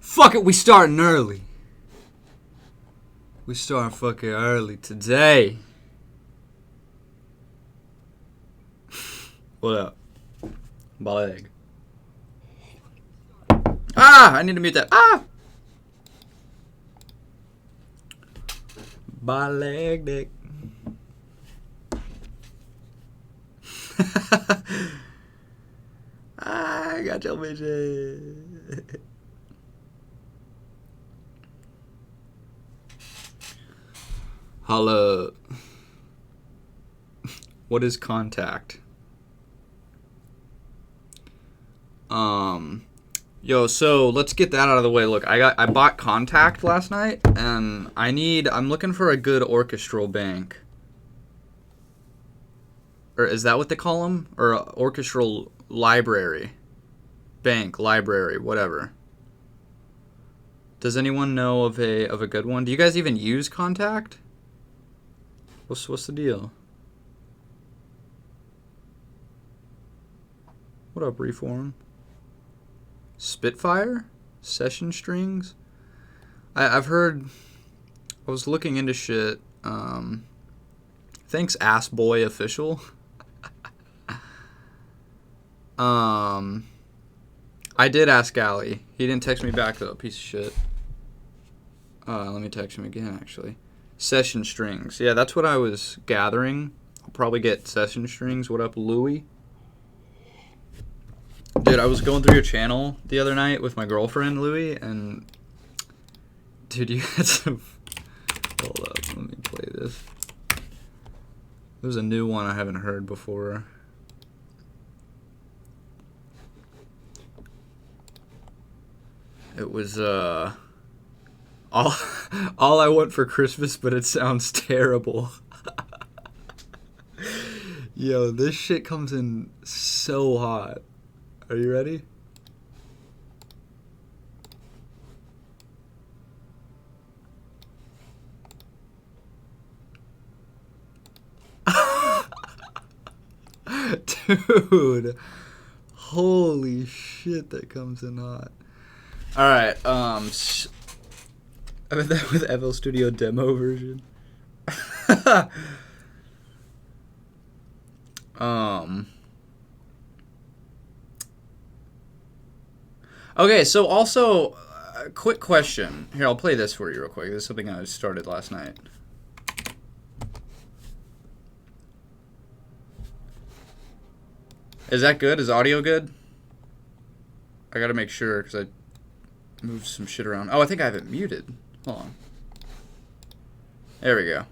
Fuck it, we starting early. We starting fucking early today. What up? Baleg. Ah! I need to mute that. Ah! Baleg dick. I got your bitch. Holla. What is contact? Yo, so let's get that out of the way. Look, I bought Contact last night, and I'm looking for a good orchestral bank. Or is that what they call them? Or a orchestral library. Bank, library, whatever. Does anyone know of a good one? Do you guys even use Contact? What's the deal? What up, Reform? Spitfire? Session strings? I've heard... I was looking into shit. Thanks, Assboy Official. I did ask Ali. He didn't text me back, though. Piece of shit. Let me text him again, actually. Session strings. Yeah, that's what I was gathering. I'll probably get session strings. What up, Louie? Dude, I was going through your channel the other night with my girlfriend, Louie, and... Dude, you had some... Hold up, let me play this. There's a new one I haven't heard before. It was, all I want for Christmas, but it sounds terrible. Yo, this shit comes in so hot. Are you ready? Dude. Holy shit, that comes in hot. Alright, I mean that with FL Studio demo version. Okay, so also, quick question. Here, I'll play this for you real quick. This is something I started last night. Is that good? Is audio good? I gotta make sure, because I moved some shit around. Oh, I think I have it muted. Hold on. There we go.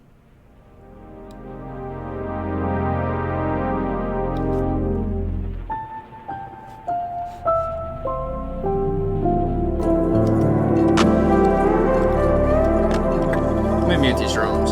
Let me mute these drums.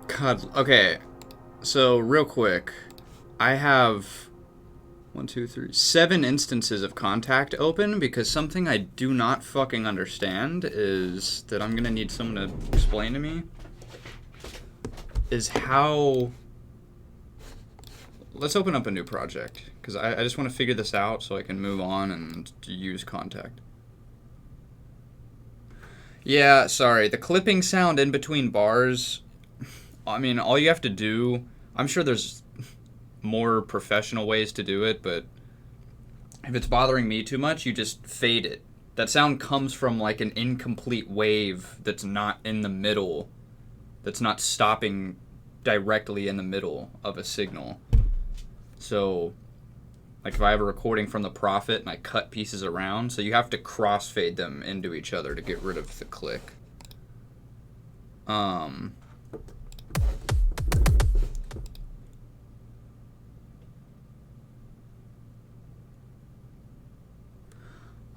God, okay, so real quick, I have 7 instances of Contact open because something I do not fucking understand is that I'm gonna need someone to explain to me is how... Let's open up a new project because I just want to figure this out so I can move on and use Contact. Yeah, sorry, the clipping sound in between bars... I mean, all you have to do... I'm sure there's more professional ways to do it, but if it's bothering me too much, you just fade it. That sound comes from, like, an incomplete wave that's not in the middle, that's not stopping directly in the middle of a signal. So, like, if I have a recording from the Prophet and I cut pieces around, so you have to crossfade them into each other to get rid of the click.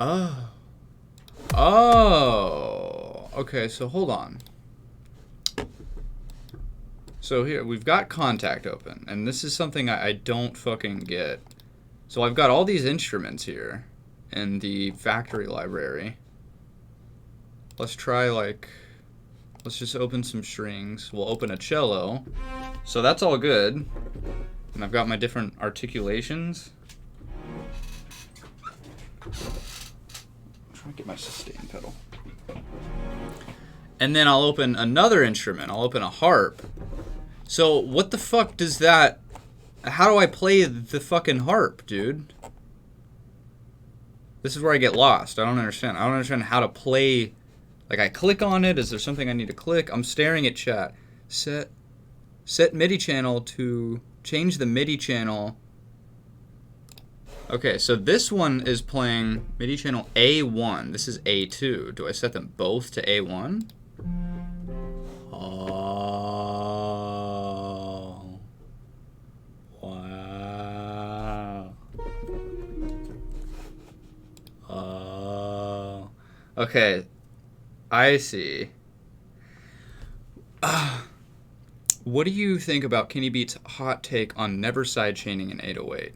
Oh. Oh. Okay, so hold on. So here, we've got Contact open, and this is something I don't fucking get. So I've got all these instruments here in the factory library. Let's try, like, let's just open some strings. We'll open a cello. So that's all good. And I've got my different articulations. I'm trying to get my sustain pedal. And then I'll open another instrument. I'll open a harp. So what the fuck does that... How do I play the fucking harp, dude? This is where I get lost. I don't understand. I don't understand how to play... Like, I click on it. Is there something I need to click? I'm staring at chat. Set MIDI channel to... Change the MIDI channel. Okay, so this one is playing MIDI channel A1. This is A2. Do I set them both to A1? Oh. Wow. Oh. Okay. I see. What do you think about Kenny Beats' hot take on never sidechaining an 808?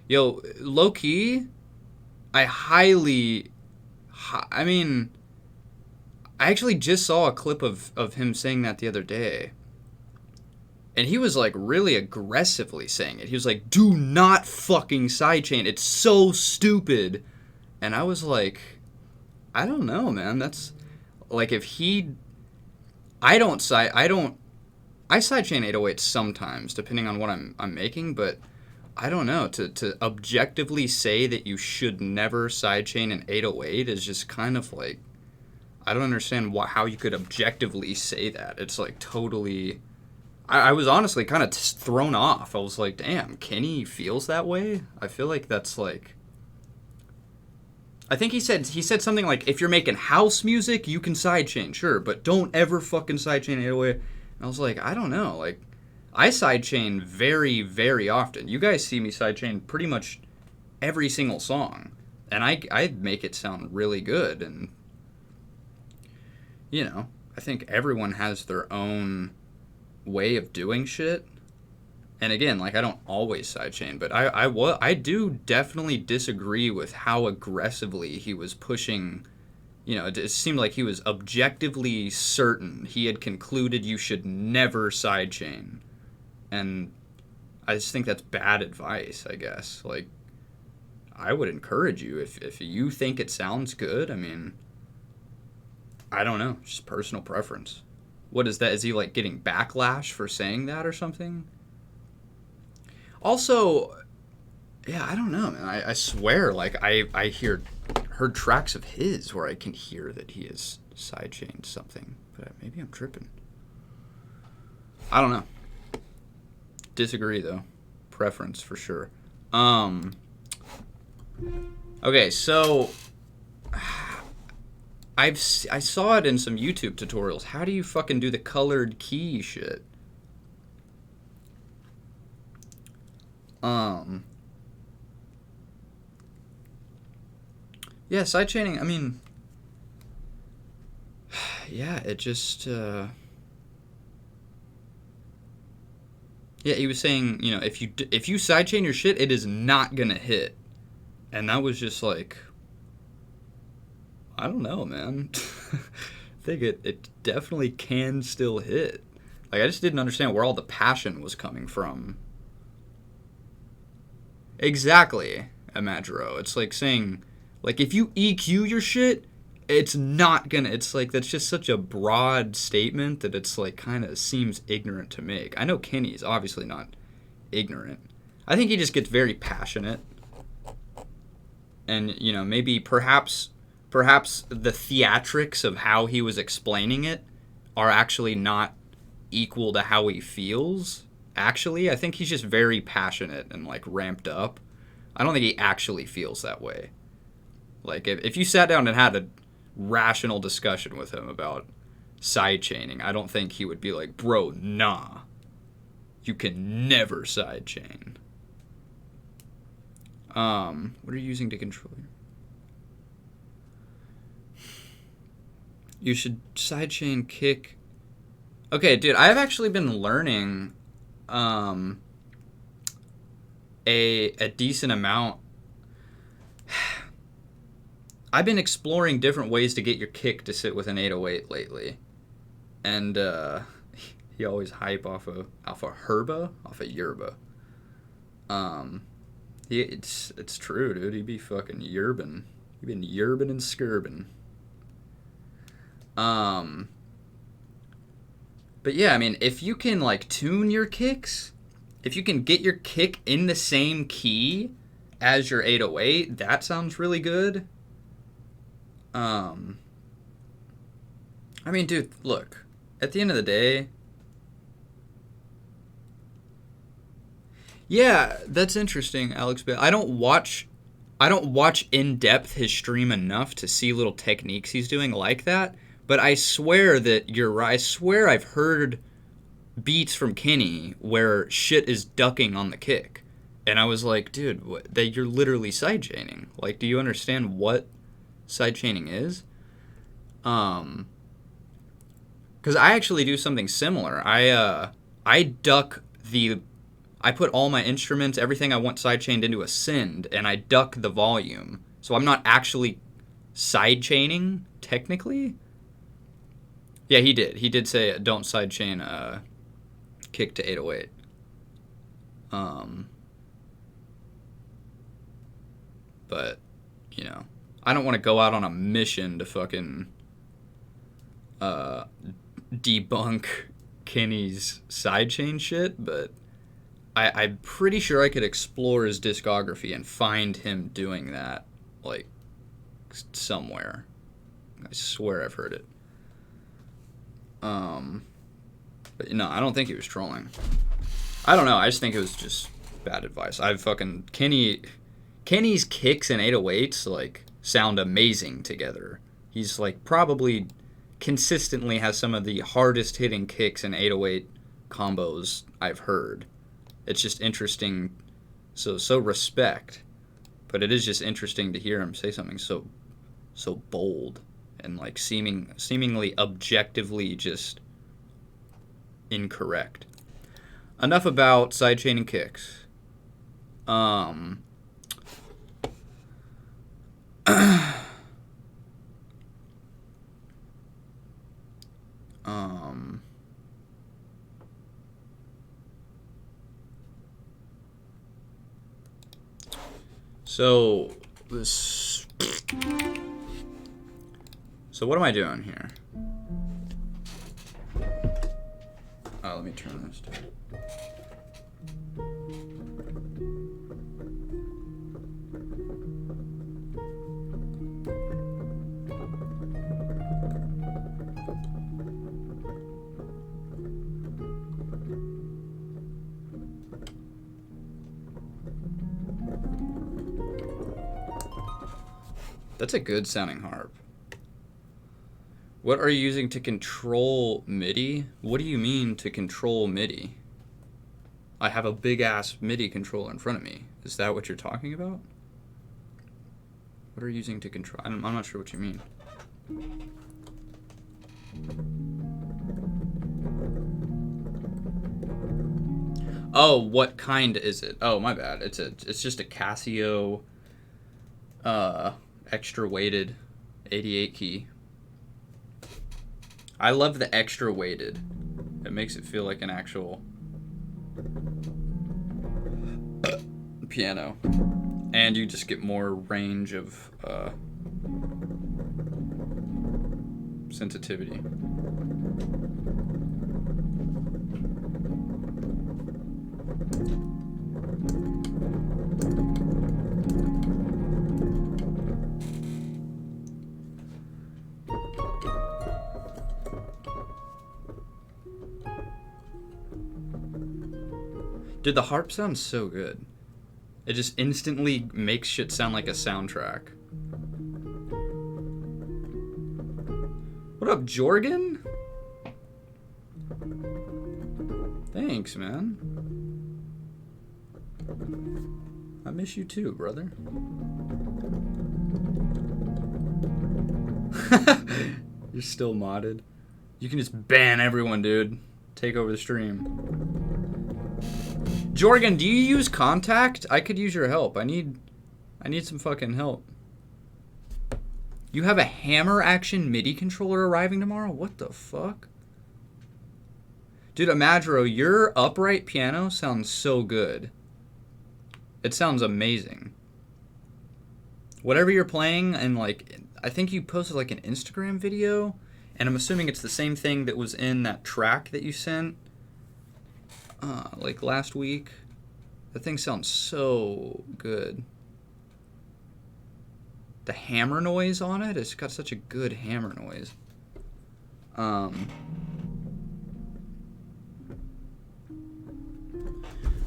Yo, low key, I mean, I actually just saw a clip of him saying that the other day. And he was like really aggressively saying it. He was like, do not fucking sidechain. It's so stupid. And I was like, I don't know, man. That's like if he, I sidechain 808s sometimes, depending on what I'm making, but I don't know. To objectively say that you should never sidechain an 808 is just kind of like, I don't understand how you could objectively say that. It's like totally... I was honestly kind of thrown off. I was like, damn, Kenny feels that way? I feel like that's like... I think he said something like, if you're making house music, you can sidechain, sure, but don't ever fucking sidechain 808. And I was like, I don't know, like... I sidechain very, very often. You guys see me sidechain pretty much every single song. And I make it sound really good. And, you know, I think everyone has their own way of doing shit. And again, like, I don't always sidechain. But I do definitely disagree with how aggressively he was pushing. You know, it seemed like he was objectively certain. He had concluded you should never sidechain. And I just think that's bad advice, I guess. Like, I would encourage you, if you think it sounds good, I mean, I don't know, just personal preference. What is that? Is he, like, getting backlash for saying that or something? Also, yeah, I don't know, man. I swear, like, I heard tracks of his where I can hear that he has sidechained something. But maybe I'm tripping. I don't know. Disagree though. Preference for sure. Okay, so I saw it in some YouTube tutorials. How do you fucking do the colored key shit? Yeah, sidechaining, I mean, yeah, it just yeah, he was saying, you know, if you sidechain your shit, it is not gonna hit. And that was just like, I don't know, man. I think it definitely can still hit. Like, I just didn't understand where all the passion was coming from. Exactly, Imagiro. It's like saying, like, if you EQ your shit, it's not gonna... It's like, that's just such a broad statement that it's like kind of seems ignorant to make. I know Kenny's obviously not ignorant. I think he just gets very passionate. And, you know, maybe perhaps the theatrics of how he was explaining it are actually not equal to how he feels. Actually, I think he's just very passionate and, like, ramped up. I don't think he actually feels that way. Like, if you sat down and had a rational discussion with him about sidechaining, I don't think he would be like, bro, nah. You can never sidechain. What are you using to control your... You should sidechain kick. Okay, dude, I've actually been learning a decent amount. I've been exploring different ways to get your kick to sit with an 808 lately. And he always hype off of Herba, off of Yerba. It's true, dude. He be fucking yerbin. He been yerbin and skirbin. But yeah, I mean, if you can like tune your kicks, if you can get your kick in the same key as your 808, that sounds really good. I mean, dude, look. At the end of the day, yeah, that's interesting, Alex. But I don't watch in depth his stream enough to see little techniques he's doing like that. But I swear that you're right. I swear I've heard beats from Kenny where shit is ducking on the kick, and I was like, dude, that you're literally sidechaining. Like, do you understand what sidechaining is? Because I actually do something similar. I put all my instruments, everything I want sidechained into a send, and I duck the volume. So I'm not actually sidechaining, technically. Yeah, he did. He did say don't sidechain kick to 808. But, you know, I don't want to go out on a mission to fucking debunk Kenny's sidechain shit, but I'm pretty sure I could explore his discography and find him doing that, like, somewhere. I swear I've heard it. But no, I don't think he was trolling. I don't know. I just think it was just bad advice. Kenny's kicks and 808s like sound amazing together. He's like probably consistently has some of the hardest hitting kicks and 808 combos I've heard. It's just interesting. So respect, but it is just interesting to hear him say something so bold and like seemingly objectively just incorrect. Enough about sidechaining kicks. So what am I doing here? Oh, let me turn this down. That's a good sounding harp. What are you using to control MIDI? What do you mean to control MIDI? I have a big ass MIDI controller in front of me. Is that what you're talking about? What are you using to control? I'm not sure what you mean. Oh, what kind is it? Oh, my bad. It's just a Casio extra weighted 88 key. I love the extra weighted. It makes it feel like an actual piano. And you just get more range of sensitivity. Dude, the harp sounds so good. It just instantly makes shit sound like a soundtrack. What up, Jorgen? Thanks, man. I miss you too, brother. You're still modded. You can just ban everyone, dude. Take over the stream. Jorgen, do you use Contact? I could use your help. I need some fucking help. You have a hammer action MIDI controller arriving tomorrow? What the fuck? Dude, Amadro, your upright piano sounds so good. It sounds amazing. Whatever you're playing, and like, I think you posted like an Instagram video, and I'm assuming it's the same thing that was in that track that you sent, like last week. That thing sounds so good. The hammer noise on it, it's got such a good hammer noise.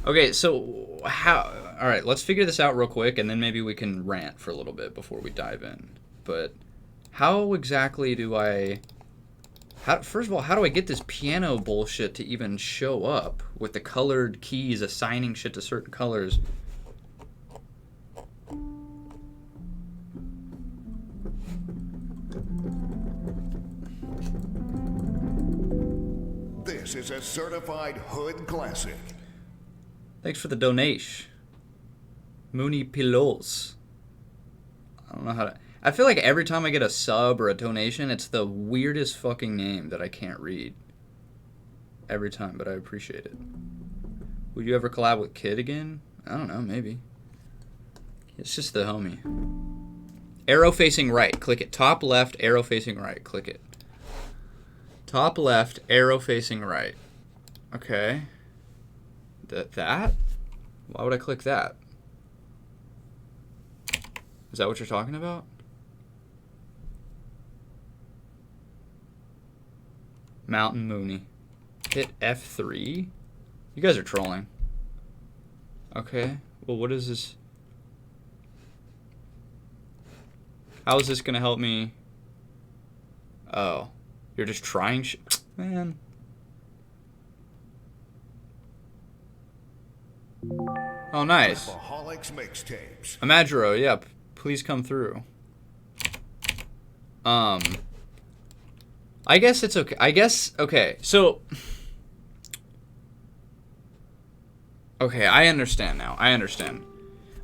Okay, so how... Alright, let's figure this out real quick, and then maybe we can rant for a little bit before we dive in. But how exactly do I... First of all, how do I get this piano bullshit to even show up with the colored keys assigning shit to certain colors? This is a certified hood classic. Thanks for the donation. Mooney Pilos. I don't know how to... I feel like every time I get a sub or a donation, it's the weirdest fucking name that I can't read. Every time, but I appreciate it. Would you ever collab with Kid again? I don't know, maybe. It's just the homie. Arrow facing right. Click it. Top left, arrow facing right. Click it. Top left, arrow facing right. Okay. That? Why would I click that? Is that what you're talking about? Mountain Mooney. Hit F3? You guys are trolling. Okay. Well, what is this? How is this going to help me? Oh. You're just trying man. Oh, nice. Amadro, yep. Please come through. I guess it's okay. Okay, so... Okay, I understand now. I understand.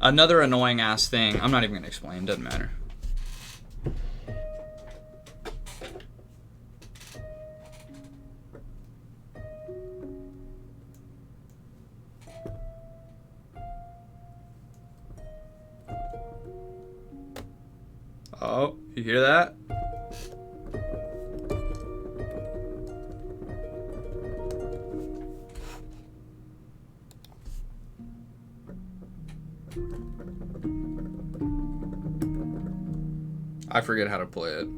Another annoying ass thing. I'm not even gonna explain. Doesn't matter. Oh, you hear that? I forget how to play it.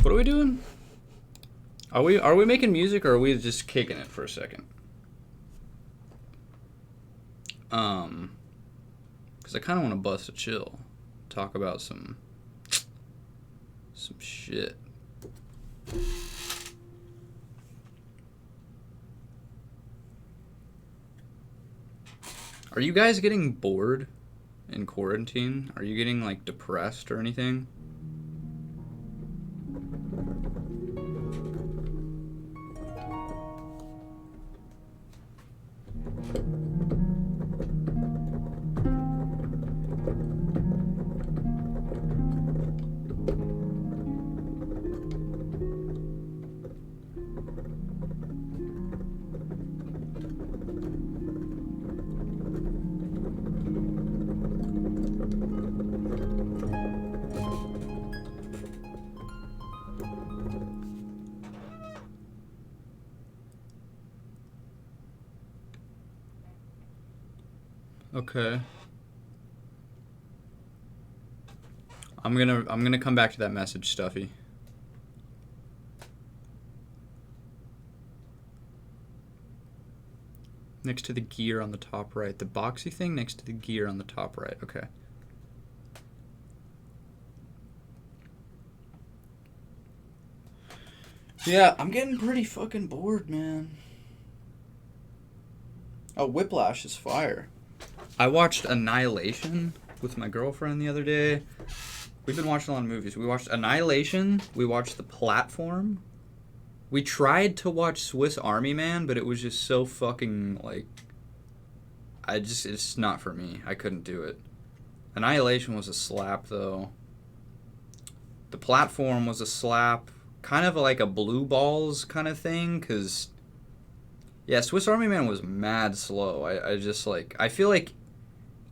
What are we doing? Are we making music, or are we just kicking it for a second? Because I kind of want to bust a chill, talk about some shit. Are you guys getting bored in quarantine? Are you getting like depressed or anything? Okay. I'm gonna come back to that message, Stuffy. Next to the gear on the top right. The boxy thing next to the gear on the top right. Okay. Yeah, I'm getting pretty fucking bored, man. Oh, Whiplash is fire. I watched Annihilation with my girlfriend the other day. We've been watching a lot of movies. We watched Annihilation. We watched The Platform. We tried to watch Swiss Army Man, but it was just so fucking, like... it's not for me. I couldn't do it. Annihilation was a slap, though. The Platform was a slap. Kind of like a Blue Balls kind of thing, because... Yeah, Swiss Army Man was mad slow. I feel like,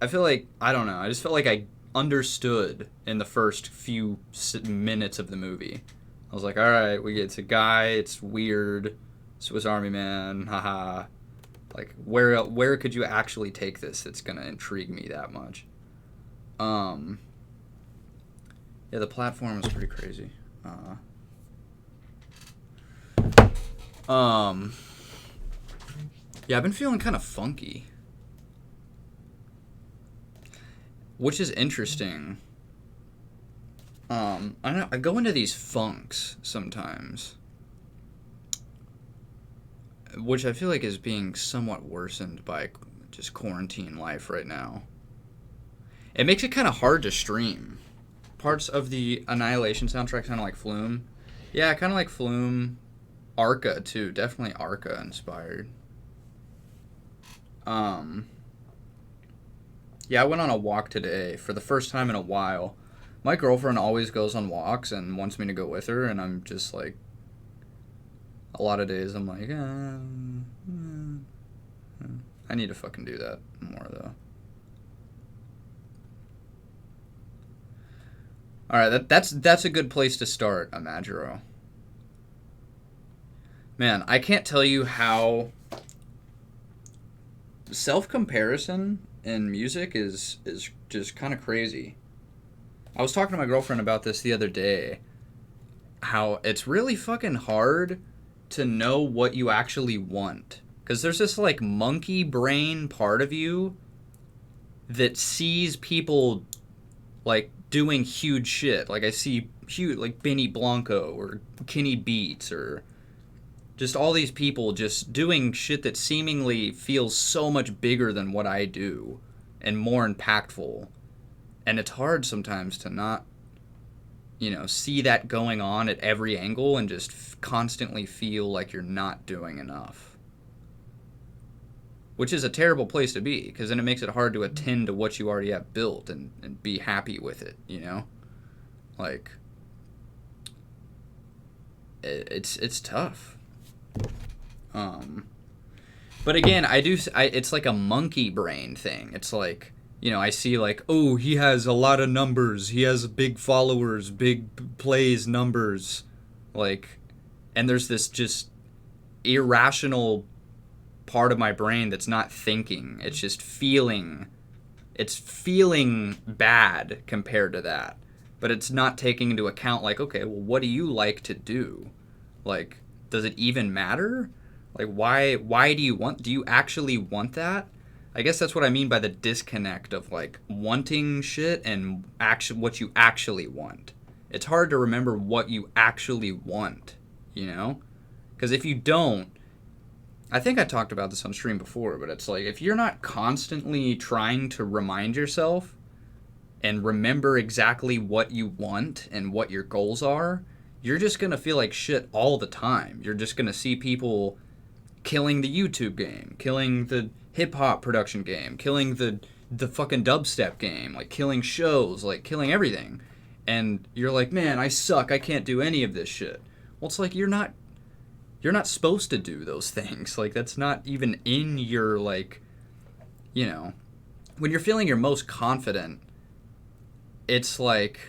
I don't know. I just felt like I understood in the first few minutes of the movie. I was like, all right, it's a guy, it's weird, Swiss Army Man, haha. Like, where could you actually take this that's gonna intrigue me that much? Yeah, The Platform was pretty crazy. Yeah, I've been feeling kind of funky. Which is interesting. I go into these funks sometimes. Which I feel like is being somewhat worsened by just quarantine life right now. It makes it kind of hard to stream. Parts of the Annihilation soundtrack sound like Flume. Yeah, kind of like Flume. Arca, too. Definitely Arca inspired. Yeah, I went on a walk today for the first time in a while. My girlfriend always goes on walks and wants me to go with her, and I'm just like, a lot of days I'm like, I need to fucking do that more, though. Alright, that's a good place to start, Imagiro. Man, I can't tell you how self-comparison in music is just kind of crazy. I was talking to my girlfriend about this the other day, how it's really fucking hard to know what you actually want. Because there's this, like, monkey brain part of you that sees people, like, doing huge shit. Like, I see huge, like, Benny Blanco or Kenny Beats or... just all these people just doing shit that seemingly feels so much bigger than what I do and more impactful. And it's hard sometimes to not, see that going on at every angle and just constantly feel like you're not doing enough. Which is a terrible place to be, because then it makes it hard to attend to what you already have built and be happy with it, Like, it's tough. But again, it's like a monkey brain thing. It's like, I see like, oh, he has a lot of numbers. He has big followers, big plays, numbers. Like, and there's this just irrational part of my brain that's not thinking. It's just feeling. It's feeling bad compared to that. But it's not taking into account, like, okay, well, what do you like to do? Like, does it even matter? Like, why do you actually want that? I guess that's what I mean by the disconnect of, like, wanting shit and what you actually want. It's hard to remember what you actually want, Because if you don't, I think I talked about this on stream before, but it's like, if you're not constantly trying to remind yourself and remember exactly what you want and what your goals are, you're just going to feel like shit all the time. You're just going to see people killing the YouTube game, killing the hip-hop production game, killing the fucking dubstep game, like killing shows, like killing everything. And you're like, man, I suck. I can't do any of this shit. Well, it's like you're not supposed to do those things. Like, that's not even in your, like, when you're feeling your most confident, it's like,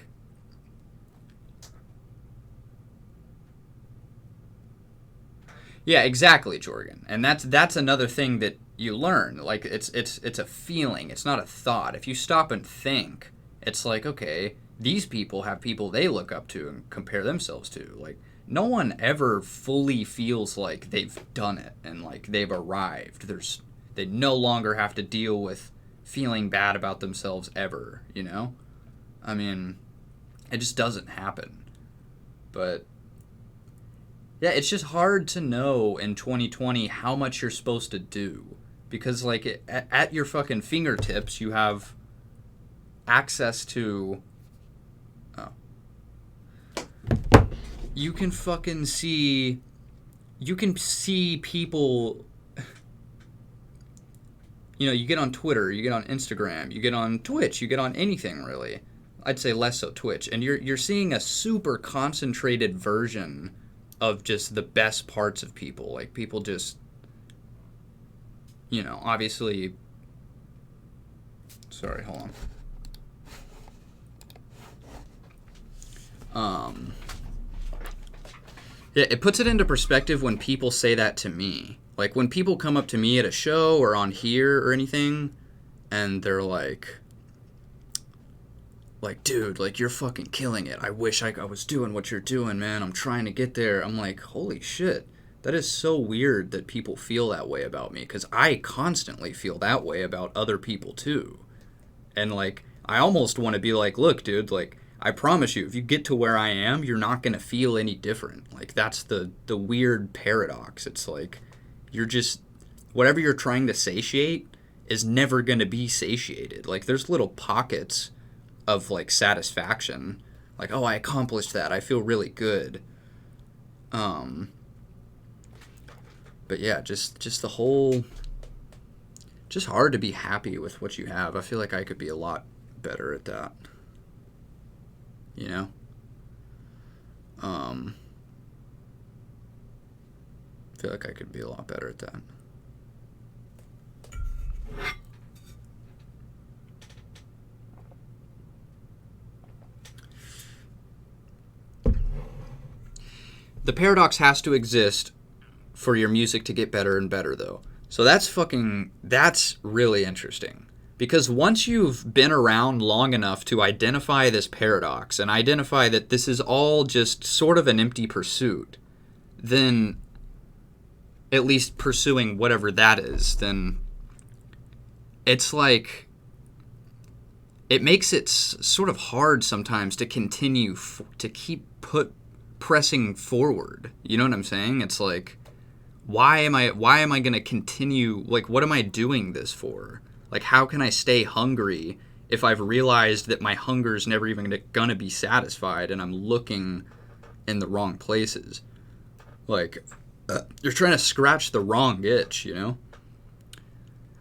yeah, exactly, Jorgen. And that's another thing that you learn. Like, it's a feeling. It's not a thought. If you stop and think, it's like, okay, these people have people they look up to and compare themselves to. Like, no one ever fully feels like they've done it and like they've arrived. They no longer have to deal with feeling bad about themselves ever, you know? I mean, it just doesn't happen. But yeah, it's just hard to know in 2020 how much you're supposed to do. Because, like, at your fucking fingertips, you have access to... Oh. You can fucking see... You can see people... You know, you get on Twitter, you get on Instagram, you get on Twitch, you get on anything, really. I'd say less so Twitch. And you're seeing a super concentrated version of just the best parts of people. Like, people just, you know, obviously... Sorry, hold on. Yeah, it puts it into perspective when people say that to me. Like, when people come up to me at a show or on here or anything, and they're like, dude, like, you're fucking killing it. I wish I was doing what you're doing, man. I'm trying to get there. I'm like, holy shit. That is so weird that people feel that way about me, because I constantly feel that way about other people, too. And, like, I almost want to be like, look, dude, like, I promise you, if you get to where I am, you're not going to feel any different. Like, that's the weird paradox. It's like, you're just, whatever you're trying to satiate is never going to be satiated. Like, there's little pockets of, like, satisfaction. Like, oh, I accomplished that. I feel really good. But yeah, just the whole, just hard to be happy with what you have. I feel like I could be a lot better at that. You know? I feel like I could be a lot better at that. The paradox has to exist for your music to get better and better, though. So that's really interesting. Because once you've been around long enough to identify this paradox and identify that this is all just sort of an empty pursuit, then, at least pursuing whatever that is, then it's like, it makes it sort of hard sometimes to continue, to keep pressing forward. You know what I'm saying? It's like, why am I going to continue? Like, what am I doing this for? Like, how can I stay hungry if I've realized that my hunger's never even going to be satisfied and I'm looking in the wrong places? Like, you're trying to scratch the wrong itch, you know?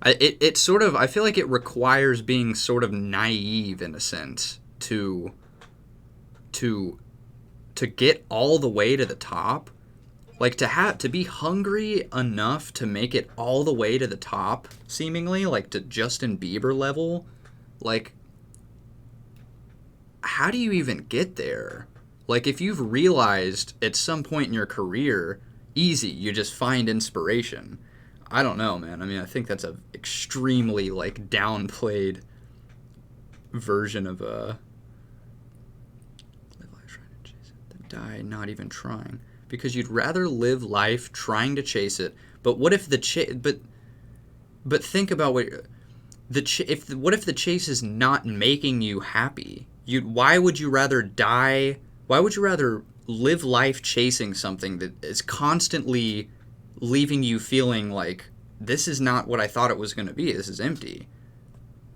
It sort of, I feel like it requires being sort of naive in a sense to get all the way to the top. Like, to be hungry enough to make it all the way to the top, seemingly, like to Justin Bieber level, like, how do you even get there? Like, if you've realized at some point in your career, easy, you just find inspiration. I don't know, man. I mean, I think that's a extremely, like, downplayed version of live life trying to chase it, then die not even trying. Because you'd rather live life trying to chase it. But what if but think about what if the chase is not making you happy? Why would you rather die? Why would you rather live life chasing something that is constantly leaving you feeling like, this is not what I thought it was going to be. This is empty.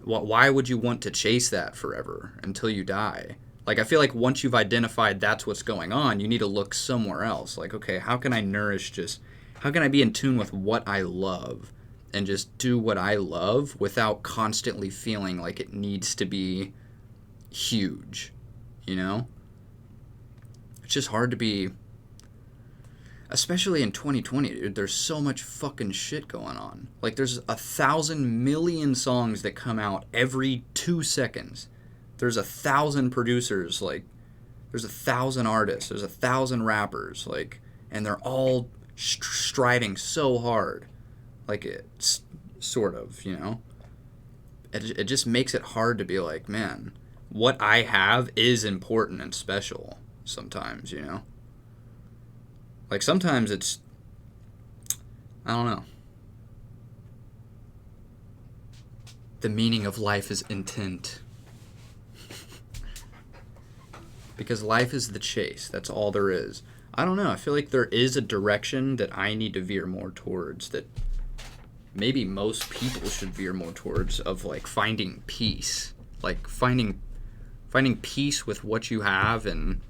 Why would you want to chase that forever until you die? Like, I feel like once you've identified that's what's going on, you need to look somewhere else. Like, okay, how can I how can I be in tune with what I love and just do what I love without constantly feeling like it needs to be huge, you know? It's just hard to be, especially in 2020, dude. There's so much fucking shit going on. Like, there's 1,000 million songs that come out every 2 seconds. There's 1,000 producers, like, there's 1,000 artists, there's 1,000 rappers, like, and they're all striving so hard. Like, sort of, you know? It just makes it hard to be like, man, what I have is important and special sometimes, you know? Like, sometimes it's, I don't know. The meaning of life is intent. Because life is the chase. That's all there is. I don't know. I feel like there is a direction that I need to veer more towards, that maybe most people should veer more towards, of like finding peace. Like finding peace with what you have and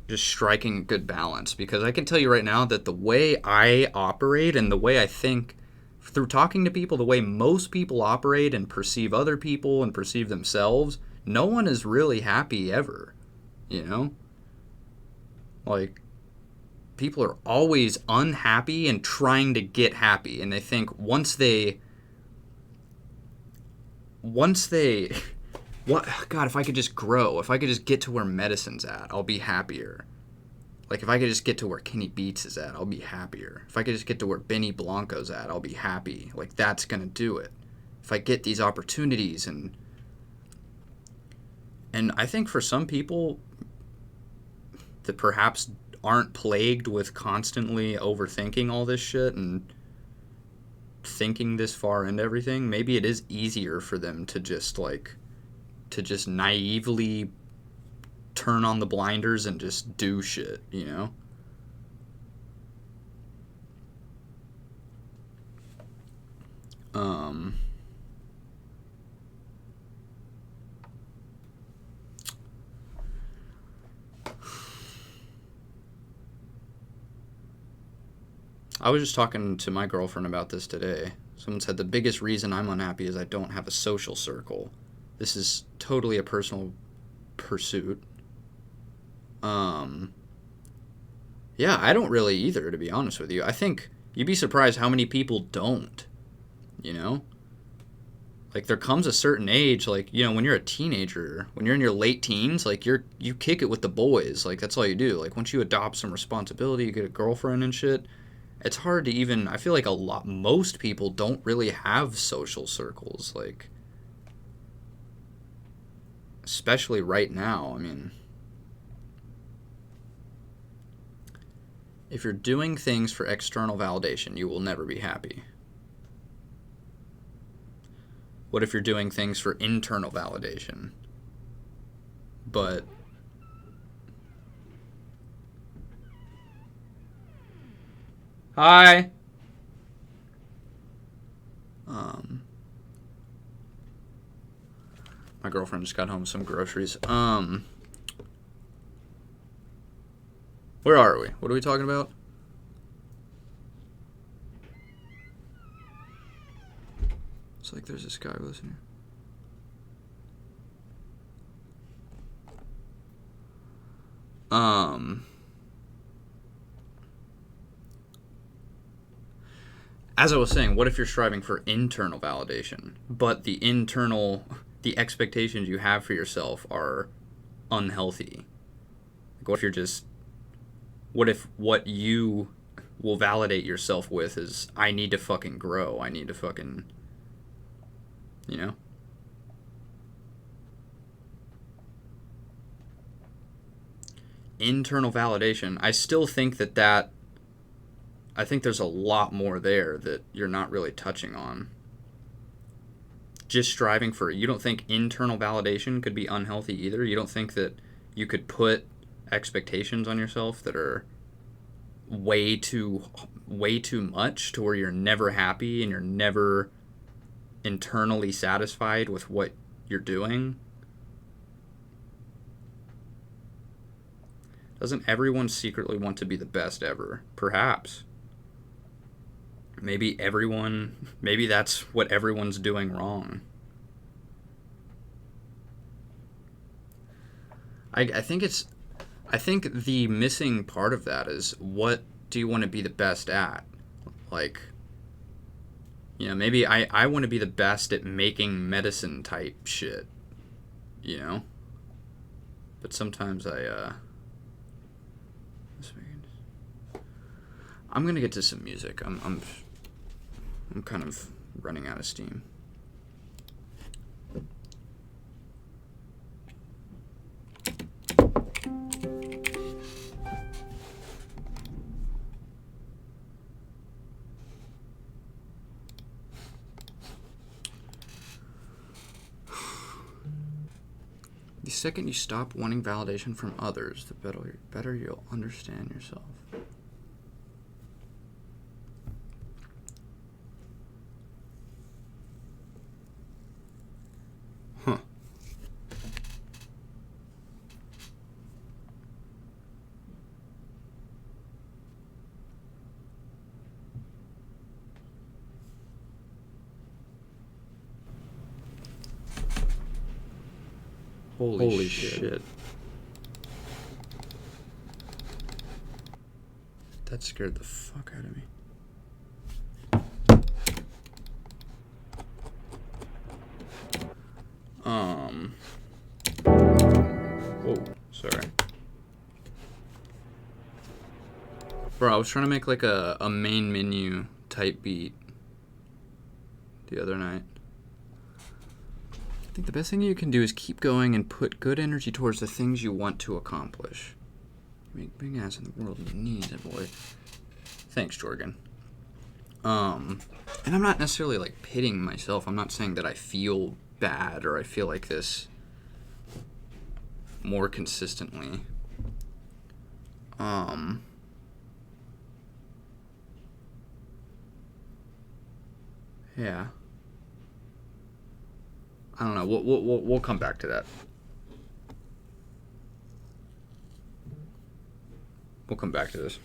just striking a good balance. Because I can tell you right now that the way I operate and the way I think through talking to people, the way most people operate and perceive other people and perceive themselves, no one is really happy ever. You know? Like, people are always unhappy and trying to get happy. And they think once they, what, God, if I could just grow, if I could just get to where Medasin's at, I'll be happier. Like, if I could just get to where Kenny Beats is at, I'll be happier. If I could just get to where Benny Blanco's at, I'll be happy. Like, that's going to do it. If I get these opportunities and I think for some people that perhaps aren't plagued with constantly overthinking all this shit and thinking this far into everything, maybe it is easier for them to just naively turn on the blinders and just do shit, you know? I was just talking to my girlfriend about this today. Someone said the biggest reason I'm unhappy is I don't have a social circle. This is totally a personal pursuit. Yeah, I don't really either, to be honest with you. I think you'd be surprised how many people don't, you know? Like, there comes a certain age, like, you know, when you're a teenager, when you're in your late teens, like, you kick it with the boys. Like, that's all you do. Like, once you adopt some responsibility, you get a girlfriend and shit, it's hard to even, I feel like most people don't really have social circles, like, especially right now. I mean, if you're doing things for external validation, you will never be happy. What if you're doing things for internal validation? But hi. My girlfriend just got home with some groceries. Where are we? What are we talking about? It's like there's this guy listening. As I was saying, what if you're striving for internal validation, but the expectations you have for yourself are unhealthy? Like, what if what you will validate yourself with is, I need to fucking grow, I need to fucking, you know? Internal validation, I still think I think there's a lot more there that you're not really touching on. Just striving for it. You don't think internal validation could be unhealthy either? You don't think that you could put expectations on yourself that are way too much to where you're never happy and you're never internally satisfied with what you're doing? Doesn't everyone secretly want to be the best ever? Perhaps. Maybe that's what everyone's doing wrong. I think the missing part of that is, what do you want to be the best at? Like, you know, maybe I want to be the best at making Medasin type shit, you know? But sometimes I'm gonna get to some music. I'm kind of running out of steam. The second you stop wanting validation from others, the better you'll understand yourself. Huh. Holy shit. That scared the fuck out of me. Whoa, sorry. Bro, I was trying to make like a main menu type beat the other night. I think the best thing you can do is keep going and put good energy towards the things you want to accomplish. Make big ass in the world needs it, boy. Thanks, Jorgen. And I'm not necessarily like pitting myself. I'm not saying that I feel bad or I feel like this more consistently. Yeah. I don't know. We'll come back to that. We'll come back to this.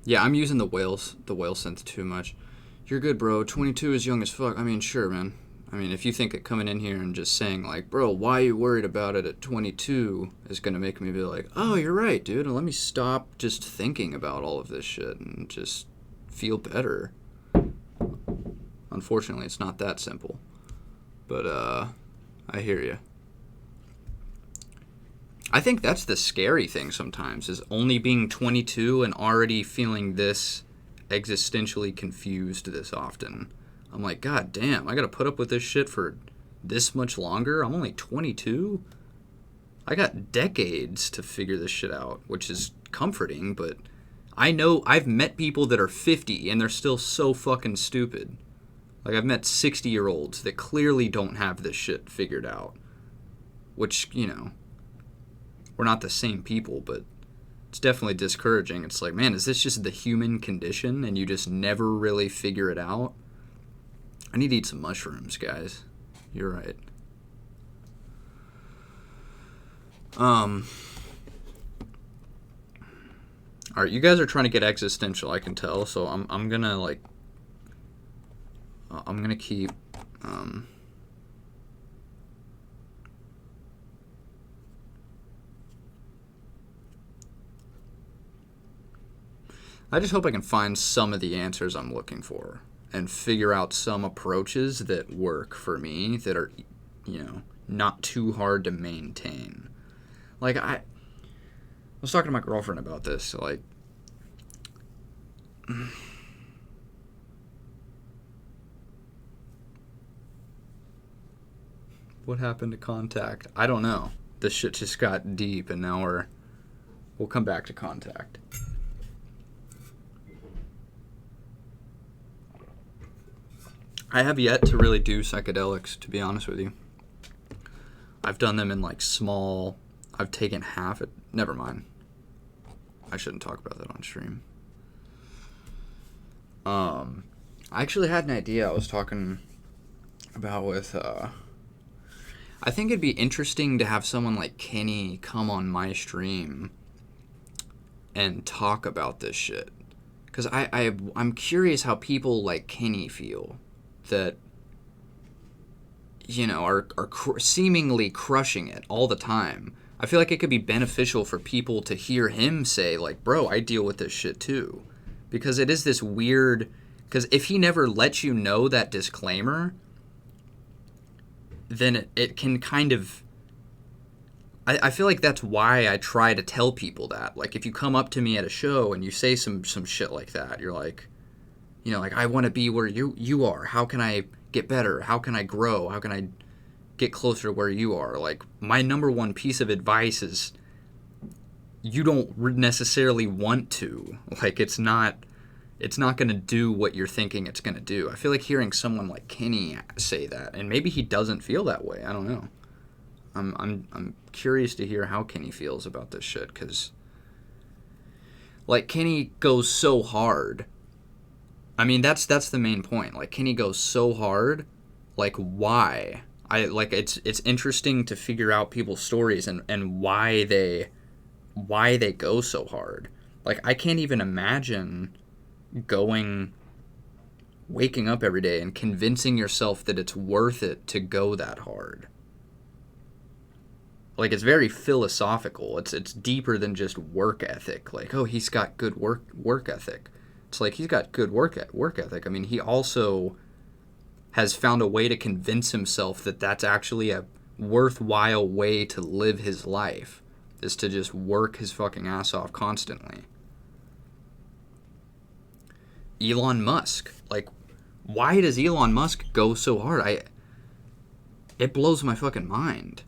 Yeah, I'm using the whale synth too much. You're good, bro. 22 is young as fuck. I mean, sure, man. I mean, if you think that coming in here and just saying, like, bro, why are you worried about it at 22 is going to make me be like, oh, you're right, dude. Let me stop just thinking about all of this shit and just feel better. Unfortunately, it's not that simple. But, I hear you. I think that's the scary thing sometimes, is only being 22 and already feeling this existentially confused this often. I'm like, God damn, I gotta put up with this shit for this much longer? I'm only 22? I got decades to figure this shit out, which is comforting, but I know I've met people that are 50 and they're still so fucking stupid. Like, I've met 60-year-olds that clearly don't have this shit figured out. Which, you know, we're not the same people, but it's definitely discouraging. It's like, man, is this just the human condition and you just never really figure it out? I need to eat some mushrooms, guys. You're right. Alright, you guys are trying to get existential, I can tell, so I'm gonna, like, I'm gonna keep. I just hope I can find some of the answers I'm looking for and figure out some approaches that work for me that are, not too hard to maintain. Like, I was talking to my girlfriend about this, like, what happened to contact? I don't know. This shit just got deep, and now we'll come back to contact. I have yet to really do psychedelics, to be honest with you. I've done them in like small. I've taken half it. Never mind. I shouldn't talk about that on stream. I actually had an idea I was talking about with. I think it'd be interesting to have someone like Kenny come on my stream and talk about this shit, because I'm curious how people like Kenny feel that, are seemingly crushing it all the time. I feel like it could be beneficial for people to hear him say, like, bro, I deal with this shit too. Because it is this weird... Because if he never lets you know that disclaimer, then it can kind of... I feel like that's why I try to tell people that. Like, if you come up to me at a show and you say some shit like that, you're like... like, I want to be where you are. How can I get better? How can I grow? How can I get closer to where you are? Like, my number one piece of advice is you don't necessarily want to. Like, it's not going to do what you're thinking it's going to do. I feel like hearing someone like Kenny say that, and maybe he doesn't feel that way. I don't know. I'm curious to hear how Kenny feels about this shit, because, like, Kenny goes so hard. I mean, that's the main point. Like, Kenny goes so hard. Like, why? It's interesting to figure out people's stories and why they go so hard. Like, I can't even imagine waking up every day and convincing yourself that it's worth it to go that hard. Like, it's very philosophical. It's deeper than just work ethic. Like, oh, he's got good work ethic. It's like, he's got good work ethic. I mean, he also has found a way to convince himself that that's actually a worthwhile way to live his life, is to just work his fucking ass off constantly. Elon Musk. Like, why does Elon Musk go so hard? It blows my fucking mind.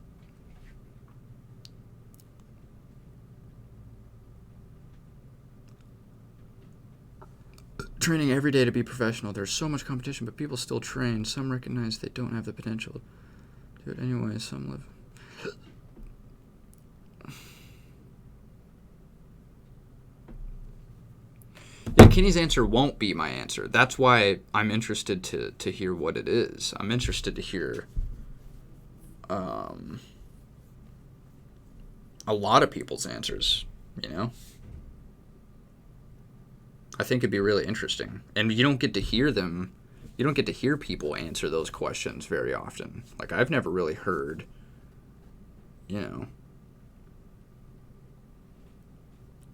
Training every day to be professional. There's so much competition, but people still train. Some recognize they don't have the potential to do it anyway. Some live. Yeah, Kenny's answer won't be my answer. That's why I'm interested to hear what it is. I'm interested to hear a lot of people's answers, I think it'd be really interesting. And you don't get to hear them. You don't get to hear people answer those questions very often. Like, I've never really heard, I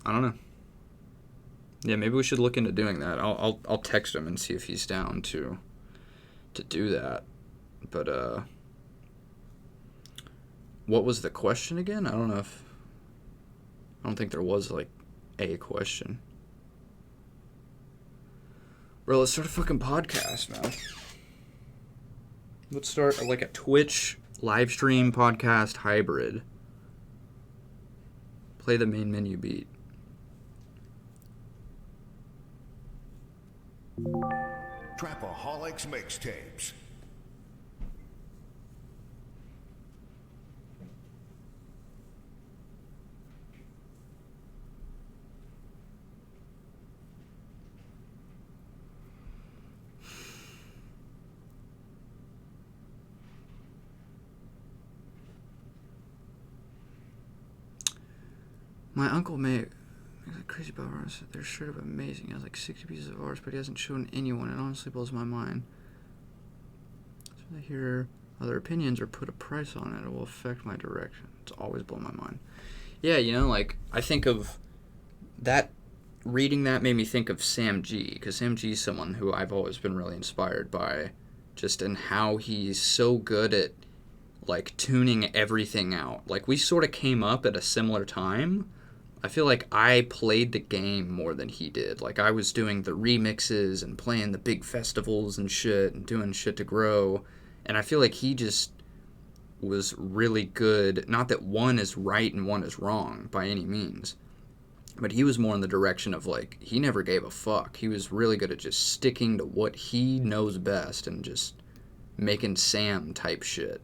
don't know. Yeah, maybe we should look into doing that. I'll text him and see if he's down to do that. But what was the question again? I don't think there was like a question. Bro, let's start a fucking podcast, man. Let's start like a Twitch live stream podcast hybrid. Play the main menu beat. Trapaholics Mixtapes. My uncle made crazy about ours. They're straight up amazing. He has like 60 pieces of ours, but he hasn't shown anyone. It honestly blows my mind. I hear other opinions or put a price on it, it will affect my direction. It's always blown my mind. Yeah, you know, like, I think of that, reading that made me think of Sam G, because Sam G is someone who I've always been really inspired by, just in how he's so good at, like, tuning everything out. Like, we sort of came up at a similar time. I feel like I played the game more than he did. Like, I was doing the remixes and playing the big festivals and shit and doing shit to grow. And I feel like he just was really good. Not that one is right and one is wrong by any means, but he was more in the direction of, like, he never gave a fuck. He was really good at just sticking to what he knows best and just making Sam type shit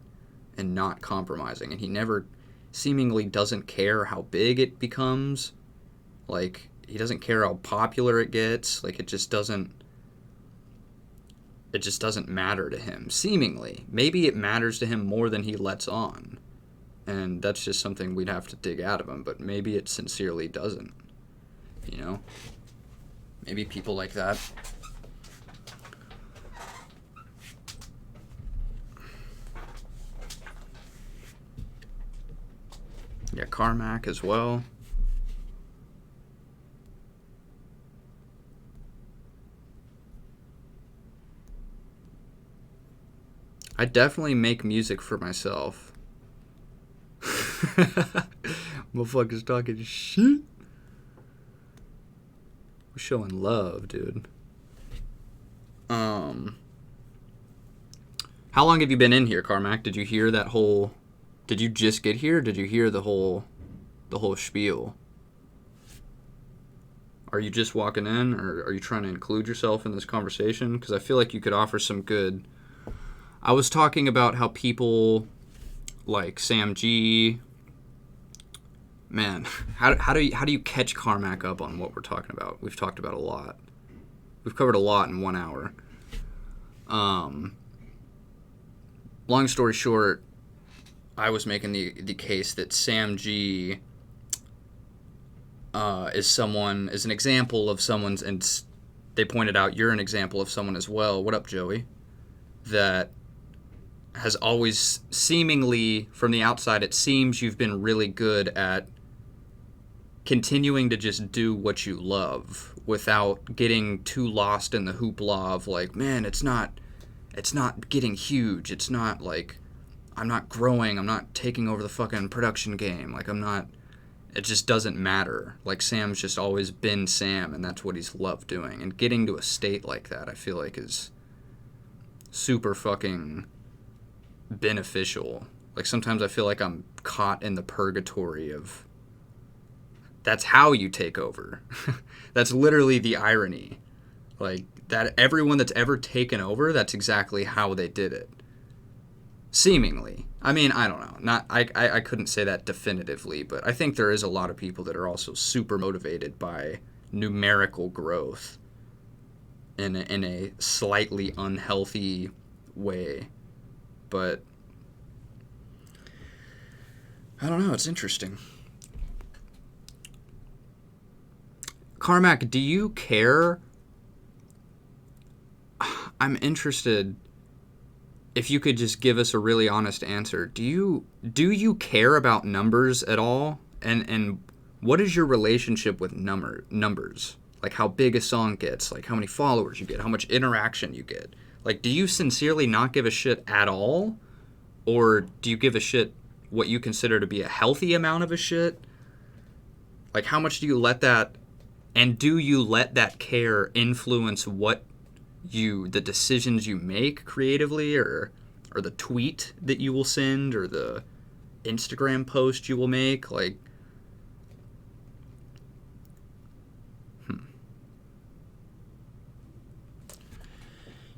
and not compromising. And he never seemingly doesn't care how big it becomes. Like, he doesn't care how popular it gets. Like, it just doesn't matter to him, seemingly. Maybe it matters to him more than he lets on. And that's just something we'd have to dig out of him, but maybe it sincerely doesn't. You know? Maybe people like that. Yeah, Carmack as well. I definitely make music for myself. Motherfuckers talking shit. We're showing love, dude. How long have you been in here, Carmack? Did you hear that whole... Did you just get here? Or did you hear the whole spiel? Are you just walking in, or are you trying to include yourself in this conversation? Because I feel like you could offer some good... I was talking about how people like Sam G... Man, how do you catch Carmack up on what we're talking about? We've talked about a lot. We've covered a lot in 1 hour. Long story short, I was making the case that Sam G is an example of someone's, and they pointed out you're an example of someone as well. What up, Joey? That has always, seemingly from the outside, it seems you've been really good at continuing to just do what you love without getting too lost in the hoopla of, like, man, it's not getting huge. It's not like, I'm not growing. I'm not taking over the fucking production game. Like, it just doesn't matter. Like, Sam's just always been Sam, and that's what he's loved doing. And getting to a state like that, I feel like, is super fucking beneficial. Like, sometimes I feel like I'm caught in the purgatory of, that's how you take over. That's literally the irony. Like, that everyone that's ever taken over, that's exactly how they did it. Seemingly. I mean, I don't know. I couldn't say that definitively, but I think there is a lot of people that are also super motivated by numerical growth in a slightly unhealthy way. But I don't know. It's interesting. Carmack, do you care? I'm interested if you could just give us a really honest answer. Do you care about numbers at all? And what is your relationship with numbers? Like, how big a song gets, like how many followers you get, how much interaction you get. Like, do you sincerely not give a shit at all? Or do you give a shit what you consider to be a healthy amount of a shit? Like, how much do you let that, and do you let that care influence the decisions you make creatively, or the tweet that you will send, or the Instagram post you will make? Like,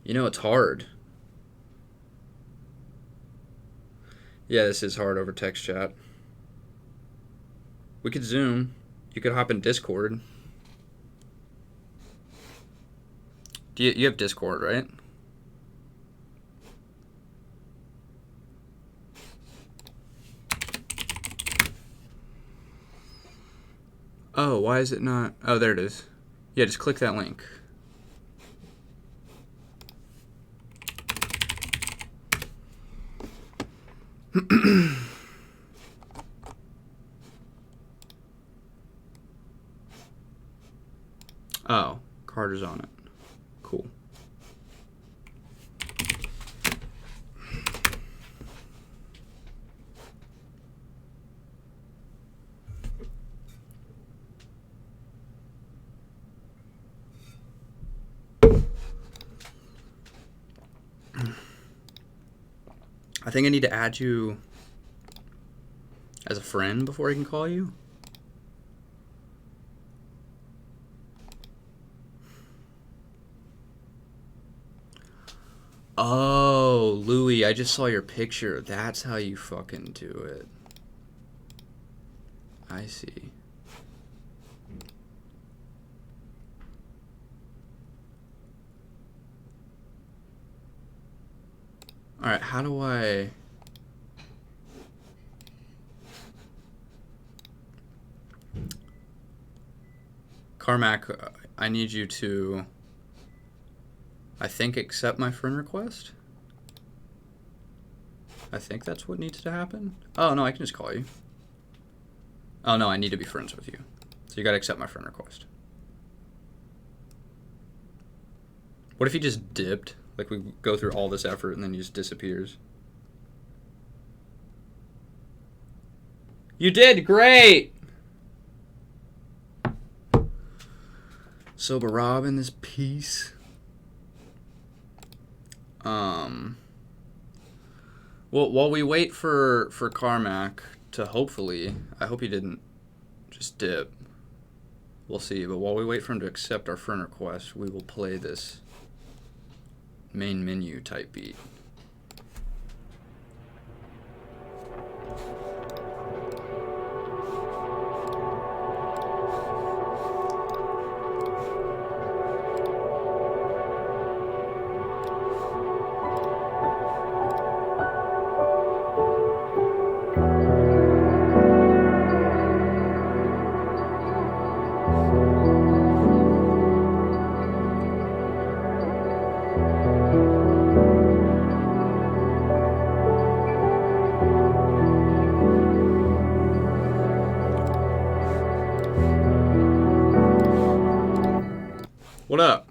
you know, it's hard. Yeah, this is hard over text chat. We could Zoom. You could hop in Discord. You have Discord, right? Oh, why is it not? Oh, there it is. Yeah, just click that link. Oh, Carter's on it. Cool. I think I need to add you as a friend before I can call you. Oh, Louie, I just saw your picture. That's how you fucking do it. I see. Alright, how do I... Carmack, I need you to... I think accept my friend request? I think that's what needs to happen. Oh, no, I can just call you. Oh, no, I need to be friends with you. So you gotta accept my friend request. What if he just dipped? Like, we go through all this effort and then he just disappears. You did great! Sober Rob in this piece. Well, while we wait for Carmack to hopefully, I hope he didn't just dip. We'll see. But while we wait for him to accept our friend request, we will play this main menu type beat. What up?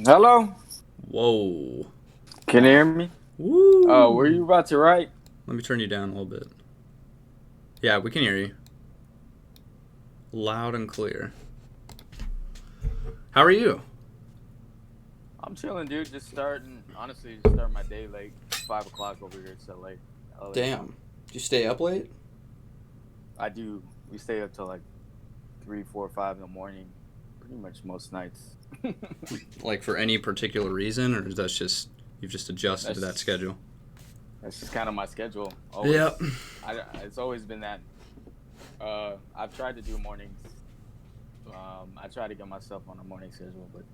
Hello? Whoa. Can you hear me? Woo. Oh, were you about to write? Let me turn you down a little bit. Yeah, we can hear you. Loud and clear. How are you? I'm chilling, dude. Just starting my day late. 5 o'clock over here. It's LA. Damn. Do you stay up late? I do. We stay up till like 3, 4, 5 in the morning. Pretty much most nights. Like for any particular reason, or is that just you've just adjusted to that schedule? That's just kind of my schedule. Always. Yep. It's always been that. I've tried to do mornings. I try to get myself on a morning schedule, but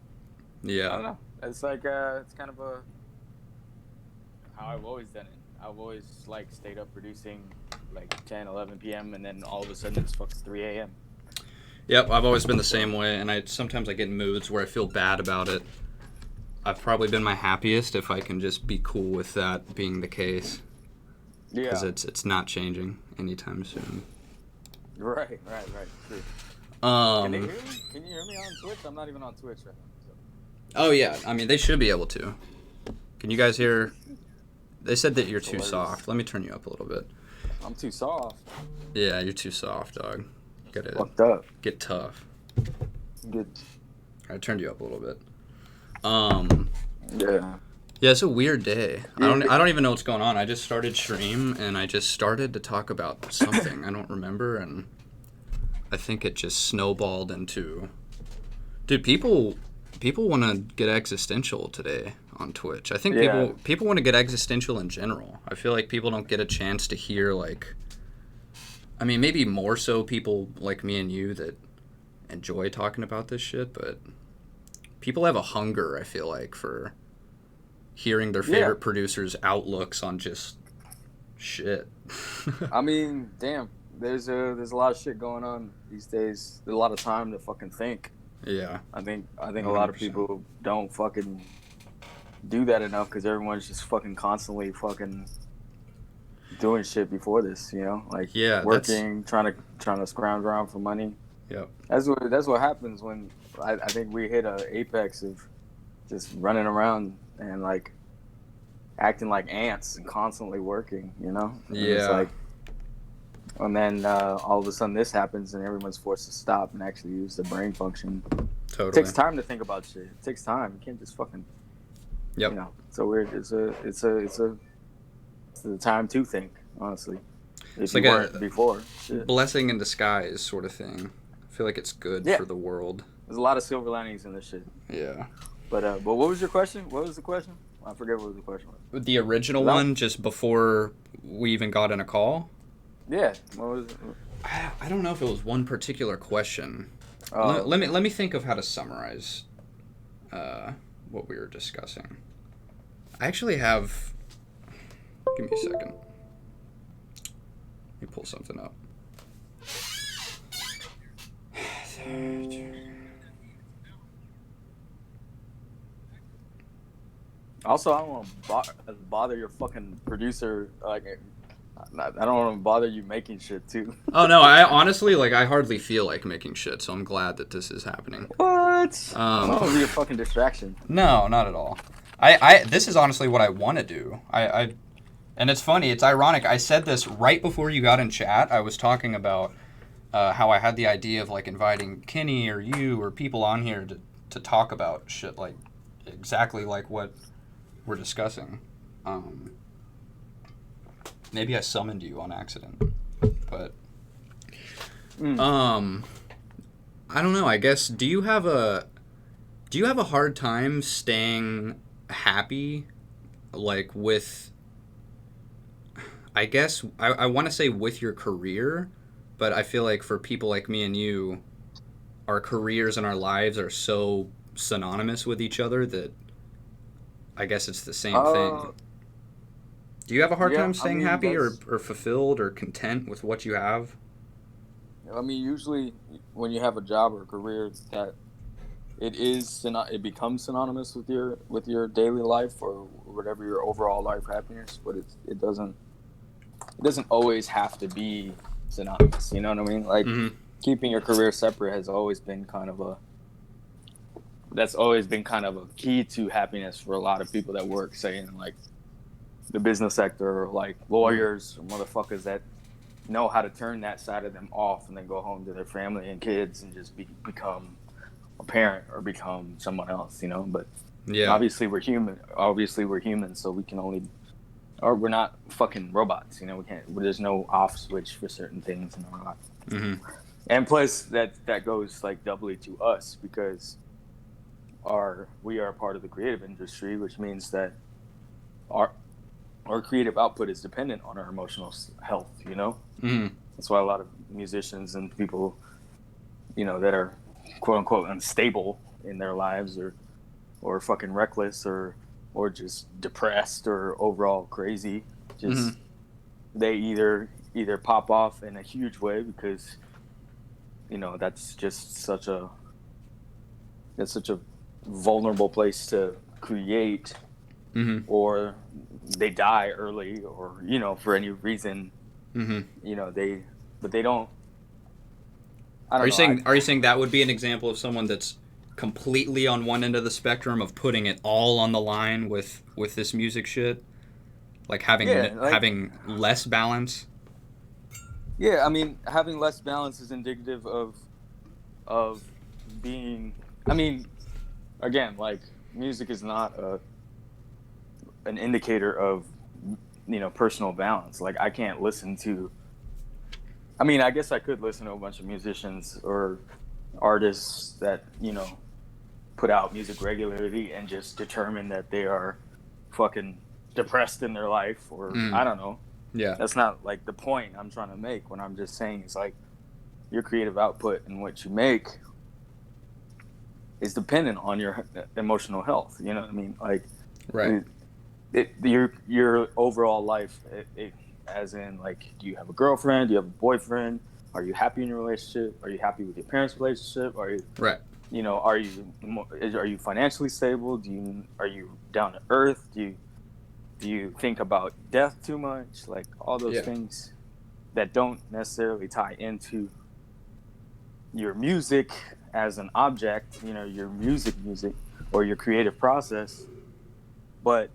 yeah, I don't know. It's like it's kind of how I've always done it. I've always like stayed up producing like 10, 11 p.m. and then all of a sudden it's fucking 3 a.m. Yep, I've always been the same way, and sometimes I get in moods where I feel bad about it. I've probably been my happiest if I can just be cool with that being the case. Yeah. Because it's not changing anytime soon. Right. True. Can they hear me? Can you hear me on Twitch? I'm not even on Twitch right now. So. Oh yeah, I mean they should be able to. Can you guys hear? They said that you're too soft. Let me turn you up a little bit. I'm too soft. Yeah, you're too soft, dog. Gotta fucked up. Get tough. Good. I turned you up a little bit. Yeah. Yeah, it's a weird day. I don't even know what's going on. I just started stream and I just started to talk about something. I don't remember, and I think it just snowballed into. Dude, people want to get existential today on Twitch. I think people want to get existential in general. I feel like people don't get a chance to hear like. I mean, maybe more so people like me and you that enjoy talking about this shit, but people have a hunger, I feel like, for hearing their favorite producers' outlooks on just shit. I mean, damn, there's a lot of shit going on these days. There's a lot of time to fucking think. Yeah. I think 100%. A a lot of people don't fucking do that enough because everyone's just fucking constantly fucking doing shit before this, like Yeah, working, trying to scrounge around for money. Yep. That's what happens when I think we hit a apex of just running around and like acting like ants and constantly working, And it's Yeah. like, and then all of a sudden this happens and everyone's forced to stop and actually use the brain function. It Totally. takes time to think about shit. It takes time. You can't just fucking, Yep. It's so weird. It's the time to think, honestly. If It's you like weren't a before. Shit. blessing in disguise sort of thing. I feel like it's good Yeah. for the world. There's a lot of silver linings in this shit. Yeah. But what was your question? What was the question? I forget what the question was. The original one, just before we even got in a call. Yeah. What was it? I don't know if it was one particular question. Oh. Let me think of how to summarize what we were discussing. I actually have. Give me a second. Let me pull something up. Also, I don't want to bother your fucking producer. Like, I don't want to bother you making shit too. Oh no, I honestly I hardly feel like making shit, so I'm glad that this is happening. What? I don't want to be a fucking distraction. No, not at all. I this is honestly what I want to do. And it's funny, it's ironic. I said this right before you got in chat. I was talking about how I had the idea of inviting Kenny or you or people on here to talk about shit exactly like what we're discussing. Maybe I summoned you on accident, but I don't know. I guess do you have a hard time staying happy, with? I guess I want to say with your career, but I feel like for people like me and you, our careers and our lives are so synonymous with each other that I guess it's the same thing. Do you have a hard time staying happy or fulfilled or content with what you have? I mean, usually when you have a job or a career that it becomes synonymous with your daily life or whatever your overall life happiness, but it doesn't always have to be synonymous. You know what I mean? Like keeping your career separate has always been kind of a key to happiness for a lot of people that work, say in the business sector, or lawyers or motherfuckers that know how to turn that side of them off and then go home to their family and kids and just become a parent or become someone else, But yeah, obviously we're human, so we can only, or we're not fucking robots, We can't. There's no off switch for certain things in our life. And plus that goes doubly to us because we are part of the creative industry, which means that our creative output is dependent on our emotional health, That's why a lot of musicians and people, that are quote unquote unstable in their lives or fucking reckless or just depressed or overall crazy, just they either pop off in a huge way because, that's just such a vulnerable place to create, or they die early, or for any reason, they don't. Are you saying that would be an example of someone that's completely on one end of the spectrum of putting it all on the line with this music shit, having less balance? Yeah, I mean, having less balance is indicative of being. I mean, again, music is not an indicator of personal balance. I can't listen to. I mean, I guess I could listen to a bunch of musicians or artists that put out music regularly and just determine that they are fucking depressed in their life, or I don't know. Yeah, that's not the point I'm trying to make. What I'm just saying is your creative output and what you make is dependent on your emotional health. You know what I mean? Right. Your overall life, as in do you have a girlfriend? Do you have a boyfriend? Are you happy in your relationship? Are you happy with your parents' relationship? Are you right? Are you financially stable? Are you down to earth? Do you think about death too much? Like all those Yeah. things that don't necessarily tie into your music as an object, you know, your music or your creative process. But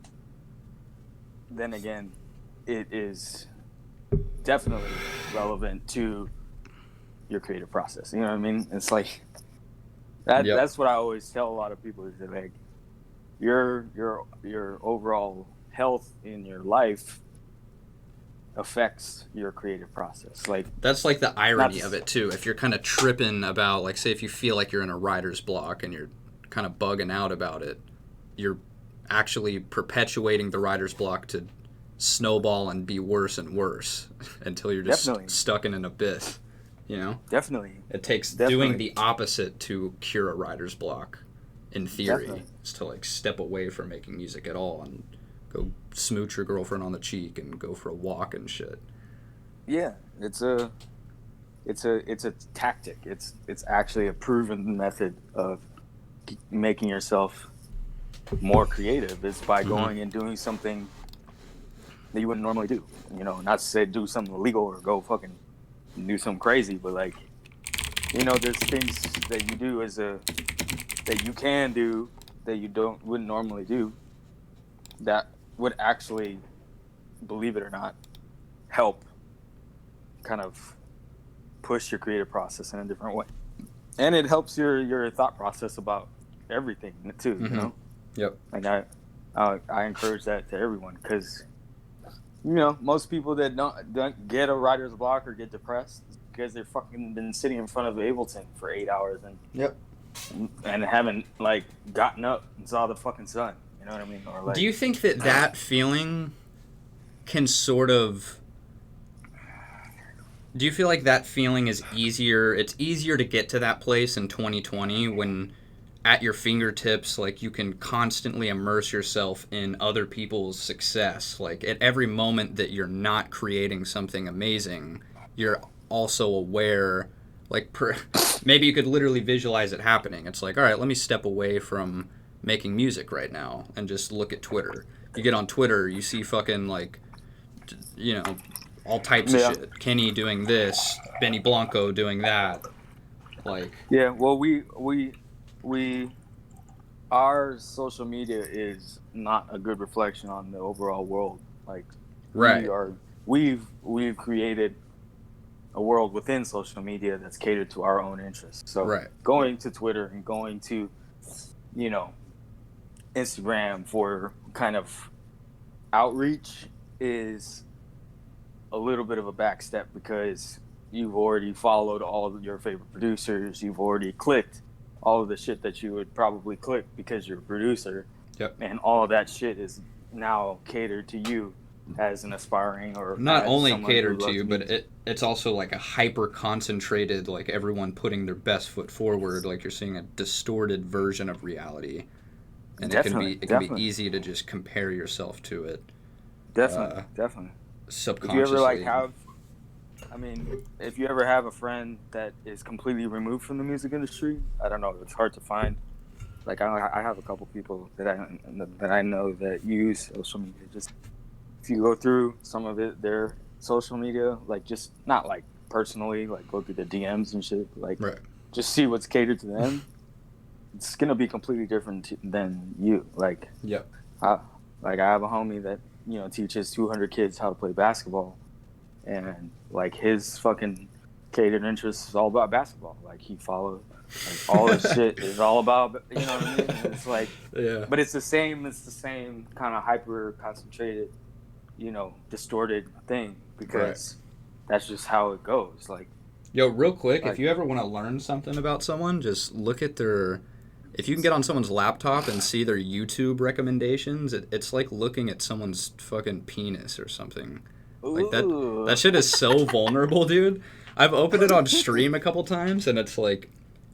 then again, it is definitely relevant to your creative process. You know what I mean? It's like that. Yep. That's what I always tell a lot of people is that, like, your overall health in your life affects your creative process. Like, That's like the irony of it too. If you're kind of tripping about, like, say if you feel like you're in a writer's block and you're kind of bugging out about it, you're actually perpetuating the writer's block to snowball and be worse and worse until you're just Definitely. stuck in an abyss. You know? definitely, It takes Definitely. doing the opposite to cure a writer's block, in theory. Definitely. Is to, like, step away from making music at all and go smooch your girlfriend on the cheek and go for a walk and shit. yeah, it's a tactic. It's actually a proven method of making yourself more creative. Is by going and doing something that you wouldn't normally do. You know, not to say do something illegal or go fucking do something crazy, but, like, you know, there's things that you do that you can do that you wouldn't normally do that would actually, believe it or not, help kind of push your creative process in a different way. And it helps your thought process about everything too, you know? Yep. Like, I encourage that to everyone, because, you know, most people that don't get a writer's block or get depressed is because they're fucking been sitting in front of Ableton for 8 hours and haven't, like, gotten up and saw the fucking sun. You know what I mean? Or, like, Do you think that feeling can sort of... Do you feel like that feeling is easier? It's easier to get to that place in 2020 when at your fingertips, like, you can constantly immerse yourself in other people's success. Like, at every moment that you're not creating something amazing, you're also aware, like, maybe you could literally visualize it happening. It's like, all right, let me step away from making music right now and just look at Twitter. You get on Twitter, you see fucking, like, you know, all types of shit. Kenny doing this, Benny Blanco doing that. Like, yeah, well, our social media is not a good reflection on the overall world. Like, right. We've created a world within social media that's catered to our own interests. So going to Twitter and going to, you know, Instagram for kind of outreach is a little bit of a back step, because you've already followed all of your favorite producers. You've already clicked all of the shit that you would probably click because you're a producer. Yep. And all of that shit is now catered to you as an aspiring, or not only catered to you, but it's also like a hyper concentrated, like, everyone putting their best foot forward. Like, you're seeing a distorted version of reality, and it can be easy to just compare yourself to it. Definitely. Subconsciously. If you ever, like, if you ever have a friend that is completely removed from the music industry, I don't know, it's hard to find. Like, I have a couple people that I know that use social media. Just, if you go through some of their social media, like, just not, like, personally, like, go through the DMs and shit, like, just see what's catered to them. It's gonna be completely different than you. Like, I have a homie that, you know, teaches 200 kids how to play basketball, and, like, his fucking catered interest is all about basketball. Like, he follows, like, all his shit is all about, you know what I mean? And it's like, but it's the same kind of hyper concentrated, you know, distorted thing, because that's just how it goes. Like, yo, real quick, if you ever want to learn something about someone, just look at if you can get on someone's laptop and see their YouTube recommendations, it's like looking at someone's fucking penis or something. Like, that shit is so vulnerable, dude. I've opened it on stream a couple times, and it's like,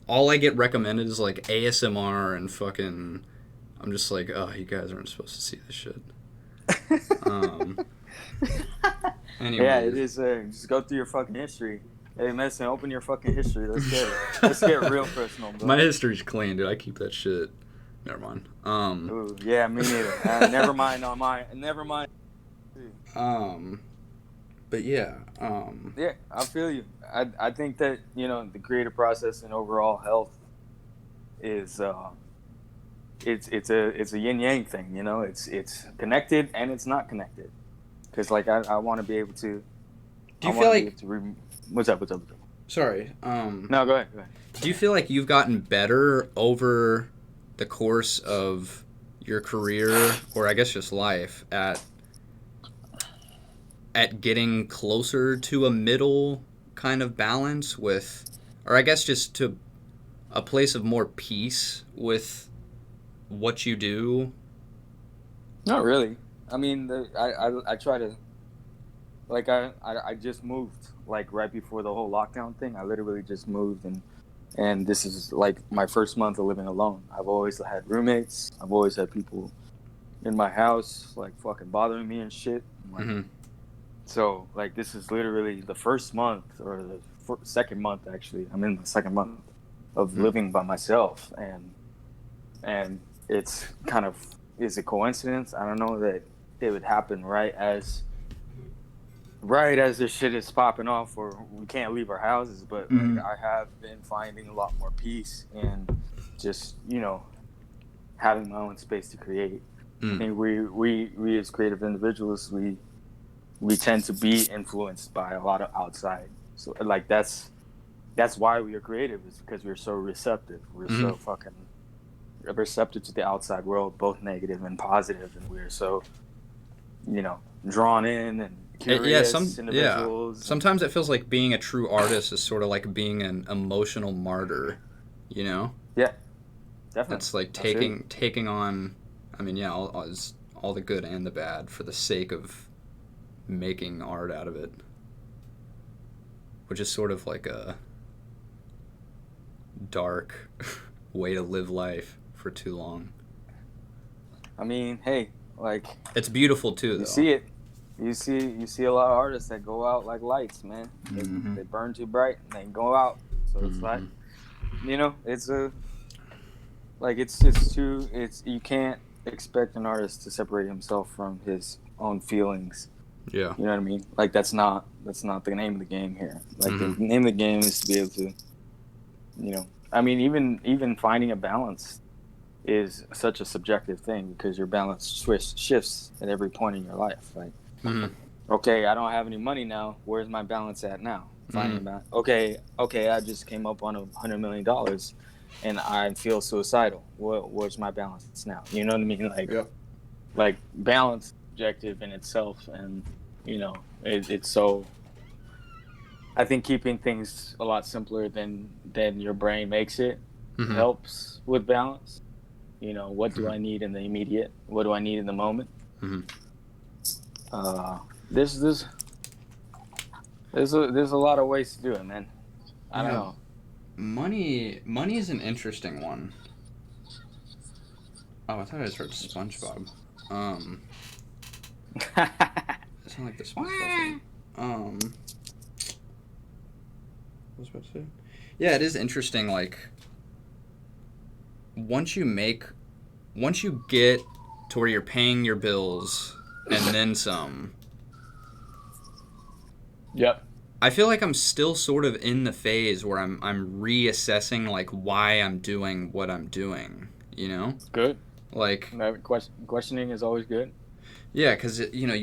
all I get recommended is, like, ASMR and fucking, I'm just like, oh, you guys aren't supposed to see this shit. Anyway. Yeah, it is. Just go through your fucking history. Hey, Medasin, open your fucking history. Let's get real personal, bro. My history's clean, dude. I keep that shit Never mind. Ooh, yeah, me neither. Never mind on mine. Never mind. But yeah. Yeah, I feel you. I think that, you know, the creative process and overall health is it's a yin yang thing. You know, it's connected and it's not connected. Because like I want to be able to. Do I you feel want to be like? able to. What's up? What's up? What's up? Sorry. No, go ahead. Go ahead. Do you feel like you've gotten better over the course of your career, or I guess just life, at getting closer to a middle kind of balance with, or I guess just to a place of more peace with what you do? Not really. I mean, I try to. Like I just moved like right before the whole lockdown thing. I literally just moved, and this is like my first month of living alone. I've always had roommates. I've always had people in my house like fucking bothering me and shit. Like, Mm-hmm. so like this is literally the first month or the second month actually. I'm in the second month of living by myself, and it's kind of, is it coincidence? I don't know that it would happen right as this shit is popping off or we can't leave our houses, but like I have been finding a lot more peace and just, you know, having my own space to create. I think we as creative individuals, we tend to be influenced by a lot of outside. So like that's why we are creative, is because we're so receptive. We're so fucking receptive to the outside world, both negative and positive, and we're so, you know, drawn in and curious individuals. Sometimes it feels like being a true artist is sort of like being an emotional martyr, you know? Yeah, definitely. It's like taking on, I mean, yeah, all the good and the bad for the sake of making art out of it, which is sort of like a dark way to live life for too long. I mean, hey, like, it's beautiful too, though. You see it. You see a lot of artists that go out like lights, man. They burn too bright and they go out. So it's like, you know, it's you can't expect an artist to separate himself from his own feelings. Yeah. You know what I mean? Like that's not the name of the game here. Like the name of the game is to be able to, you know, I mean, even finding a balance is such a subjective thing because your balance shifts at every point in your life. Like, okay, I don't have any money now. Where's my balance at now? Finding balance. Okay, I just came up on $100 million, and I feel suicidal. Where's my balance now? You know what I mean? Like, like balance objective in itself, and you know, it's so. I think keeping things a lot simpler than your brain makes it helps with balance. You know, what do I need in the immediate? What do I need in the moment? There's a lot of ways to do it, man. I don't know. Money is an interesting one. Oh, I thought I just heard SpongeBob. It sounded like the SpongeBob thing. What was I about to say? Yeah, it is interesting. Like, once you get to where you're paying your bills and then some. Yep. I feel like I'm still sort of in the phase where I'm reassessing like why I'm doing what I'm doing, you know? Good. Like, questioning is always good. Yeah, because, you know,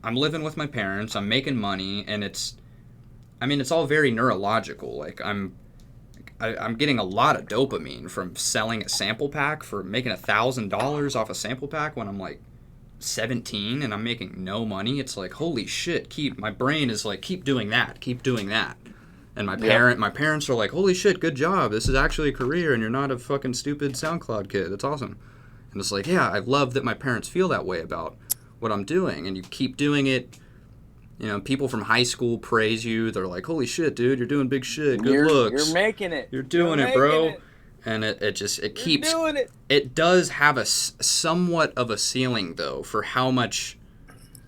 I'm living with my parents, I'm making money, and it's all very neurological. Like, I'm getting a lot of dopamine from selling a sample pack, for making $1,000 off a sample pack when I'm like 17 and I'm making no money. It's like, holy shit, my brain is like, keep doing that. And my parents are like, holy shit, good job. This is actually a career and you're not a fucking stupid SoundCloud kid. That's awesome. And it's like, yeah, I love that my parents feel that way about what I'm doing. And you keep doing it. You know, people from high school praise you. They're like, holy shit, dude, you're doing big shit. Good looks. You're making it. You're doing it, bro. And it keeps doing it. It does have a somewhat of a ceiling, though, for how much,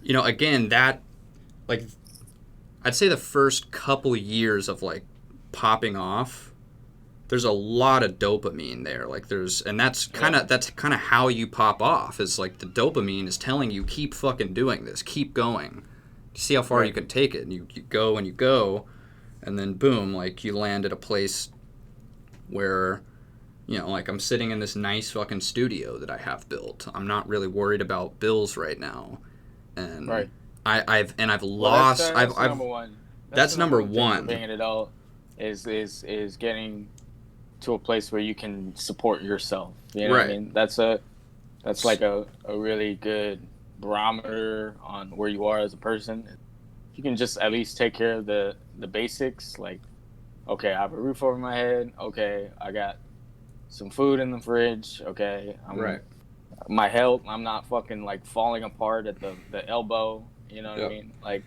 you know, again, that, like, I'd say the first couple years of, like, popping off, there's a lot of dopamine there. Like that's kind of how you pop off. Is like the dopamine is telling you keep fucking doing this, keep going, see how far you can take it. And you go and you go, and then boom, like you land at a place where, you know, like I'm sitting in this nice fucking studio that I have built. I'm not really worried about bills right now, and I've lost. That's number one. That's number one. Being an adult is getting to a place where you can support yourself. You know what I mean? That's like a really good barometer on where you are as a person. You can just at least take care of the basics, like, okay, I have a roof over my head. Okay, I got some food in the fridge. Okay, my health, I'm not fucking like falling apart at the elbow. You know what I mean? Like,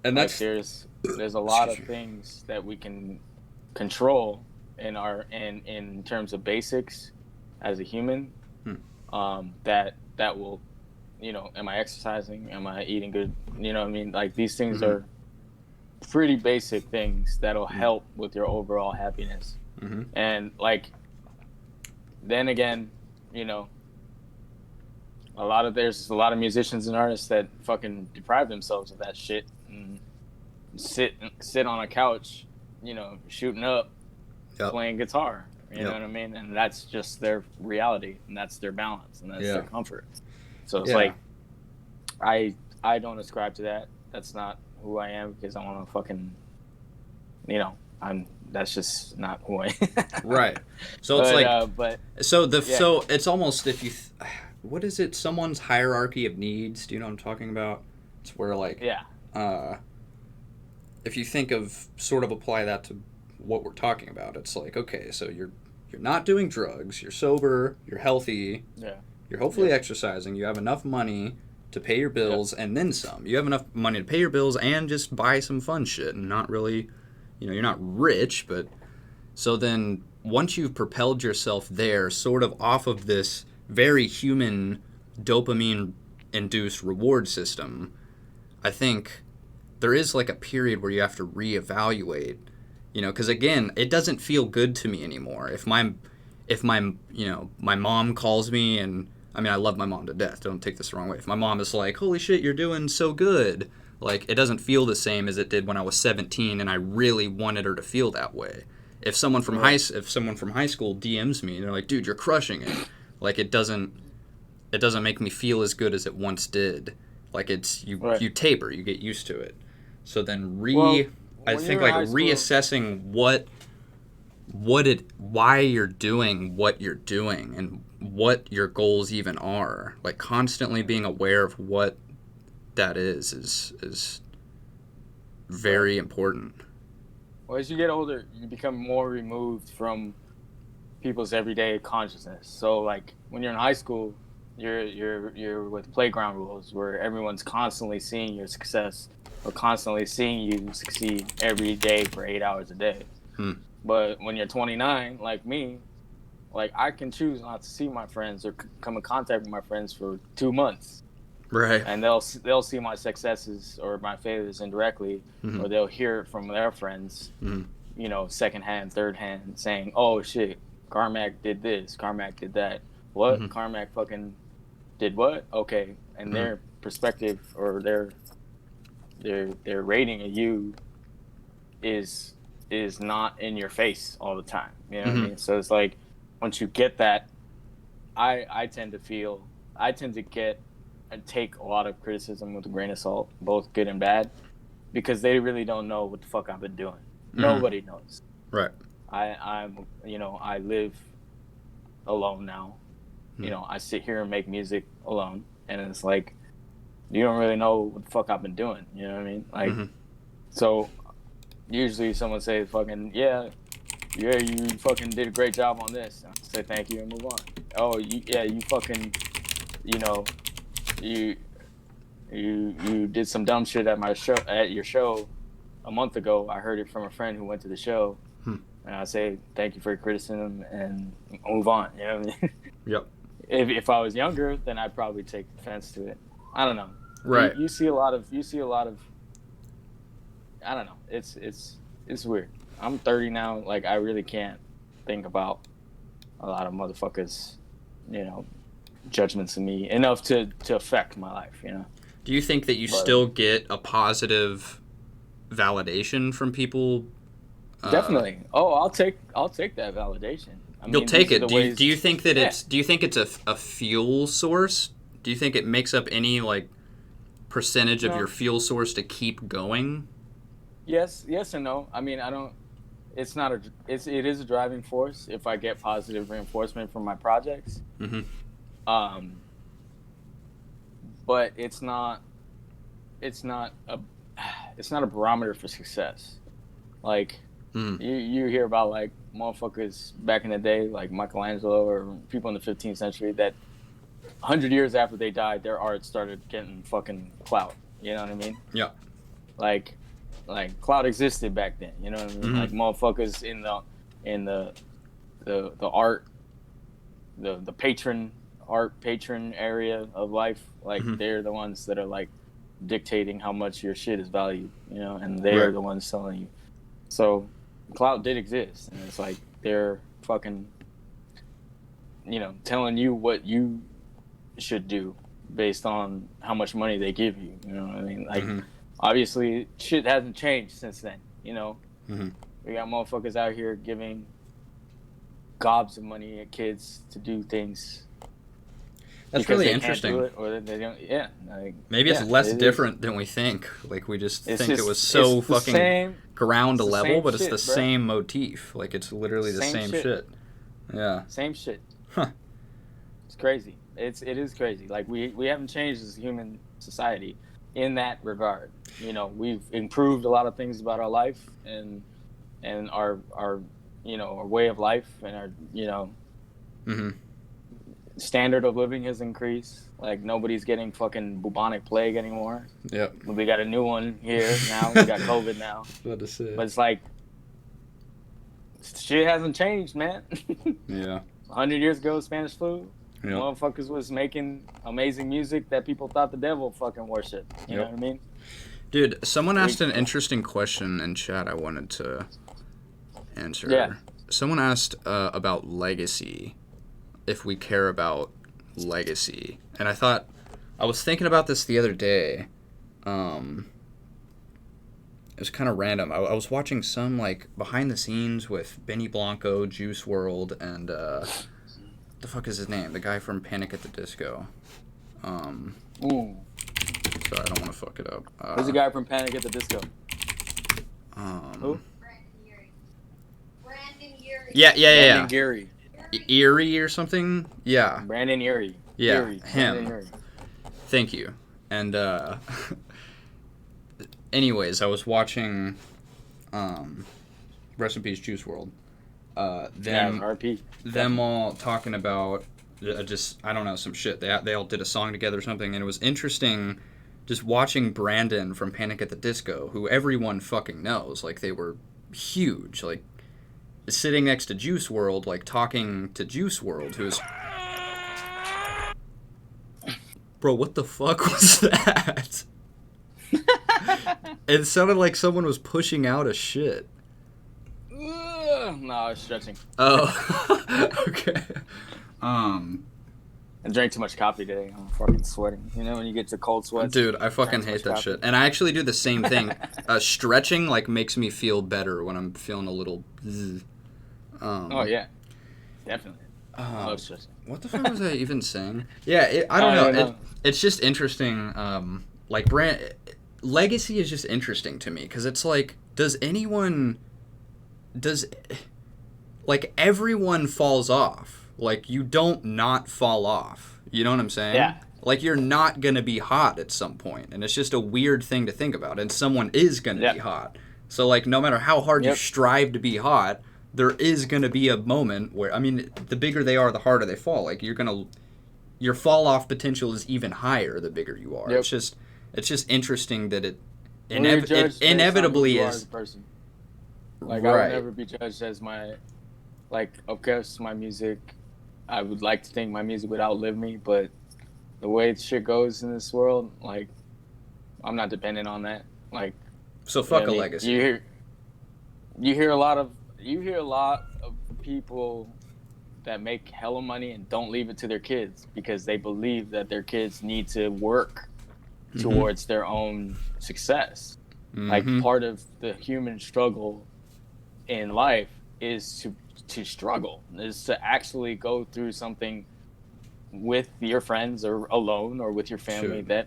and that's there's a lot of things that we can control in terms of basics as a human. That will, you know, am I exercising? Am I eating good? You know what I mean? Like, these things are pretty basic things that'll help with your overall happiness. And like, then again, you know, there's a lot of musicians and artists that fucking deprive themselves of that shit and sit on a couch, you know, shooting up, playing guitar. You know what I mean? And that's just their reality, and that's their balance, and that's their comfort. So it's like, I don't ascribe to that. That's not who I am, because I want to fucking, you know, that's just not who I am. Right. So it's so it's almost, if you what is it? Someone's hierarchy of needs. Do you know what I'm talking about? It's where, like, if you think of, sort of apply that to what we're talking about, it's like, okay, so you're not doing drugs, you're sober, you're healthy, you're hopefully exercising, you have enough money to pay your bills and then some. You have enough money to pay your bills and just buy some fun shit, and not really, you know, you're not rich, but so then once you've propelled yourself there, sort of off of this very human dopamine-induced reward system, I think there is like a period where you have to reevaluate, you know, because again, it doesn't feel good to me anymore. If my you know, my mom calls me, and I mean, I love my mom to death, don't take this the wrong way. If my mom is like, holy shit, you're doing so good, like, it doesn't feel the same as it did when I was 17 and I really wanted her to feel that way. If someone from high school DMs me and they're like, dude, you're crushing it, like, it doesn't make me feel as good as it once did. Like, it's you taper, you get used to it. So then I think like reassessing why you're doing what you're doing and what your goals even are, like constantly being aware of what that is very important. Well, as you get older, you become more removed from people's everyday consciousness. So like when you're in high school, you're with playground rules where everyone's constantly seeing your success or constantly seeing you succeed every day for 8 hours a day. But when you're 29, like me, like I can choose not to see my friends or come in contact with my friends for 2 months. Right. And they'll see my successes or my failures indirectly, or they'll hear it from their friends, you know, secondhand, third hand, saying, "Oh shit, Carmack did this, Carmack did that." What? Carmack fucking did what? Okay, and their perspective or their rating of you is not in your face all the time. You know what I mean? So it's like, once you get that, I tend to get and take a lot of criticism with a grain of salt, both good and bad, because they really don't know what the fuck I've been doing. Nobody knows. Right. I'm you know, I live alone now. You know, I sit here and make music alone, and it's like, you don't really know what the fuck I've been doing. You know what I mean? Like, so usually someone say, fucking, you fucking did a great job on this. I say thank you and move on. Oh, you fucking, you know, you did some dumb shit at your show a month ago. I heard it from a friend who went to the show, and I say thank you for your criticism and move on. You know what I mean? Yep. If I was younger, then I'd probably take offense to it. I don't know. Right. You see a lot of. I don't know. It's weird. I'm 30 now. Like, I really can't think about a lot of motherfuckers, you know, judgments of me enough to affect my life, you know. Do you think that you But still get a positive validation from people? definitely. Oh, I'll take that validation. I You'll mean, take these are it. the Do you, ways. do you think that Yeah. it's a fuel source? Do you think it makes up any like percentage of No. your fuel source to keep going? Yes, yes and no. I mean, I don't. It's not a. It is a driving force if I get positive reinforcement from my projects. Mm-hmm. Um, but it's not. It's not a. It's not a barometer for success. Like Mm. you hear about like motherfuckers back in the day, like Michelangelo or people in the 15th century that 100 years after they died, their art started getting fucking clout. You know what I mean? Yeah. Like clout existed back then. You know what I mean? Mhm. Like motherfuckers in the art, the patron area of life. Like Mhm. they're the ones that are like dictating how much your shit is valued. You know, and they are Right. the ones telling you. So clout did exist, and it's like they're fucking, you know, telling you what you should do based on how much money they give you. You know what I mean? Like, Mhm. obviously, shit hasn't changed since then. You know, Mhm. we got motherfuckers out here giving gobs of money at kids to do things That's because really they interesting. can't do it or they don't. Yeah, like, Maybe it's yeah, less it is. different than we think. Like we just It's think it just was so it's the fucking same. ground It's the level, same but it's shit, the bruh. same motif. Like it's literally the Same same shit. shit. Yeah. Same shit. Huh. It's crazy. It is crazy. Like we haven't changed as a human society in that regard. You know, we've improved a lot of things about our life and our you know, our way of life and our, you know, Mhm. standard of living has increased. Like nobody's getting fucking bubonic plague anymore. Yep. We got a new one here now. We got COVID now. What to say? But it's like shit hasn't changed, man. Yeah. 100 years ago, Spanish flu. Yep. Motherfuckers was making amazing music that people thought the devil fucking worshiped. You know Yep. what I mean? Dude, someone asked an interesting question in chat I wanted to answer. Yeah. Someone asked about legacy, if we care about legacy. And I was thinking about this the other day. It was kind of random. I was watching some, like, behind the scenes with Benny Blanco, Juice World, and, the fuck is his name? The guy from Panic at the Disco. Ooh. So I don't want to fuck it up. Who's the guy from Panic at the Disco? Who? Brandon Urie. Yeah. Brandon Geary. Erie or something? Yeah. Brandon Urie. Yeah, Urie. him. Brandon Urie. Thank you. And anyways, I was watching Rest in Peace Juice World. Yeah, RP. Them all talking about just I don't know, some shit. They all did a song together or something, and it was interesting just watching Brandon from Panic at the Disco, who everyone fucking knows. Like they were huge. Like sitting next to Juice World, like talking to Juice World, who's bro, what the fuck was that? It sounded like someone was pushing out a shit. No, I was stretching. Oh, okay. I drank too much coffee today. I'm fucking sweating. You know when you get to cold sweats? Dude, I fucking Drink too hate much that coffee. shit. And I actually do the same thing. Stretching, like, makes me feel better when I'm feeling a little zzz. Oh yeah, definitely. I love stretching. What the fuck was I even saying? Yeah, I don't know. It's just interesting. Like, legacy is just interesting to me. Because it's like, like, everyone falls off. Like, you don't not fall off. You know what I'm saying? Yeah. Like, you're not going to be hot at some point. And it's just a weird thing to think about. And someone is going to be hot. So, like, no matter how hard you strive to be hot, there is going to be a moment where, I mean, the bigger they are, the harder they fall. Like, your fall-off potential is even higher the bigger you are. Yep. It's just interesting that it inevitably is... as a person. Like, right. I would never be judged as my... Like, of course, my music... I would like to think my music would outlive me, but the way shit goes in this world, like, I'm not dependent on that. Like, So fuck you know a what I mean? legacy. You hear a lot of people that make hella money and don't leave it to their kids because they believe that their kids need to work towards their own success. Like part of the human struggle in life is to struggle, is to actually go through something with your friends or alone or with your family that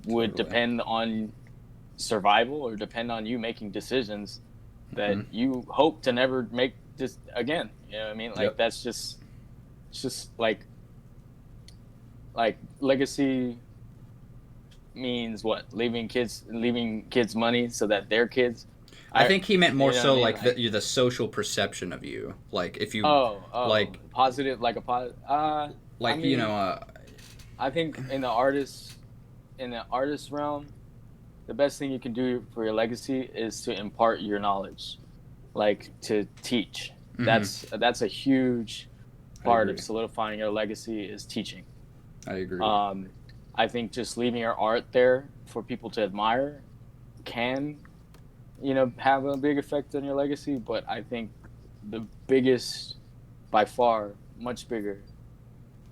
would depend on survival or depend on you making decisions that you hope to never make this again. You know what I mean? Like that's just, it's just like legacy means what? Leaving kids money so that their kids. I think he meant more so what I mean? like the social perception of you. Like if you like positive, like a positive. like I mean, uh I think in the artist realm, the best thing you can do for your legacy is to impart your knowledge, like to teach. That's a huge part of solidifying your legacy is teaching. I agree. I think just leaving your art there for people to admire can, have a big effect on your legacy. But I think the biggest, by far, much bigger,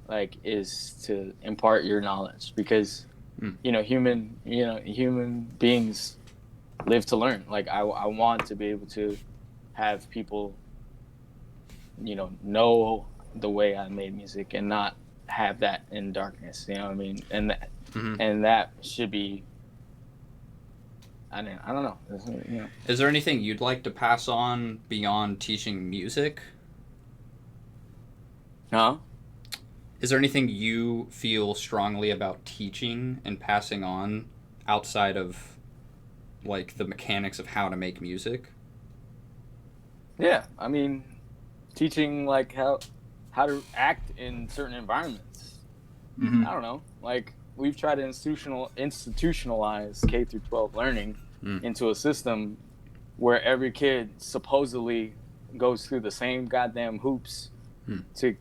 like, is to impart your knowledge because, human beings live to learn. Like I want to be able to have people, know the way I made music and not have that in darkness, you know what I mean? And that, and that should be, I don't know. Is there anything you'd like to pass on beyond teaching music? Huh? Is there anything you feel strongly about teaching and passing on outside of like the mechanics of how to make music? Yeah, I mean, teaching like how to act in certain environments. I don't know. Like we've tried to institutionalize K through 12 learning into a system where every kid supposedly goes through the same goddamn hoops to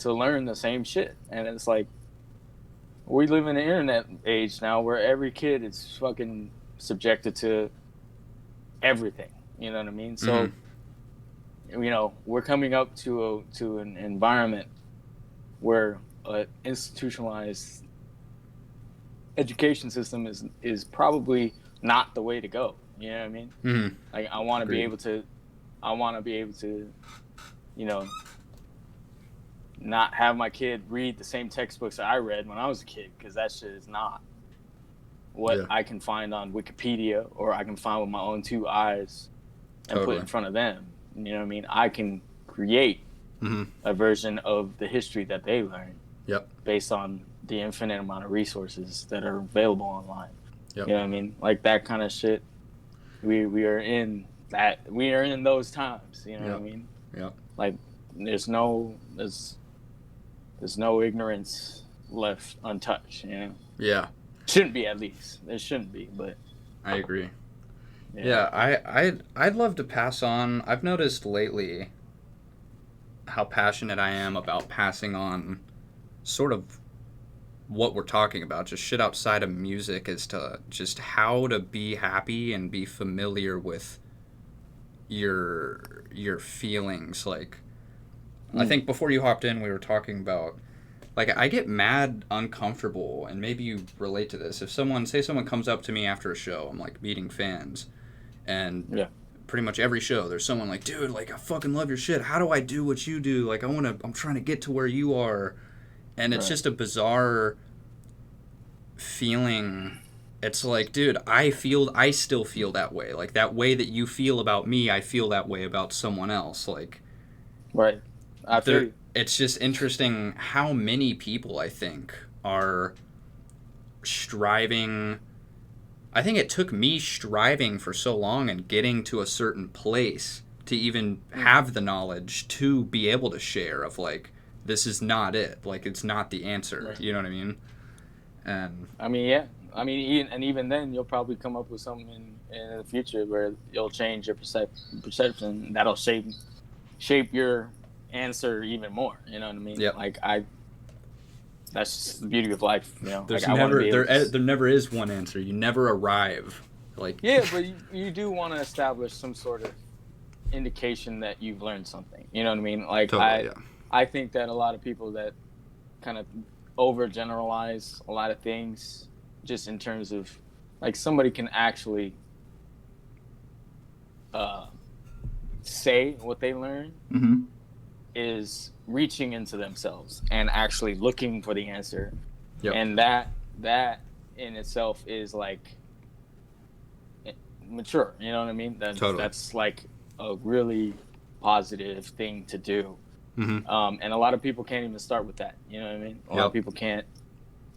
learn the same shit. And it's like we live in an internet age now where every kid is fucking subjected to everything. You know what I mean? So we're coming up to an environment where an institutionalized education system is probably not the way to go. You know what I mean? Like I want to be able to, not have my kid read the same textbooks that I read when I was a kid, because that shit is not what I can find on Wikipedia or I can find with my own two eyes and put in front of them. You know what I mean? I can create a version of the history that they learn based on the infinite amount of resources that are available online. You know what I mean? Like that kind of shit. We are in those times. You know what I mean? Like there's no ignorance left untouched. Shouldn't be, at least. There shouldn't be, but I agree. I'd love to pass on. I've noticed lately how passionate I am about passing on sort of what we're talking about, just shit outside of music, as to just how to be happy and be familiar with your feelings. Like I think before you hopped in we were talking about, like, I get mad uncomfortable, and maybe you relate to this. If someone comes up to me after a show, I'm like meeting fans, and pretty much every show there's someone like, dude, like I fucking love your shit. How do I do what you do? Like I'm trying to get to where you are. And it's just a bizarre feeling. It's like, dude, I still feel that way. Like that way that you feel about me, I feel that way about someone else. Like, right. I feel you. It's just interesting how many people, I think, are striving. I think it took me striving for so long and getting to a certain place to even have the knowledge to be able to share of, like, this is not it. Like, it's not the answer. Right. You know what I mean? And I mean, yeah. I mean, and even then, you'll probably come up with something in the future where you'll change your perception. That'll shape your answer even more. You know what I mean? Yeah. Like that's just the beauty of life. You know, there's like, there never is one answer. You never arrive. Like yeah, but you do want to establish some sort of indication that you've learned something. You know what I mean? Like Totally, yeah. I think that a lot of people that kind of overgeneralize a lot of things just in terms of like somebody can actually say what they learn Mm-hmm. is reaching into themselves and actually looking for the answer. Yep. And that in itself is like mature, you know what I mean? That's like a really positive thing to do. Mm-hmm. And a lot of people can't even start with that, you know what I mean? A lot of people can't.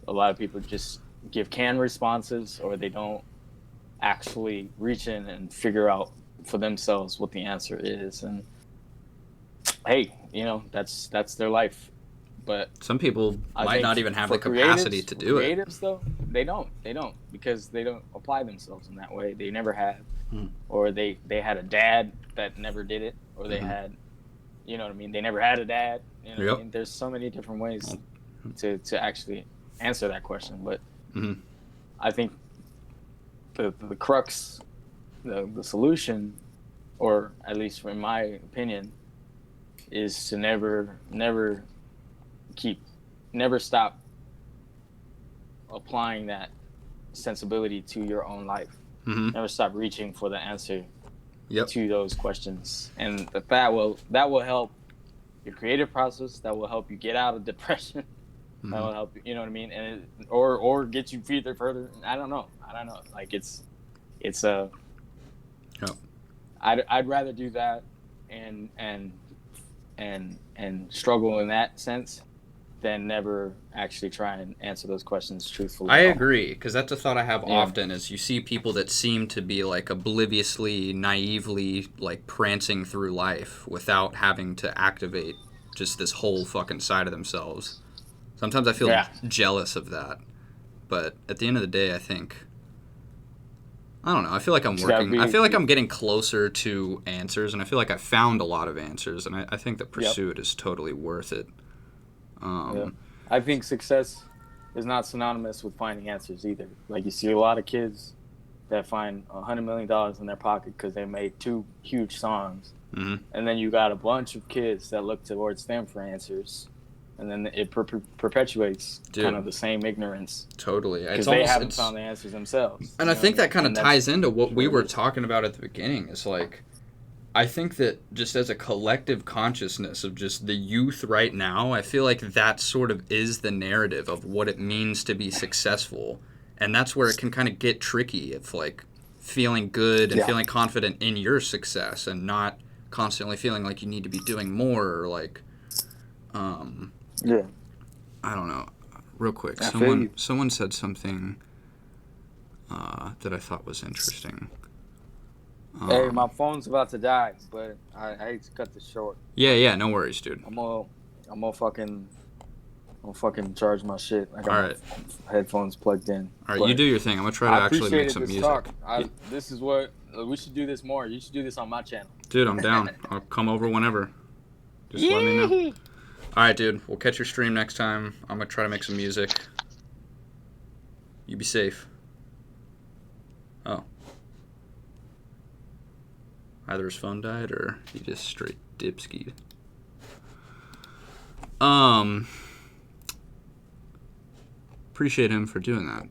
A lot of people just give canned responses, or they don't actually reach in and figure out for themselves what the answer is. And hey, you know, that's their life. But some people might not even have the capacity to do it. Creatives, though, they don't because they don't apply themselves in that way. They never have, or they had a dad that never did it, or they had, you know what I mean? They never had a dad. You know what I mean? There's so many different ways to actually answer that question. But I think the crux, the solution, or at least in my opinion, is to never stop applying that sensibility to your own life. Never stop reaching for the answer to those questions, and that will help your creative process. That will help you get out of depression. That will help you. You know what I mean? And or get you further. I don't know. Like it's a. I'd rather do that and struggle in that sense than never actually try and answer those questions truthfully. I agree, because that's a thought I have often, is you see people that seem to be like obliviously, naively like prancing through life without having to activate just this whole fucking side of themselves. Sometimes I feel jealous of that, but at the end of the day, I don't know. I feel like I'm working. I feel like I'm getting closer to answers, and I feel like I found a lot of answers, and I think the pursuit is totally worth it. I think success is not synonymous with finding answers either. Like, you see a lot of kids that find $100 million in their pocket because they made 2 huge songs, and then you got a bunch of kids that look towards them for answers, and then it perpetuates kind of the same ignorance. Totally, because they haven't found the answers themselves. And I think that kind of ties into what we were talking about at the beginning. Is like, I think that just as a collective consciousness of just the youth right now, I feel like that sort of is the narrative of what it means to be successful. And that's where it can kind of get tricky. It's like feeling good and feeling confident in your success and not constantly feeling like you need to be doing more, or like, I don't know. Real quick, someone said something that I thought was interesting. Hey, my phone's about to die, but I hate to cut this short. Yeah, no worries, dude. I'm gonna fucking charge my shit. I got my headphones plugged in. All right, you do your thing. I'm gonna try to actually make some music. This is what we should do this more. You should do this on my channel. Dude, I'm down. I'll come over whenever. Just let me know. All right, dude. We'll catch your stream next time. I'm gonna try to make some music. You be safe. Oh. Either his phone died or he just straight dipskied. Appreciate him for doing that.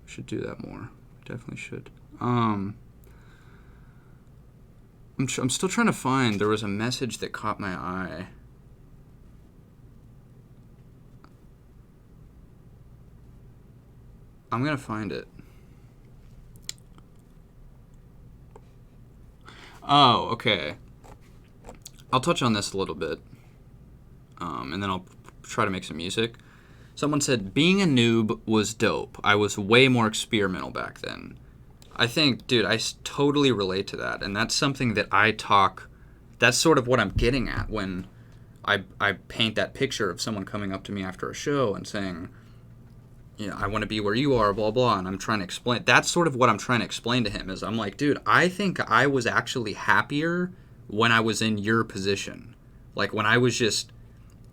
Should do that more. Definitely should. I'm still trying to find. There was a message that caught my eye. I'm gonna find it. Oh, okay. I'll touch on this a little bit, and then I'll try to make some music. Someone said, being a noob was dope. I was way more experimental back then. I think, dude, I totally relate to that, and that's something that that's sort of what I'm getting at when I paint that picture of someone coming up to me after a show and saying, you know, I want to be where you are, blah, blah, and I'm trying to explain. That's sort of what I'm trying to explain to him, is I'm like, dude, I think I was actually happier when I was in your position. Like, when I was just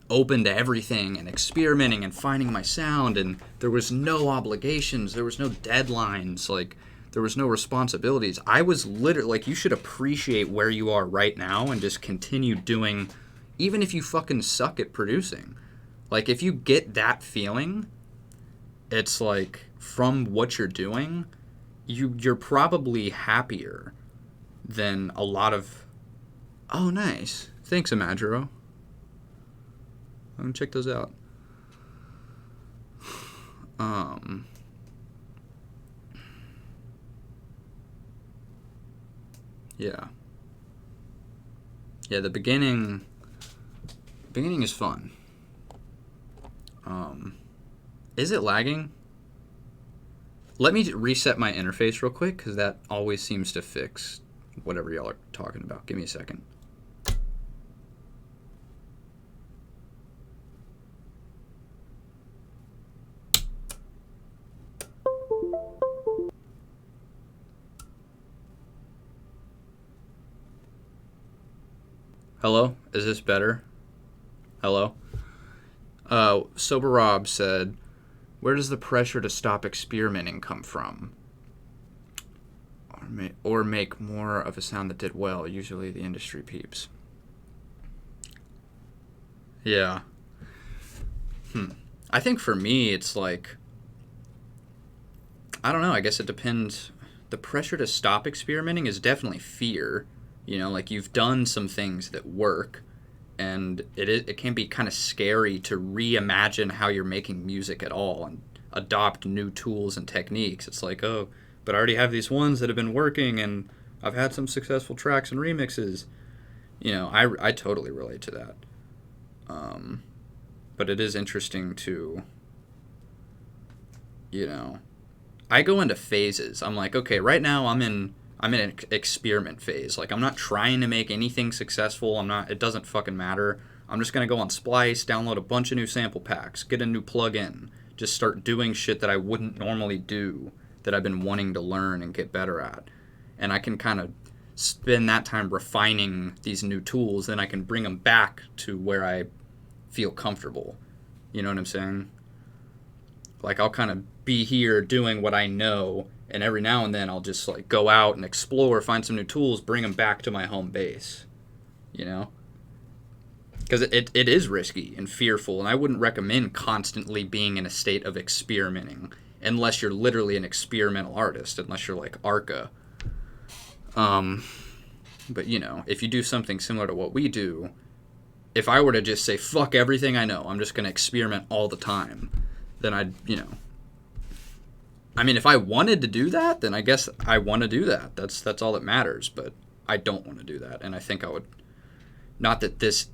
open to everything and experimenting and finding my sound, and there was no obligations, there was no deadlines. Like, There was no responsibilities. I was literally, like, you should appreciate where you are right now and just continue doing, even if you fucking suck at producing. Like, if you get that feeling, it's like, from what you're doing, you're probably happier than a lot of... Oh, nice. Thanks, Imadro. I'm gonna check those out. Yeah. Yeah, the beginning is fun. Is it lagging? Let me reset my interface real quick, because that always seems to fix whatever y'all are talking about. Give me a second. Hello? Is this better? Hello? Sober Rob said, where does the pressure to stop experimenting come from? Or make more of a sound that did well, usually the industry peeps. Yeah. I think for me, it's like, I don't know, I guess it depends. The pressure to stop experimenting is definitely fear. You know, like, you've done some things that work, and it can be kind of scary to reimagine how you're making music at all and adopt new tools and techniques. It's like, oh, but I already have these ones that have been working, and I've had some successful tracks and remixes. You know, I totally relate to that. But it is interesting to, you know, I go into phases. I'm like, okay, right now I'm in an experiment phase. Like, I'm not trying to make anything successful. It doesn't fucking matter. I'm just going to go on Splice, download a bunch of new sample packs, get a new plug-in, just start doing shit that I wouldn't normally do, that I've been wanting to learn and get better at. And I can kind of spend that time refining these new tools, then I can bring them back to where I feel comfortable. You know what I'm saying? Like, I'll kind of be here doing what I know, and every now and then I'll just, like, go out and explore, find some new tools, bring them back to my home base, you know? Because it is risky and fearful, and I wouldn't recommend constantly being in a state of experimenting, unless you're literally an experimental artist, unless you're like Arca. But, you know, if you do something similar to what we do, if I were to just say, fuck everything I know, I'm just going to experiment all the time, then I'd, you know... I mean, if I wanted to do that, then I guess I want to do that. That's all that matters, but I don't want to do that, and I think I would... Not that this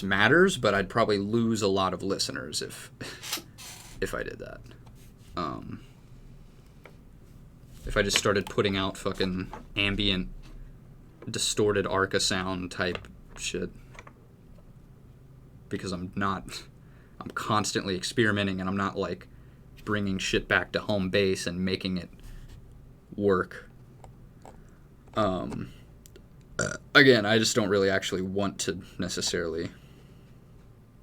matters, but I'd probably lose a lot of listeners if I did that. If I just started putting out fucking ambient, distorted Arca sound type shit. Because I'm constantly experimenting, and I'm not, like, bringing shit back to home base and making it work. Again, I just don't really actually want to necessarily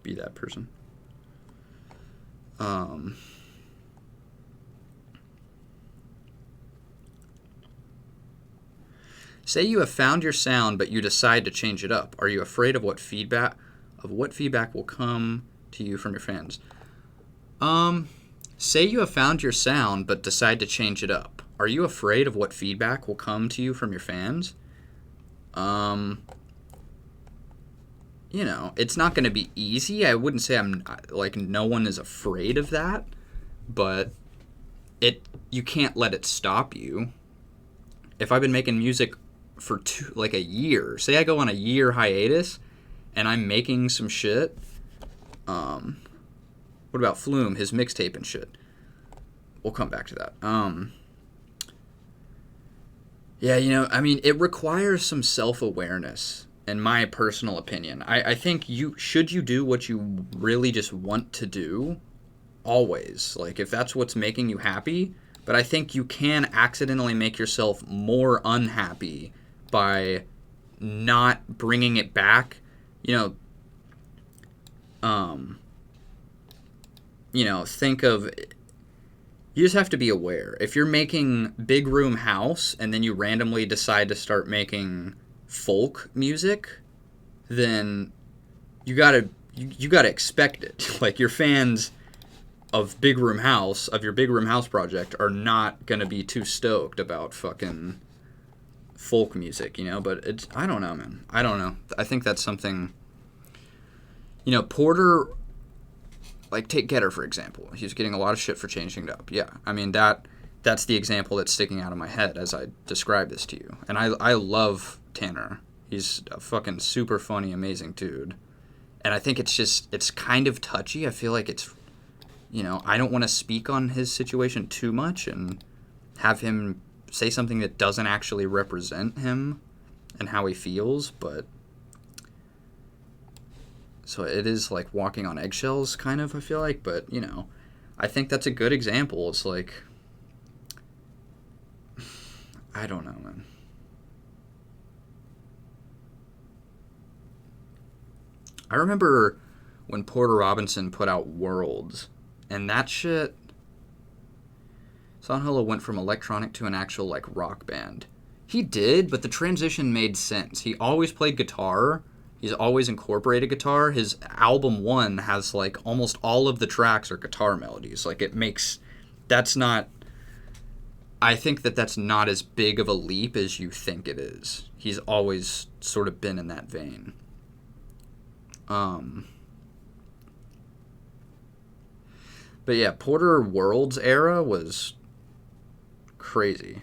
be that person. Say you have found your sound, but you decide to change it up. Are you afraid of what feedback will come to you from your fans? Say you have found your sound, but decide to change it up. Are you afraid of what feedback will come to you from your fans? You know, it's not going to be easy. I wouldn't say no one is afraid of that, but you can't let it stop you. If I've been making music for a year, say I go on a year hiatus and I'm making some shit, what about Flume, his mixtape and shit? We'll come back to that. Yeah, you know, I mean, it requires some self-awareness, in my personal opinion. I think should you do what you really just want to do, always. Like, if that's what's making you happy, but I think you can accidentally make yourself more unhappy by not bringing it back. You know, think of, You just have to be aware. If you're making big room house and then you randomly decide to start making folk music, then you gotta expect it. Like, your fans of Big Room House, of your Big Room House project, are not gonna be too stoked about fucking folk music, you know? But it's, I don't know, man. I don't know. I think that's something, you know, Porter, like, take Getter, for example. He's getting a lot of shit for changing it up. Yeah, I mean, that's the example that's sticking out of my head as I describe this to you. And I love Tanner. He's a fucking super funny, amazing dude. And I think it's kind of touchy. I feel like it's, you know, I don't want to speak on his situation too much and have him say something that doesn't actually represent him and how he feels, but so it is like walking on eggshells, kind of, I feel like. But, you know, I think that's a good example. It's like, I don't know, man. I remember when Porter Robinson put out Worlds, and that shit, Son Holo went from electronic to an actual, like, rock band. He did, but the transition made sense. He always played guitar. He's always incorporated guitar. His album 1 has, like, almost all of the tracks are guitar melodies. Like, it makes... That's not... I think that's not as big of a leap as you think it is. He's always sort of been in that vein. But yeah, Porter Worlds era was crazy.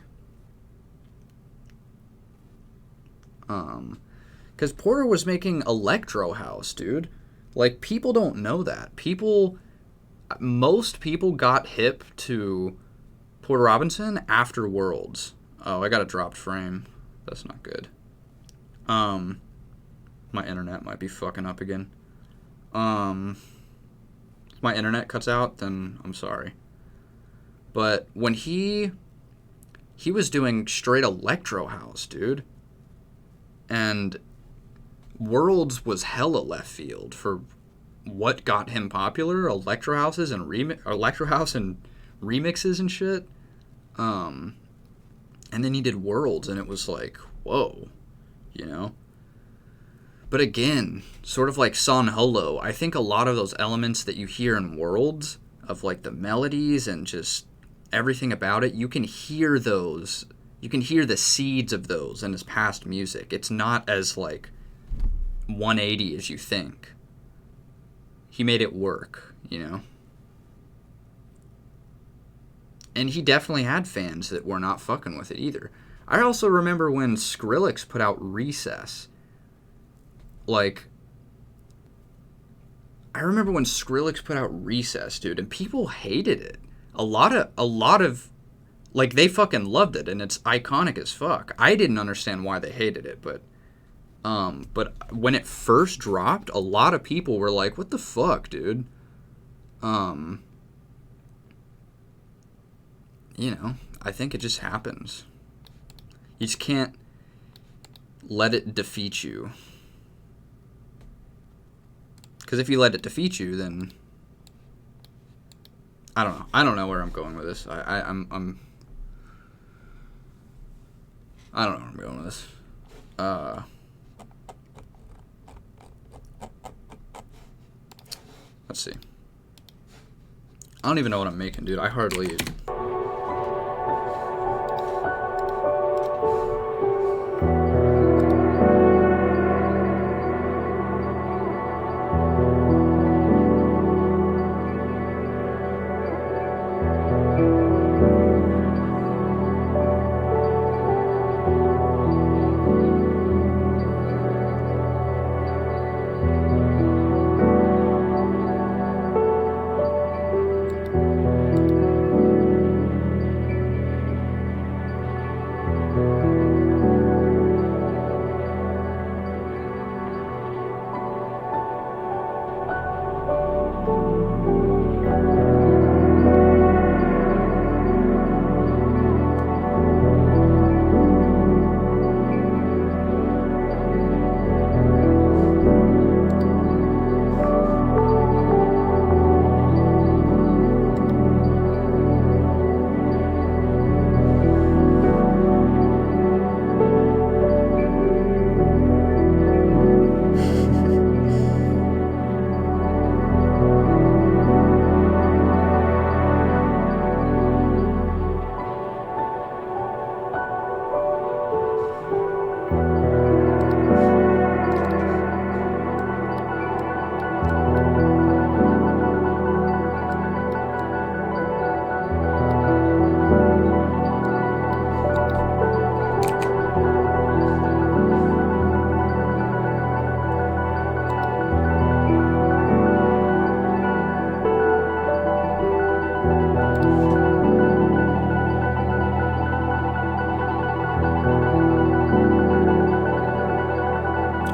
Because Porter was making electro house, dude. Like, people don't know that. Most people got hip to Porter Robinson after Worlds. Oh, I got a dropped frame. That's not good. My internet might be fucking up again. If my internet cuts out, then I'm sorry. But when he was doing straight electro house, dude. And Worlds was hella left field for what got him popular, electro house and remixes and shit. And then he did Worlds, and it was like, whoa, you know? But again, sort of like Son Holo, I think a lot of those elements that you hear in Worlds, of like the melodies and just everything about it, you can hear those. You can hear the seeds of those in his past music. It's not as like 180 as you think. He made it work, you know? And he definitely had fans that were not fucking with it either. I also remember when Skrillex put out Recess. Like, I remember when Skrillex put out Recess, dude, and people hated it. A lot of, like, they fucking loved it, and it's iconic as fuck. I didn't understand why they hated it, but when it first dropped, a lot of people were like, what the fuck, dude? You know, I think it just happens. You just can't let it defeat you. Because if you let it defeat you, then I don't know. I don't know where I'm going with this. I don't know where I'm going with this. Let's see. I don't even know what I'm making, dude. I hardly.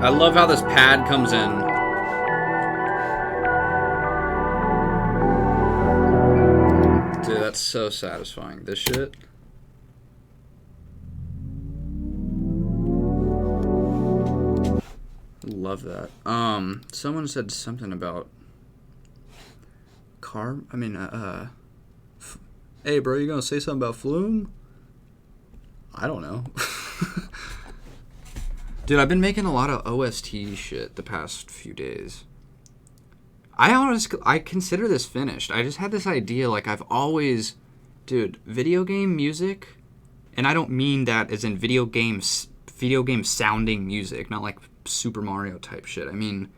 I love how this pad comes in. Dude, that's so satisfying. This shit. Love that. Someone said something about hey bro, you gonna say something about Flume? I don't know. Dude, I've been making a lot of OST shit the past few days. I consider this finished. I just had this idea, like, I've always... Dude, video game music, and I don't mean that as in video game sounding music, not like Super Mario type shit. I mean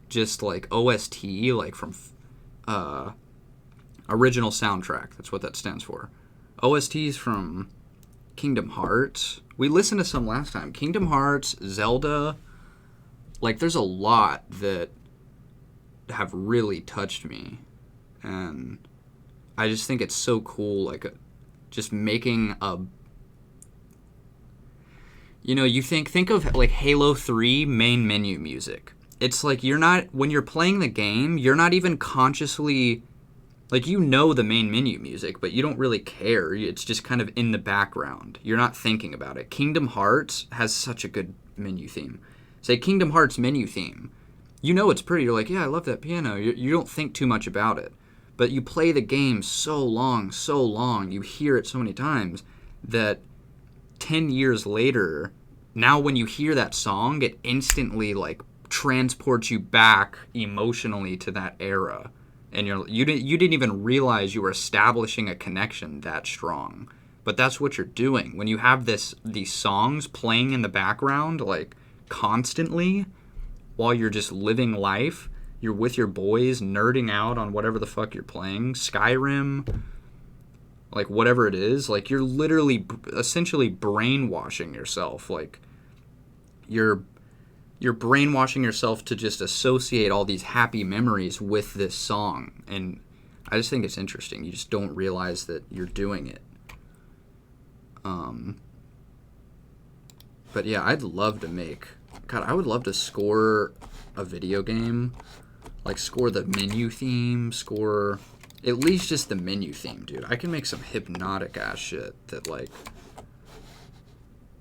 just like OST, like from original soundtrack. That's what that stands for. OSTs from Kingdom Hearts. We listened to some last time. Kingdom Hearts, Zelda. Like, there's a lot that have really touched me. And I just think it's so cool, like, just making a... You know, you think of, like, Halo 3 main menu music. It's like you're not... When you're playing the game, you're not even consciously... Like, you know the main menu music, but you don't really care. It's just kind of in the background. You're not thinking about it. Kingdom Hearts has such a good menu theme. Say, Kingdom Hearts menu theme. You know it's pretty. You're like, yeah, I love that piano. You don't think too much about it. But you play the game so long, you hear it so many times, that 10 years later, now when you hear that song, it instantly, like, transports you back emotionally to that era. And you didn't even realize you were establishing a connection that strong. But that's what you're doing. When you have these songs playing in the background, like, constantly, while you're just living life, you're with your boys, nerding out on whatever the fuck you're playing, Skyrim, like, whatever it is, like, you're literally essentially brainwashing yourself. Like, you're brainwashing yourself to just associate all these happy memories with this song. And I just think it's interesting. You just don't realize that you're doing it. But yeah, I'd love to make... God, I would love to score a video game. Like, score the menu theme, score... At least just the menu theme, dude. I can make some hypnotic-ass shit that, like...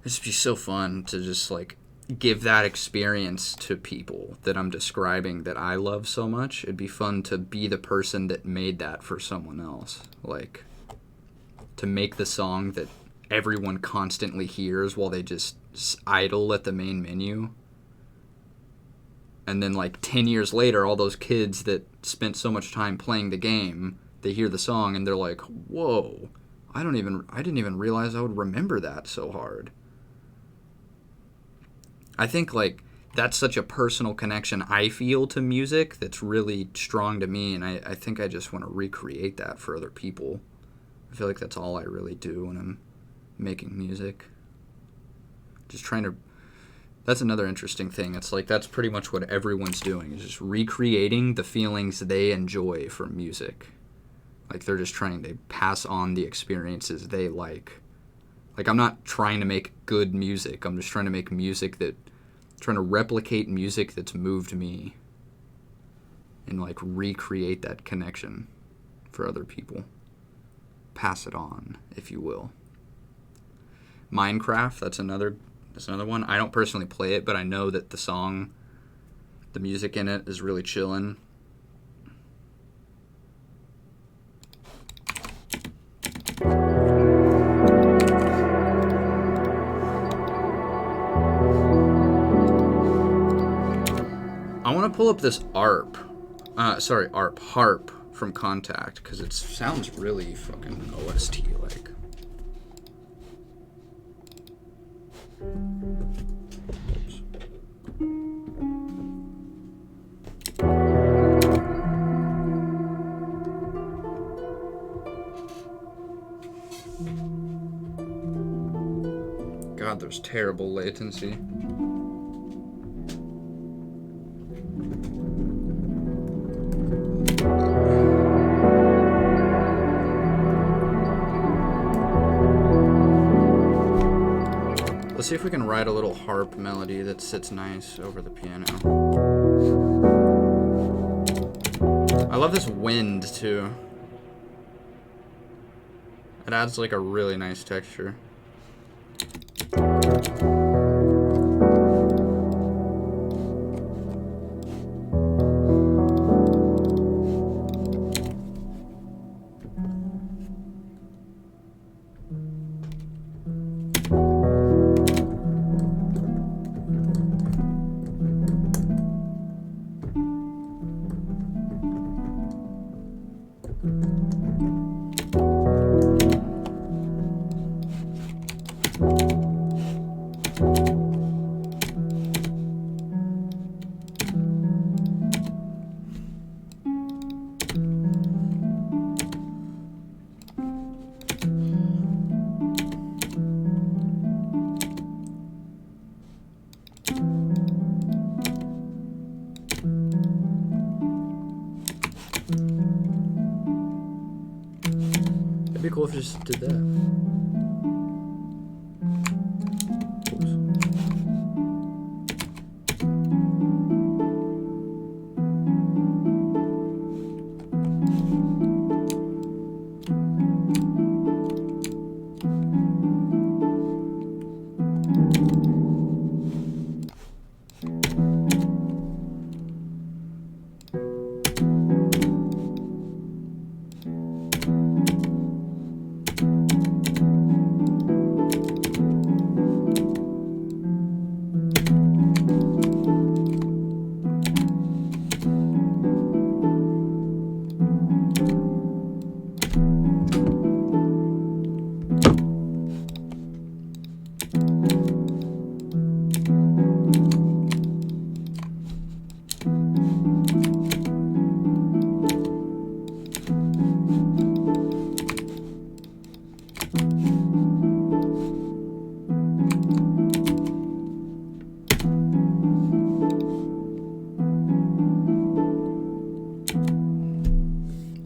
It'd just be so fun to just, like... give that experience to people that I'm describing that I love so much. It'd be fun to be the person that made that for someone else. Like, to make the song that everyone constantly hears while they just idle at the main menu. And then, like, 10 years later, all those kids that spent so much time playing the game, they hear the song and they're like, whoa, I didn't even realize I would remember that so hard. I think, like, that's such a personal connection I feel to music that's really strong to me, and I think I just want to recreate that for other people. I feel like that's all I really do when I'm making music. Just trying to... That's another interesting thing. It's like that's pretty much what everyone's doing, is just recreating the feelings they enjoy from music. Like, they're just trying to pass on the experiences they like. Like, I'm not trying to make good music. I'm just trying to make music trying to replicate music that's moved me and, like, recreate that connection for other people. Pass it on, if you will. Minecraft, that's another one. I don't personally play it, but I know that the music in it is really chillin'. I want to pull up this harp from Contact, because it sounds really fucking OST-like. God, there's terrible latency. Let's see if we can write a little harp melody that sits nice over the piano. I love this wind too. It adds like a really nice texture. It'd be cool if we just did that.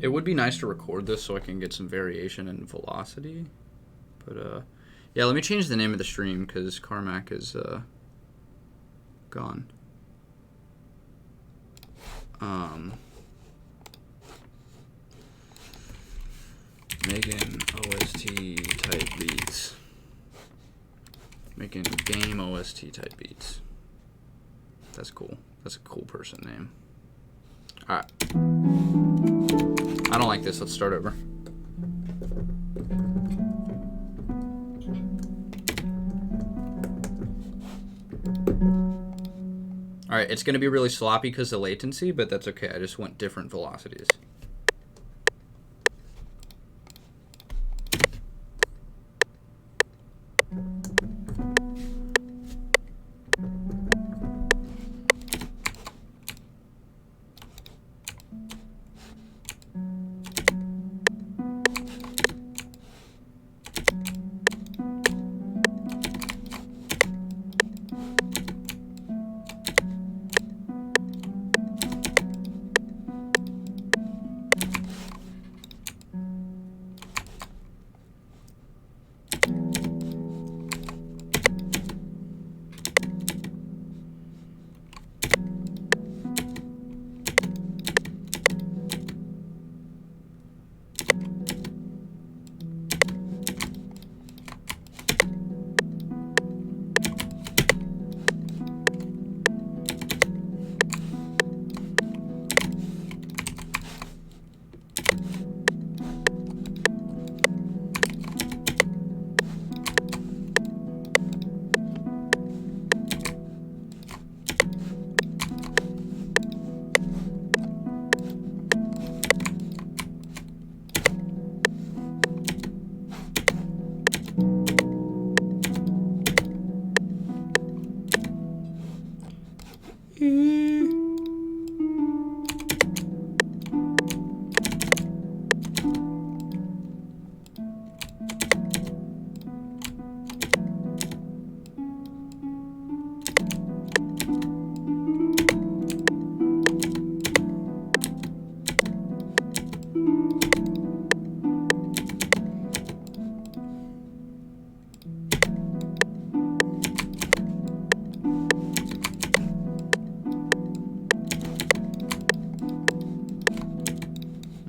It would be nice to record this so I can get some variation in velocity. But, yeah, let me change the name of the stream because Carmack is gone. Making OST type beats. Making game OST type beats. That's cool. That's a cool person name. Alright. I don't like this. Let's start over. Alright, it's going to be really sloppy because of latency, but that's okay. I just want different velocities.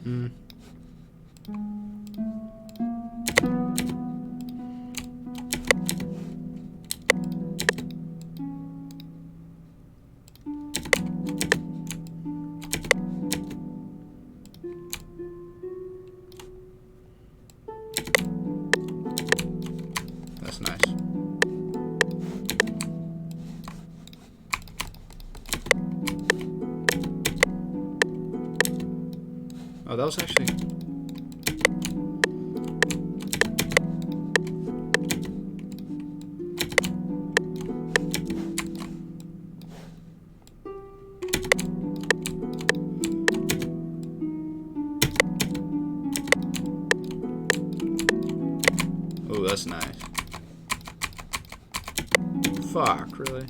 Mm. That's nice. Oh, that was actually... Oh, that's nice. Fuck, really?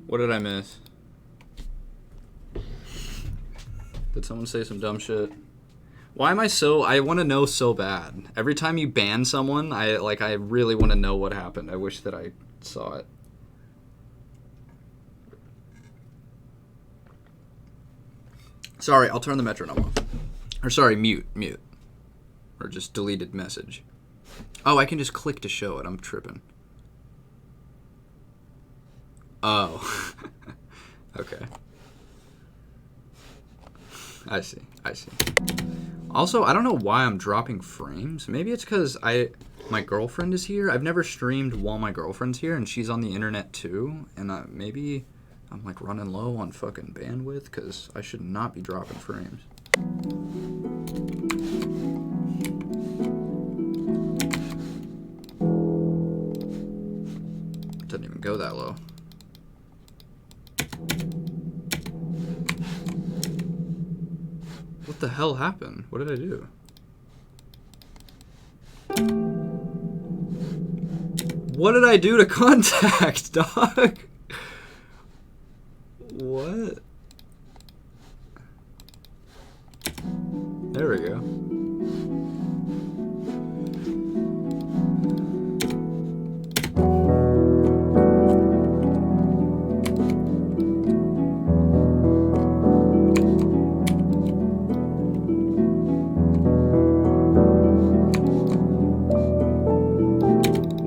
What did I miss? Did someone say some dumb shit? Why am I so... I want to know so bad. Every time you ban someone, I really want to know what happened. I wish that I saw it. Sorry, I'll turn the metronome off. Or sorry, mute. Or just deleted message. Oh, I can just click to show it. I'm tripping. Oh. Okay. I see. Also, I don't know why I'm dropping frames. Maybe it's because my girlfriend is here. I've never streamed while my girlfriend's here, and she's on the internet too. And maybe I'm like running low on fucking bandwidth, because I should not be dropping frames. Didn't even go that low. What the hell happened? What did I do? What did I do to contact, dog? What? There we go.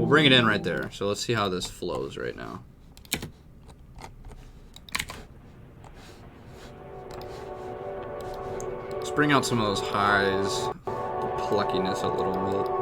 Bring it in right there. So let's see how this flows right now. Let's bring out some of those highs, pluckiness a little bit.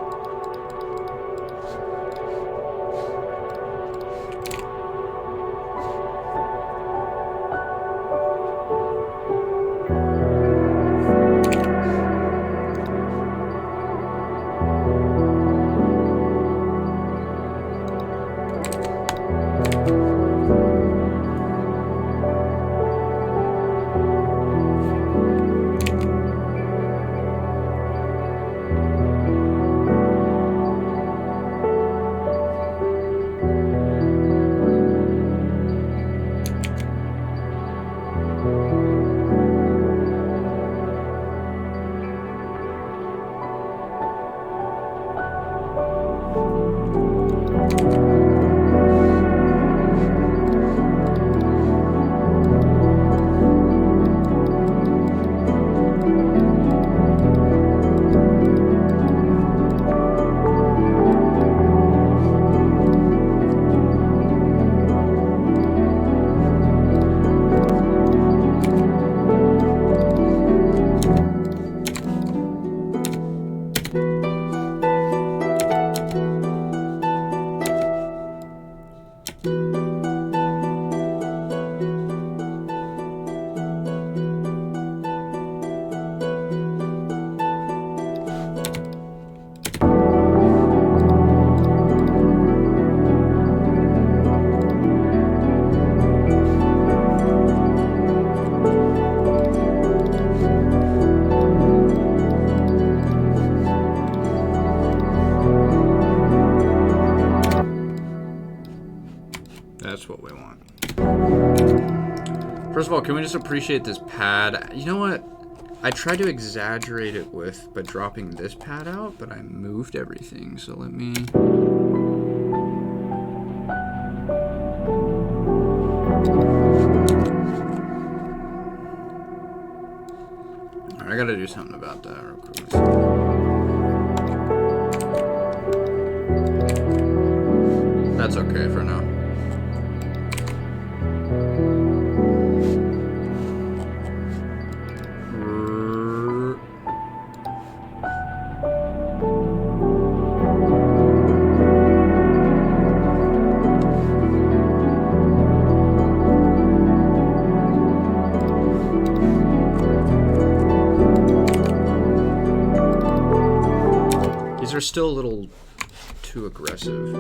That's what we want. First of all, can we just appreciate this pad? You know what? I tried to exaggerate it by dropping this pad out, but I moved everything. So let me... Alright, I gotta do something about that real quick. That's okay for now. These are still a little too aggressive.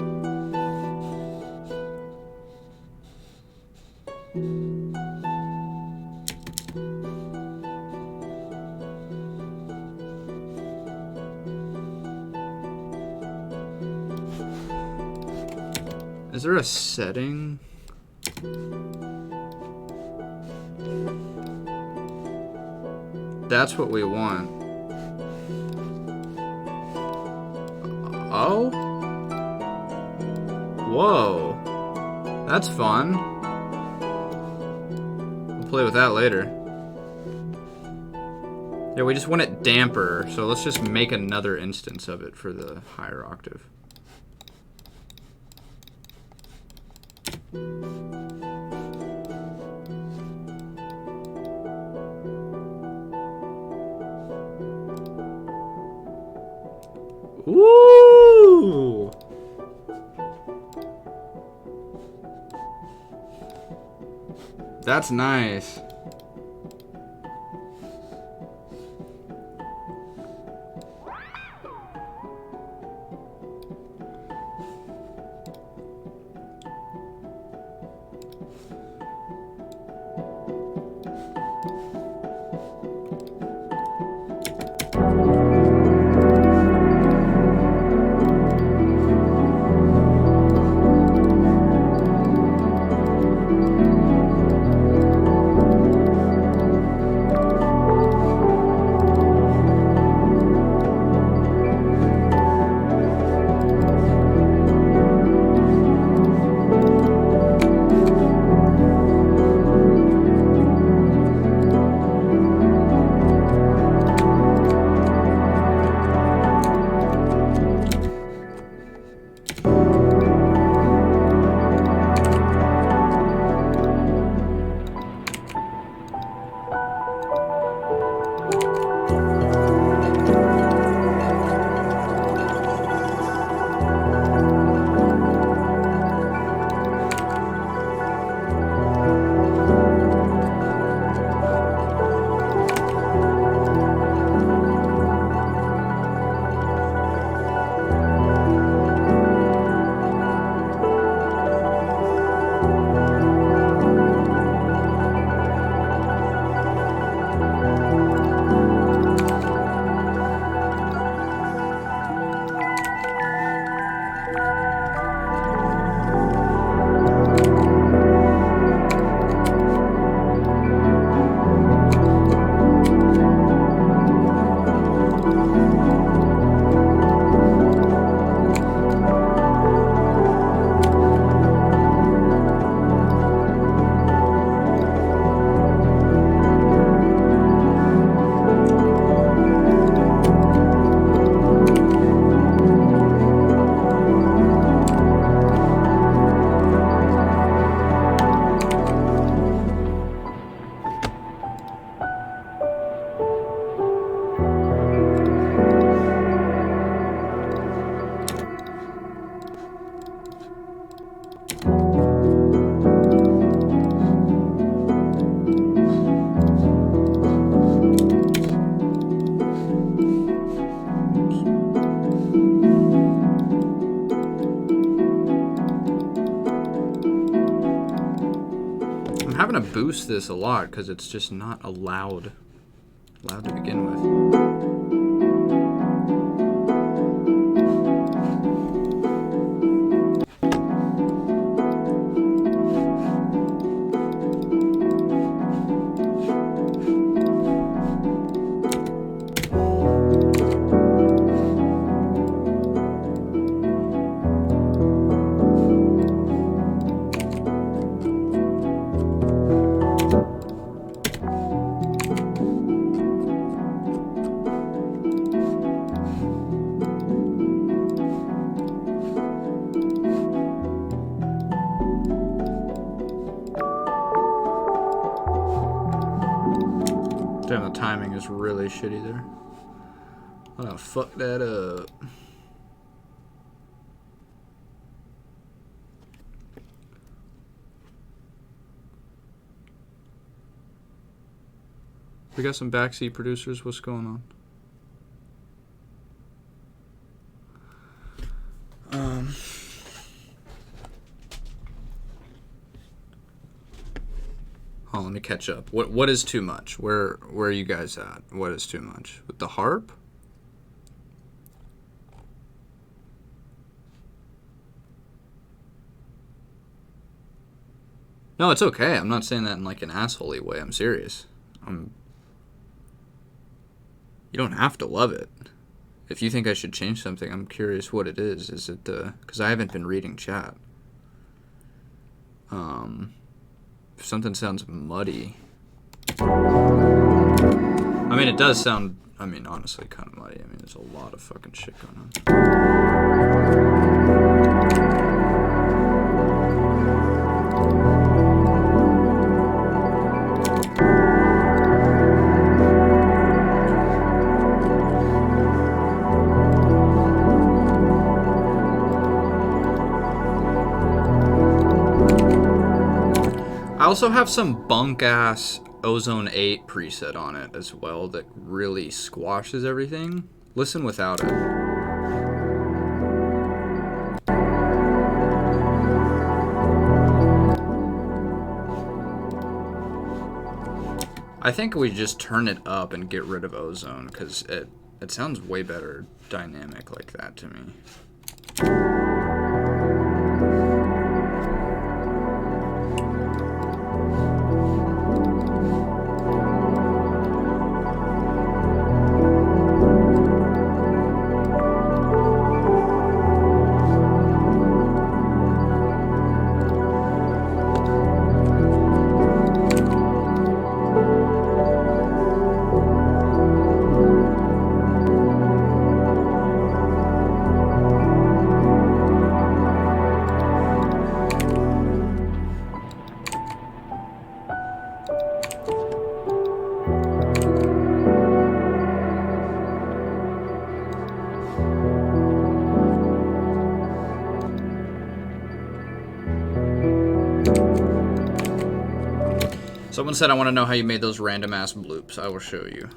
Is there a setting? That's what we want. Oh? Whoa. That's fun. We'll play with that later. Yeah, we just want it damper, so let's just make another instance of it for the higher octave. Ooh! That's nice. I'm having to boost this a lot because it's just not allowed to begin with. Damn, the timing is really shitty there. I'm gonna fuck that up. We got some backseat producers. What's going on? Oh, let me catch up. What is too much? Where are you guys at? What is too much? With the harp? No, it's okay. I'm not saying that in like an assholey way. I'm serious. You don't have to love it. If you think I should change something, I'm curious what it is. Is it because I haven't been reading chat. If something sounds muddy. I mean, it does sound, I mean, honestly, kind of muddy. I mean, there's a lot of fucking shit going on. I also have some bunk-ass Ozone 8 preset on it as well that really squashes everything. Listen without it. I think we just turn it up and get rid of Ozone because it sounds way better dynamic like that to me. Someone said, I want to know how you made those random ass bloops. I will show you.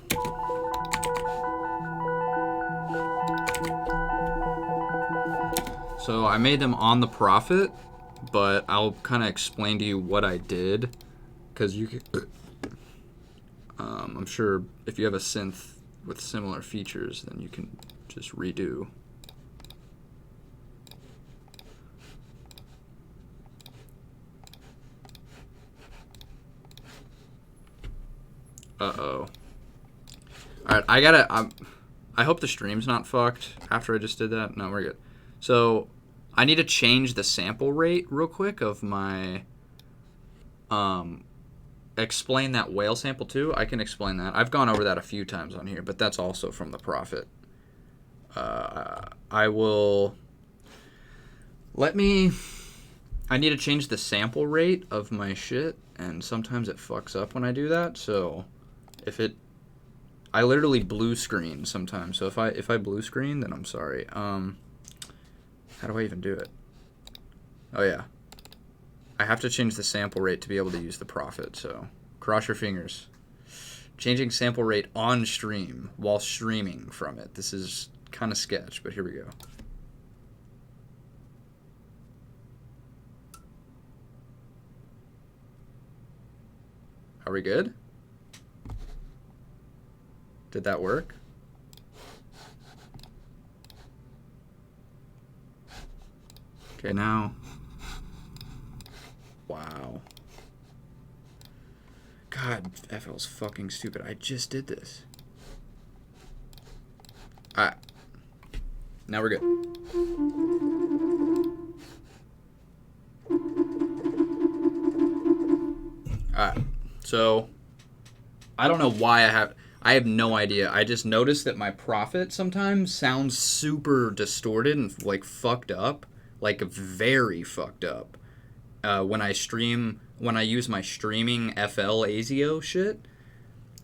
So I made them on the Prophet, but I'll kind of explain to you what I did. Because you can, I'm sure if you have a synth with similar features, then you can just redo. Uh-oh. Alright, I hope the stream's not fucked after I just did that. No, we're good. So, I need to change the sample rate real quick of my, explain that whale sample too. I can explain that. I've gone over that a few times on here, but that's also from the Prophet. I need to change the sample rate of my shit, and sometimes it fucks up when I do that, so I literally blue screen sometimes, so if I blue screen, then I'm sorry. How do I even do it? Oh yeah. I have to change the sample rate to be able to use the Prophet, so cross your fingers. Changing sample rate on stream while streaming from it. This is kind of sketch, but here we go. Are we good? Did that work? Okay, now. Wow. God, FL's fucking stupid. I just did this. Alright. Now we're good. Alright. So, I don't know why I have no idea. I just noticed that my Prophet sometimes sounds super distorted and like fucked up. Like very fucked up. When I use my streaming FL ASIO shit.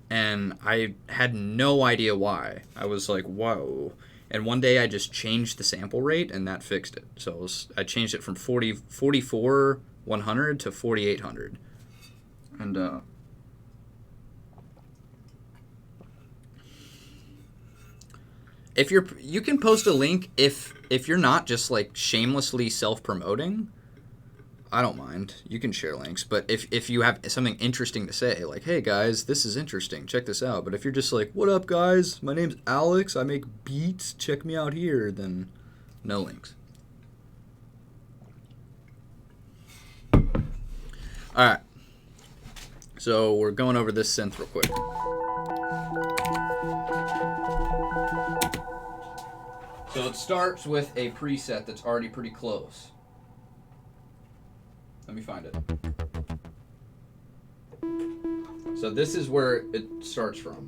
and I had no idea why. I was like, whoa. And one day I just changed the sample rate, and that fixed it. So I changed it from 44,100 to 4,800. And, if you can post a link if you're not just like shamelessly self-promoting. I don't mind. You can share links, but if you have something interesting to say, like, hey guys, this is interesting, check this out. But if you're just like, what up guys, my name's Alex, I make beats, check me out here, then no links. Alright. So we're going over this synth real quick. So it starts with a preset that's already pretty close. Let me find it. So this is where it starts from.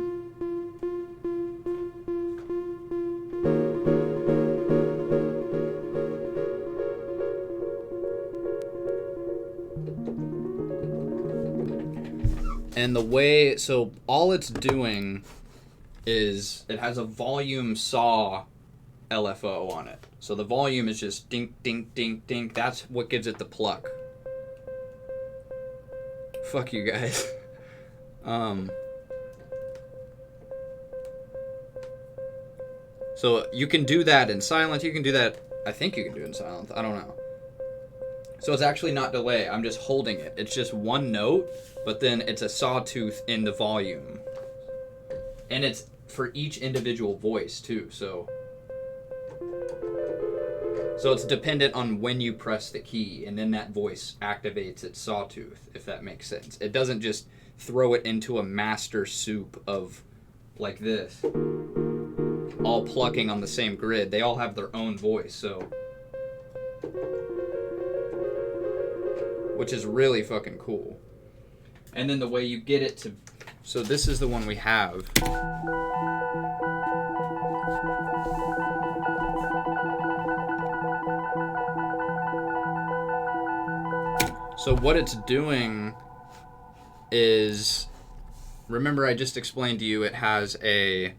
And the way, so all it's doing is it has a volume saw LFO on it. So the volume is just dink, dink, dink, dink. That's what gives it the pluck. Fuck you guys. So you can do that in silent. You can do that. I think you can do it in silent. I don't know. So it's actually not delay. I'm just holding it. It's just one note, but then it's a sawtooth in the volume. And it's for each individual voice too. So it's dependent on when you press the key, and then that voice activates its sawtooth, if that makes sense. It doesn't just throw it into a master soup of, like this, all plucking on the same grid. They all have their own voice, so... which is really fucking cool. And then the way you get it to... So this is the one we have. So what it's doing is, remember I just explained to you it has a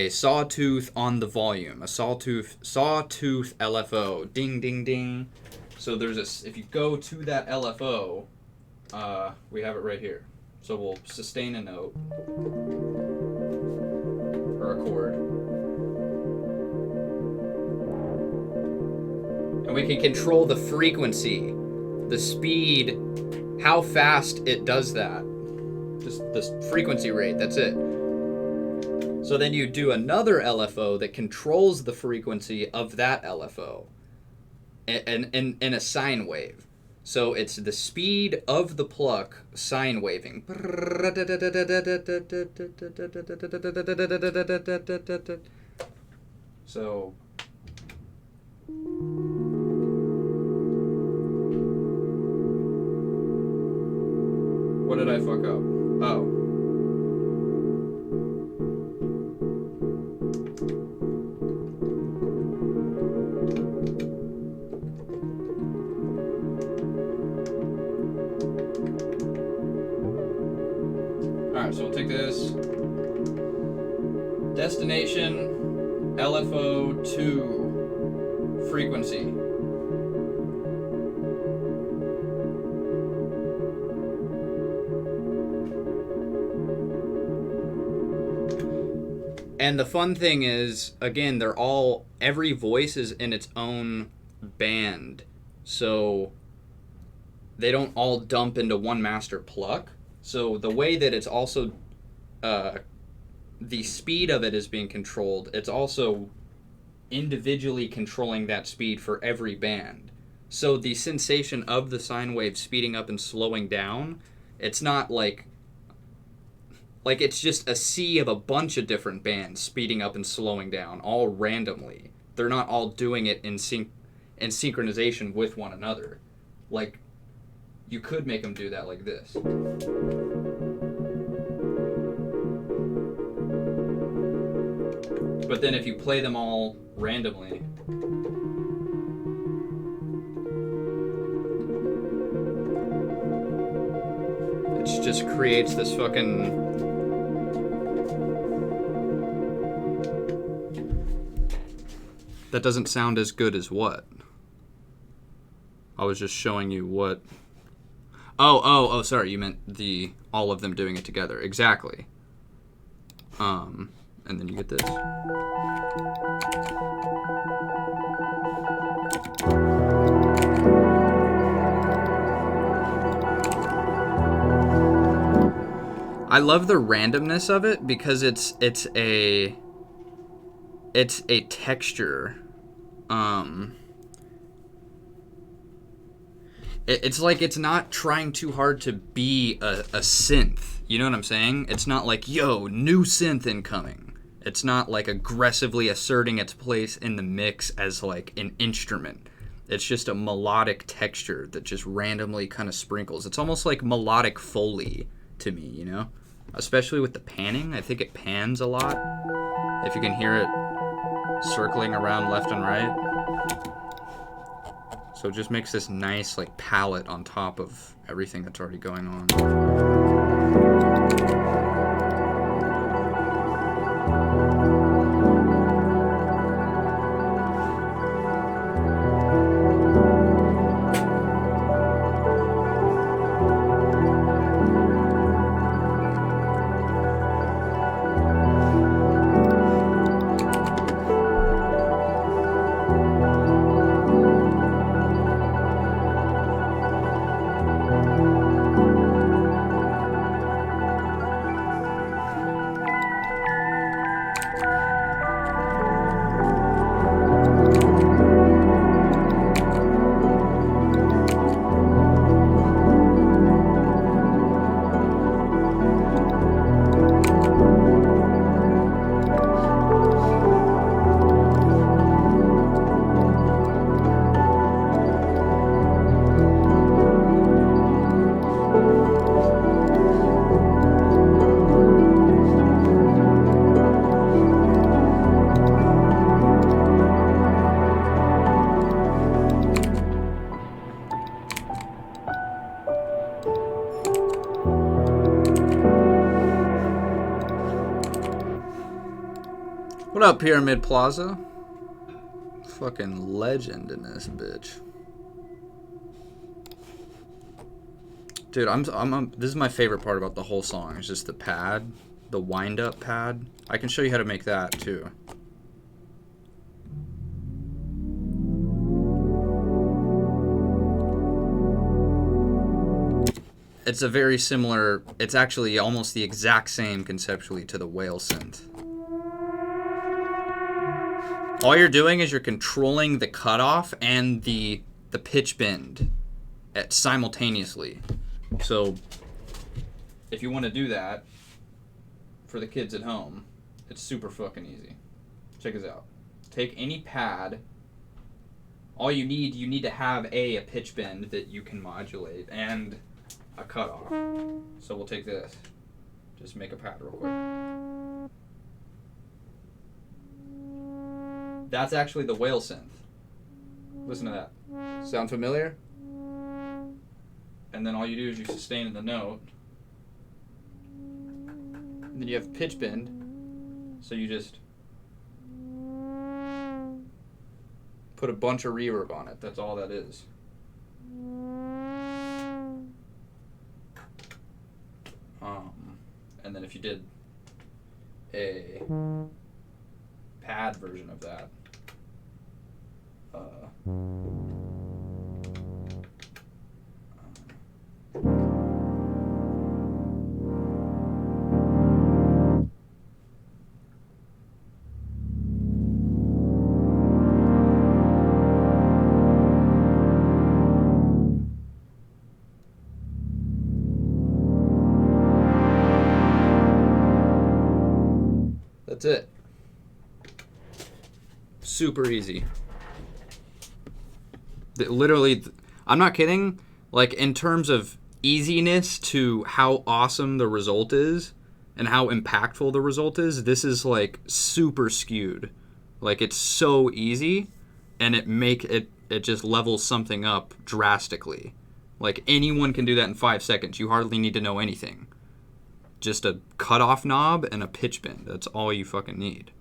sawtooth on the volume, a sawtooth LFO, ding ding ding. So there's if you go to that LFO, we have it right here. So we'll sustain a note or a chord. And we can control the frequency, the speed, how fast it does that. Just the frequency rate, that's it. So then you do another LFO that controls the frequency of that LFO in a sine wave. So it's the speed of the pluck sine waving. So what did I fuck up? Oh. Alright, so we'll take this. Destination LFO to frequency. And the fun thing is, again, every voice is in its own band. So they don't all dump into one master pluck. So the way that it's also, the speed of it is being controlled, it's also individually controlling that speed for every band. So the sensation of the sine wave speeding up and slowing down, it's not like it's just a sea of a bunch of different bands speeding up and slowing down, all randomly. They're not all doing it in synchronization with one another. Like, you could make them do that like this. But then if you play them all randomly, it just creates this fucking That doesn't sound as good as what? I was just showing you what... Oh, sorry, you meant all of them doing it together. Exactly. And then you get this. I love the randomness of it because it's a texture. It's like it's not trying too hard to be a synth. You know what I'm saying? It's not like, yo, new synth incoming. It's not like aggressively asserting its place in the mix as like an instrument. It's just a melodic texture that just randomly kind of sprinkles. It's almost like melodic Foley to me, you know? Especially with the panning. I think it pans a lot. If you can hear it circling around left and right. So it just makes this nice like palette on top of everything that's already going on. What up, Pyramid Plaza? Fucking legend in this bitch. Dude, this is my favorite part about the whole song. It's just the pad, the wind-up pad. I can show you how to make that, too. It's a very similar... It's actually almost the exact same conceptually to the whale synth. All you're doing is you're controlling the cutoff and the pitch bend simultaneously. So if you want to do that for the kids at home, it's super fucking easy. Check this out. Take any pad. All you need to have a pitch bend that you can modulate and a cutoff. So we'll take this. Just make a pad real quick. That's actually the whale synth. Listen to that. Sound familiar? And then all you do is you sustain in the note. And then you have pitch bend. So you just put a bunch of reverb on it. That's all that is. And then if you did a pad version of that, that's it. Super easy. Literally, I'm not kidding. Like, in terms of easiness to how awesome the result is and how impactful the result is, this is, like, super skewed. Like, it's so easy, and it just levels something up drastically. Like, anyone can do that in 5 seconds. You hardly need to know anything. Just a cutoff knob and a pitch bend. That's all you fucking need.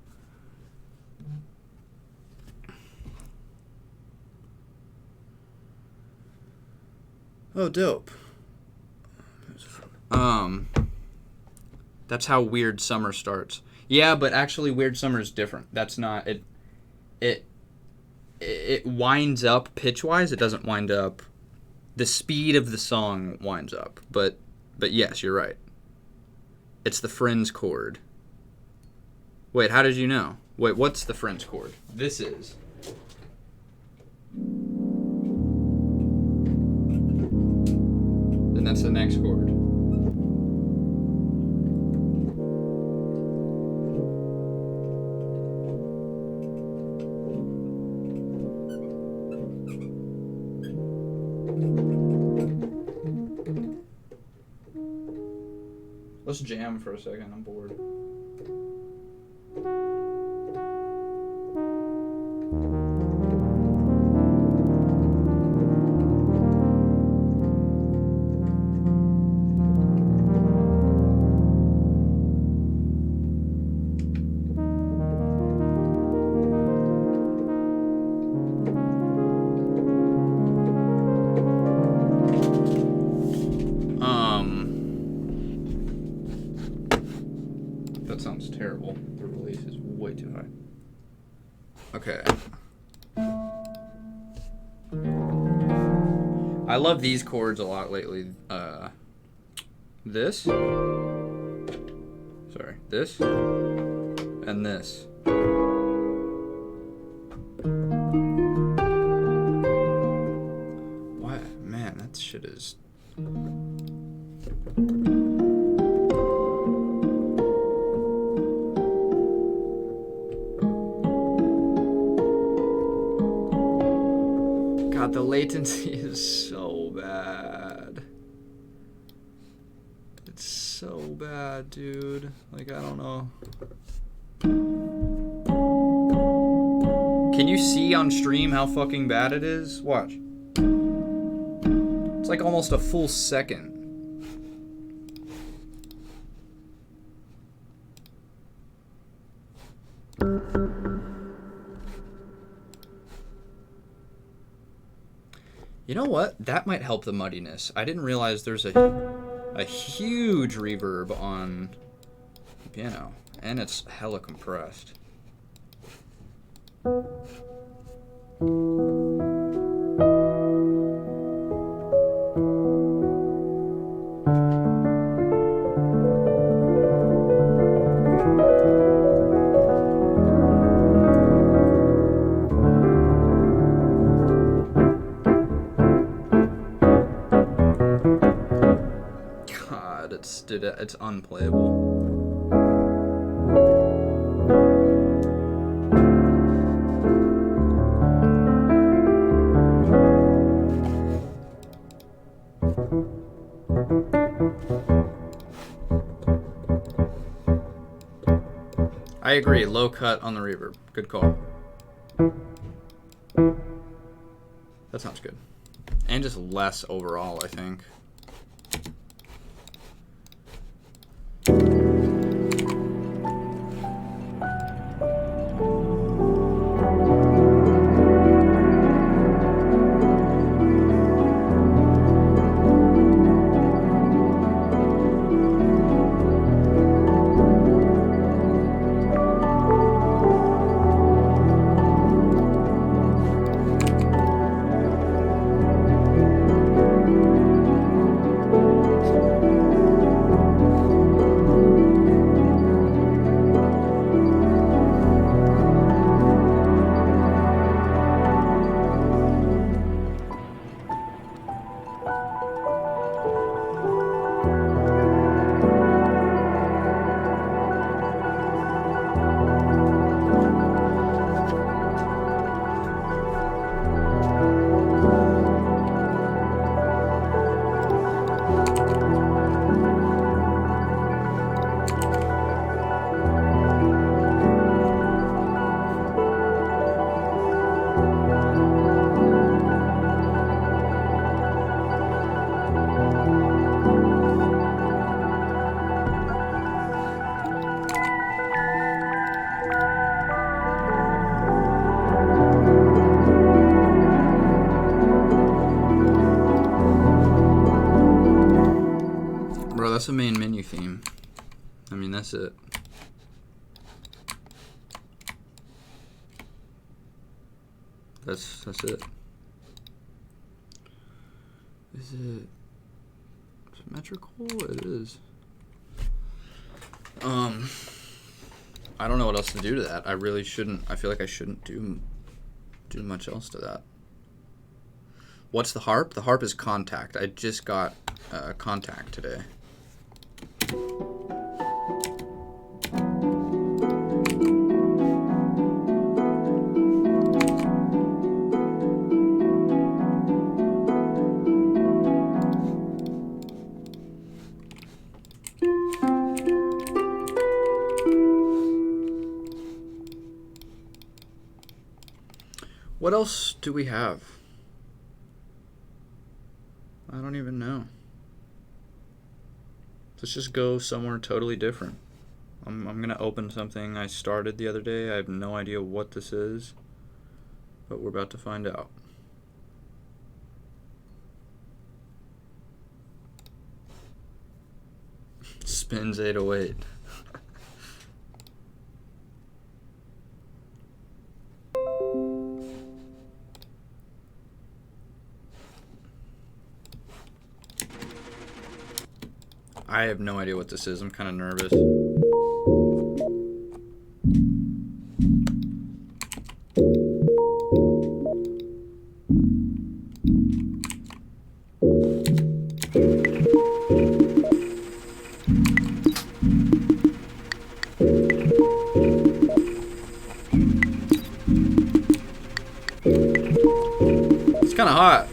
Oh, dope. That's how Weird Summer starts. Yeah, but actually Weird Summer is different. That's not it. It winds up pitch-wise. It doesn't wind up. The speed of the song winds up. But yes, you're right. It's the Friends chord. Wait, how did you know? Wait, what's the Friends chord? This is. Then that's the next chord. Let's jam for a second. I'm bored. That sounds terrible. The release is way too high. Okay. I love these chords a lot lately. This. Sorry. This. And this. What? Man, that shit is... God, the latency is so bad. It's so bad, dude. Like, I don't know. Can you see on stream how fucking bad it is? Watch. It's like almost a full second. You know what? That might help the muddiness. I didn't realize there's a huge reverb on the piano, and it's hella compressed. It's unplayable. I agree. Low cut on the reverb. Good call. That sounds good. And just less overall, I think. that's the main menu theme. I mean, that's it. That's it. Is it symmetrical? It is. I don't know what else to do to that. I really shouldn't. I feel like I shouldn't do much else to that. What's the harp? The harp is contact. I just got contact today. What else do we have? I don't even know. Let's just go somewhere totally different. I'm gonna open something I started the other day. I have no idea what this is, but we're about to find out. Spins 808. I have no idea what this is. I'm kind of nervous. It's kind of hot.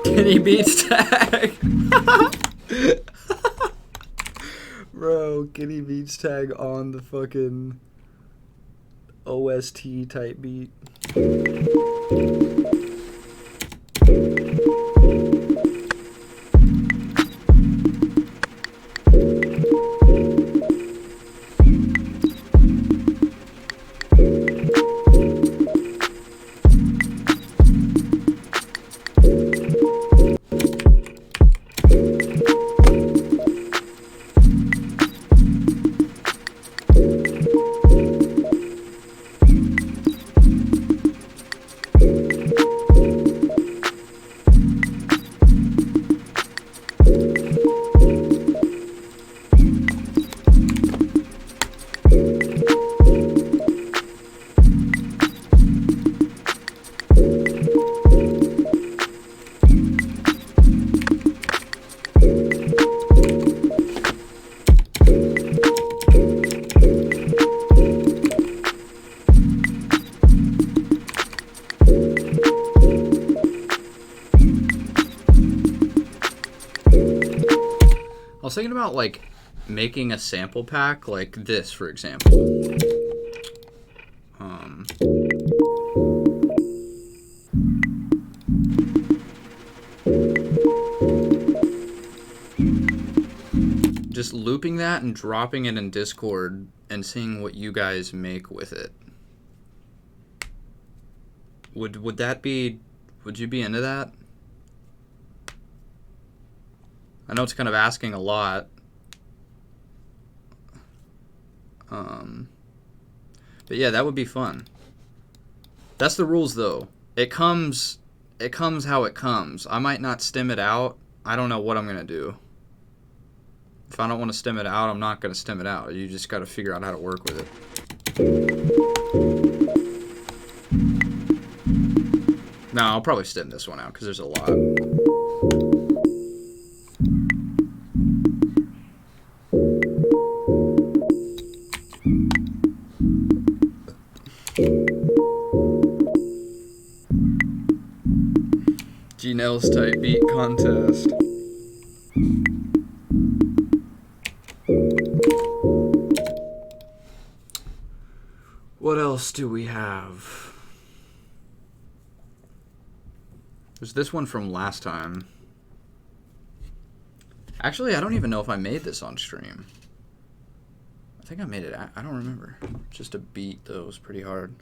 Kenny Beats tag. Bro, Kenny Beats tag on the fucking OST type beat. I was thinking about like making a sample pack like this, for example. Just looping that and dropping it in Discord and seeing what you guys make with it. Would that be? Would you be into that? I know it's kind of asking a lot. But yeah, that would be fun. That's the rules though. It comes how it comes. I might not stem it out. I don't know what I'm going to do. If I don't want to stem it out, I'm not going to stem it out. You just got to figure out how to work with it. No, I'll probably stem this one out because there's a lot. G-Nails type beat contest. What else do we have? There's this one from last time. Actually, I don't even know if I made this on stream. I think I made it. I don't remember. Just a beat, though. It was pretty hard.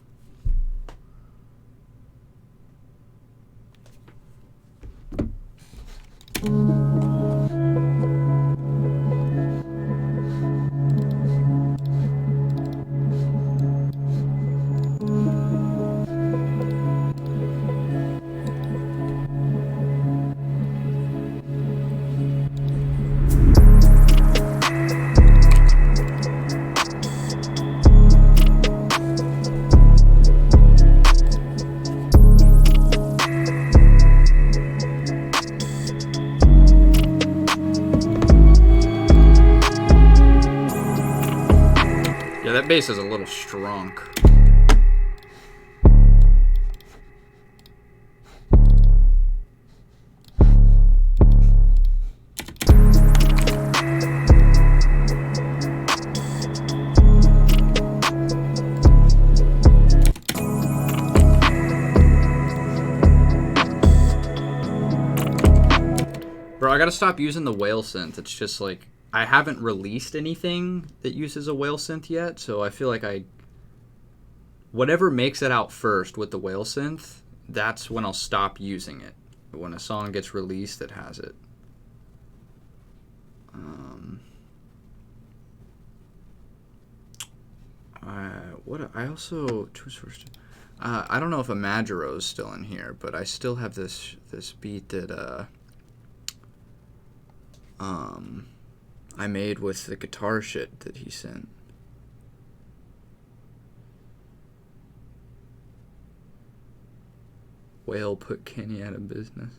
Yeah, that bass is a little strong. Bro, I gotta stop using the whale synth. It's just like, I haven't released anything that uses a whale synth yet, so I feel like whatever makes it out first with the whale synth, that's when I'll stop using it. When a song gets released that has it. I also choose first. I don't know if Imagiro is still in here, but I still have this beat that I made with the guitar shit that he sent. Whale put Kenny out of business.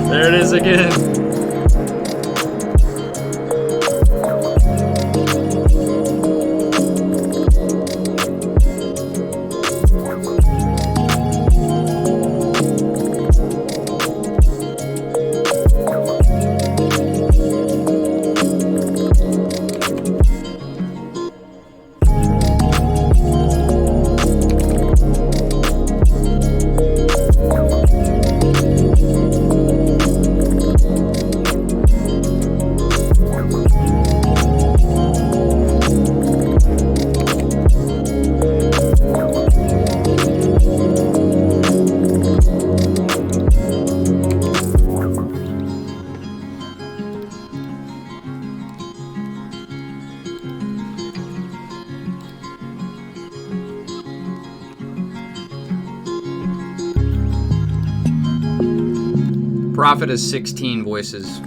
There it is again. Prophet is 16 voices.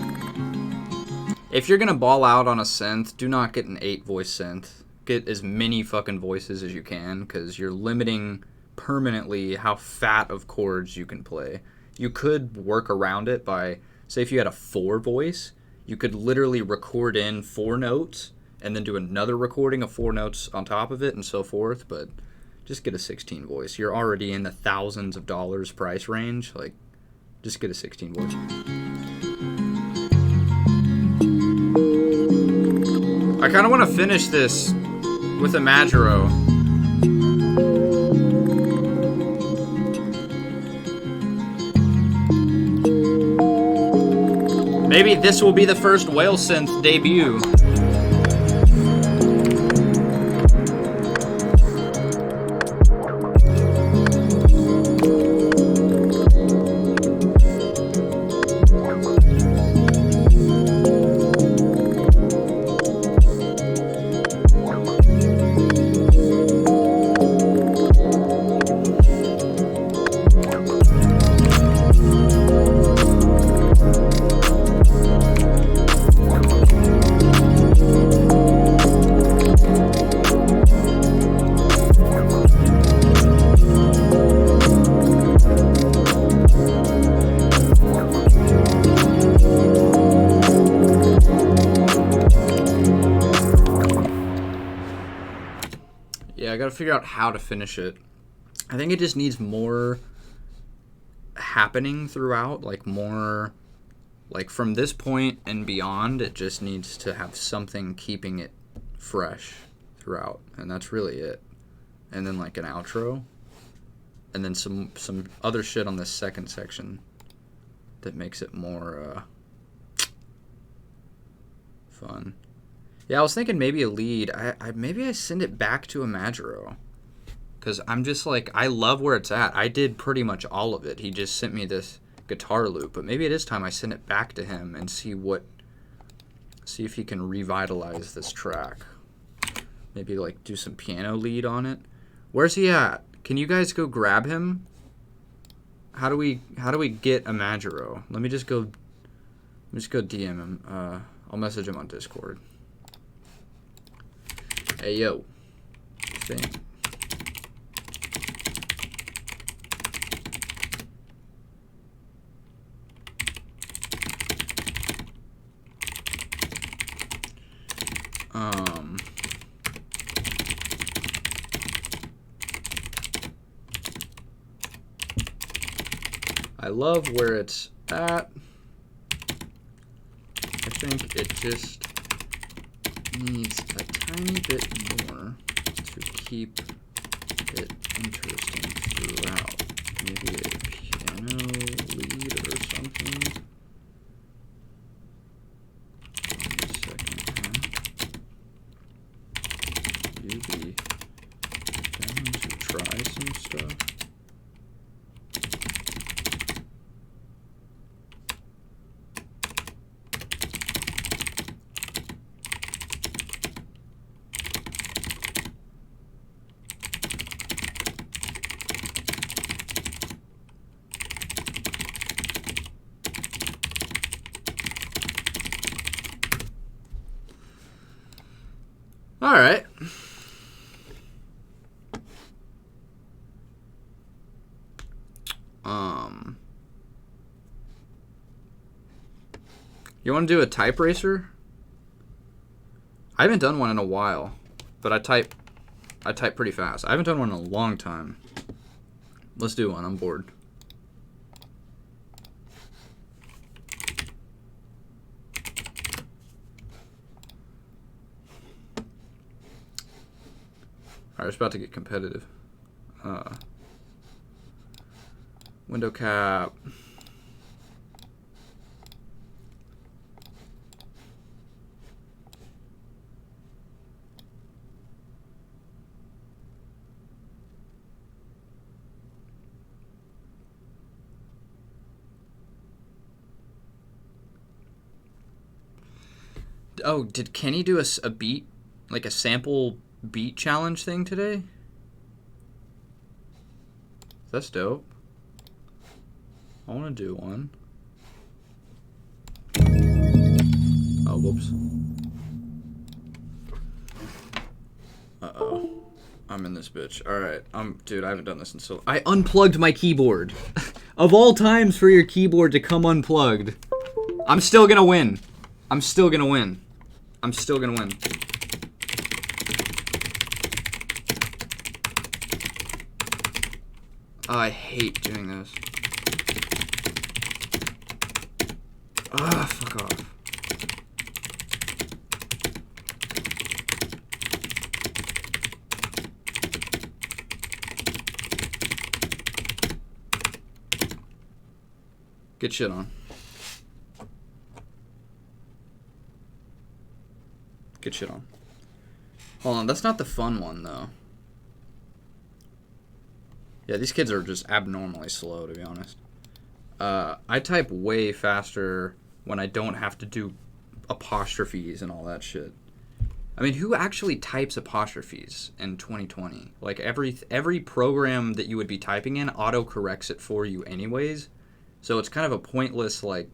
If you're gonna ball out on a synth, do not get an 8-voice synth. Get as many fucking voices as you can, because you're limiting permanently how fat of chords you can play. You could work around it by, say if you had a 4-voice, you could literally record in 4 notes, and then do another recording of 4 notes on top of it, and so forth, but just get a 16 voice. You're already in the thousands of dollars price range, like, just get a 16 voice. I kind of want to finish this with a Magiro. Maybe this will be the first whale synth debut. Yeah, I gotta figure out how to finish it. I think it just needs more happening throughout, like more Like from this point and beyond, it just needs to have something keeping it fresh throughout, and that's really it. And then like an outro, and then some other shit on this second section that makes it more fun. Yeah, I was thinking maybe a lead. Maybe I send it back to Imagiro, because I'm just like, I love where it's at. I did pretty much all of it. He just sent me this guitar loop, but maybe it is time I send it back to him and see if he can revitalize this track. Maybe like do some piano lead on it. Where's he at? Can you guys go grab him? How do we get Imagiro? Let me just go DM him. I'll message him on Discord. Hey yo. Thing. I love where it's at. I think it just needs a tiny bit more to keep it interesting throughout. Maybe a piano lead or something. On the second half. You be down to try some stuff? All right. You want to do a type racer? I haven't done one in a while, but I type pretty fast. I haven't done one in a long time. Let's do one. I'm bored. Alright, it's about to get competitive. Window cap. Oh, did Kenny do a beat, like a sample beat challenge thing today? That's dope. I want to do one. Oh, whoops. Uh-oh. I'm in this bitch. Alright. Dude, I haven't done this in so... I unplugged my keyboard. Of all times for your keyboard to come unplugged. I'm still gonna win. I'm still gonna win. I'm still gonna win. Oh, I hate doing this. Ah, fuck off. Get shit on. Get shit on. Hold on, that's not the fun one, though. Yeah, these kids are just abnormally slow, to be honest. I type way faster when I don't have to do apostrophes and all that shit. I mean, who actually types apostrophes in 2020? Like, every program that you would be typing in auto-corrects it for you anyways. So it's kind of a pointless, like,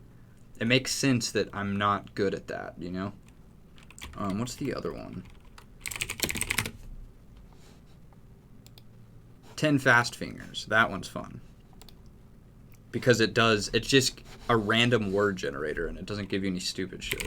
it makes sense that I'm not good at that, you know? What's the other one? 10 fast fingers. That one's fun. Because it's just a random word generator and it doesn't give you any stupid shit.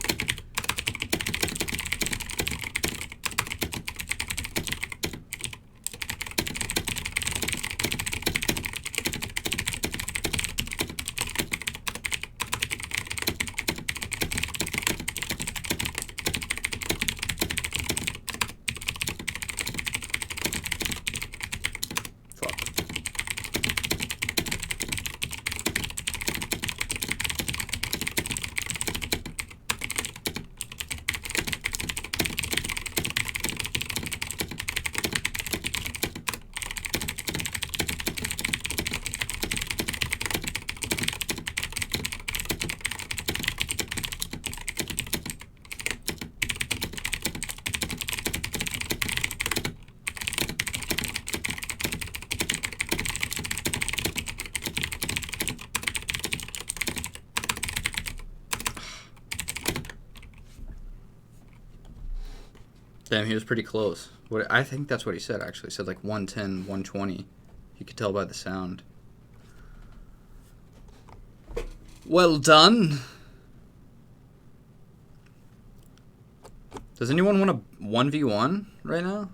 Damn, he was pretty close. What I think that's what he said, actually. He said like 110, 120. You could tell by the sound. Well done. Does anyone want a 1v1 right now?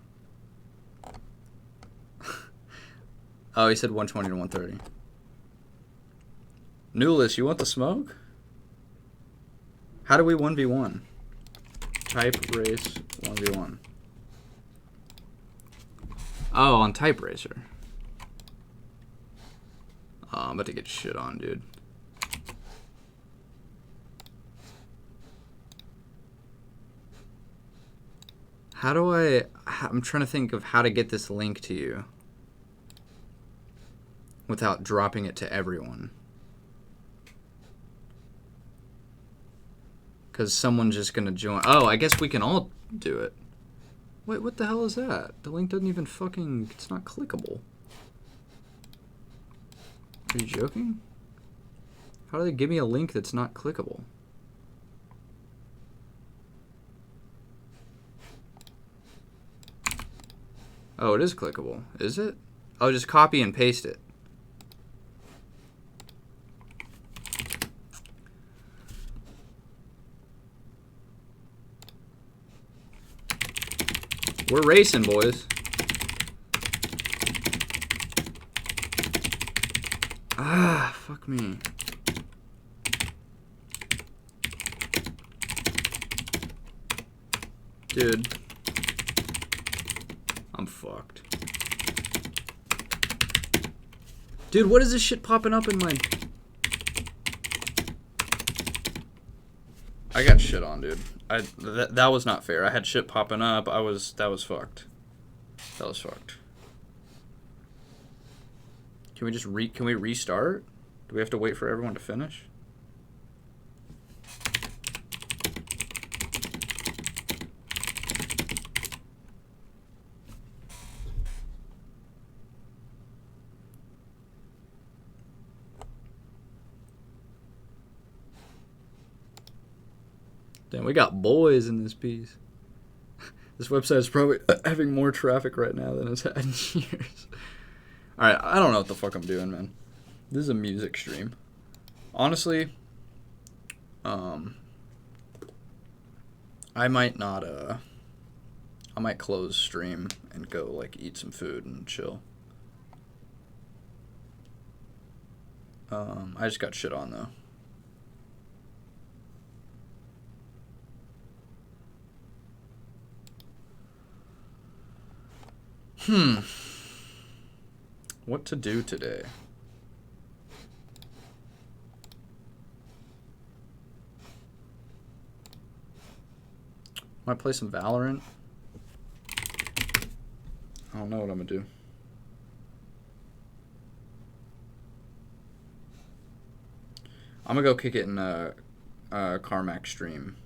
Oh, he said 120 to 130. Newless, you want the smoke? How do we 1v1? Type race 1v1. Oh, on Type Racer. Oh, I'm about to get shit on, dude. How do I'm trying to think of how to get this link to you without dropping it to everyone. Because someone's just going to join. Oh, I guess we can all do it. Wait, what the hell is that? The link doesn't even fucking... It's not clickable. Are you joking? How do they give me a link that's not clickable? Oh, it is clickable. Is it? Oh, just copy and paste it. We're racing, boys. Ah, fuck me. Dude. I'm fucked. Dude, what is this shit popping up in my... I got shit on, dude. That was not fair. I had shit popping up. That was fucked. That was fucked. Can we just can we restart? Do we have to wait for everyone to finish? Damn, we got boys in this piece. This website is probably having more traffic right now than it's had in years. Alright, I don't know what the fuck I'm doing, man. This is a music stream. Honestly, I might not, I might close stream and go, like, eat some food and chill. I just got shit on, though. What to do today? Might play some Valorant. I don't know what I'm gonna do. I'm gonna go kick it in Carmack stream.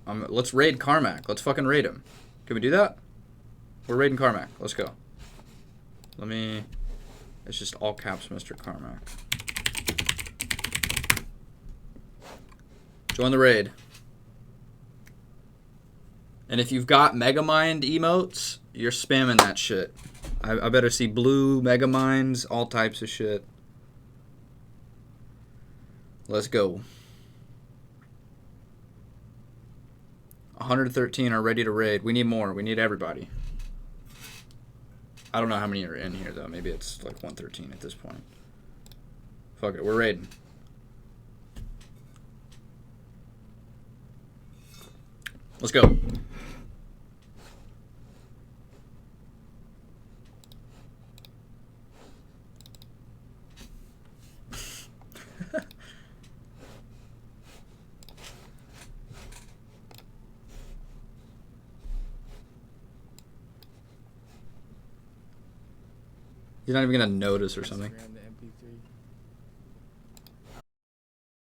Let's raid Carmack. Let's fucking raid him. Can we do that? We're raiding Carmack. Let's go. It's just all caps, Mr. Carmack. Join the raid. And if you've got Megamind emotes, you're spamming that shit. I better see blue Megaminds, all types of shit. Let's go. 113 are ready to raid. We need more. We need everybody. I don't know how many are in here, though. Maybe it's like 113 at this point. Fuck it. We're raiding. Let's go. You're not even gonna notice or something.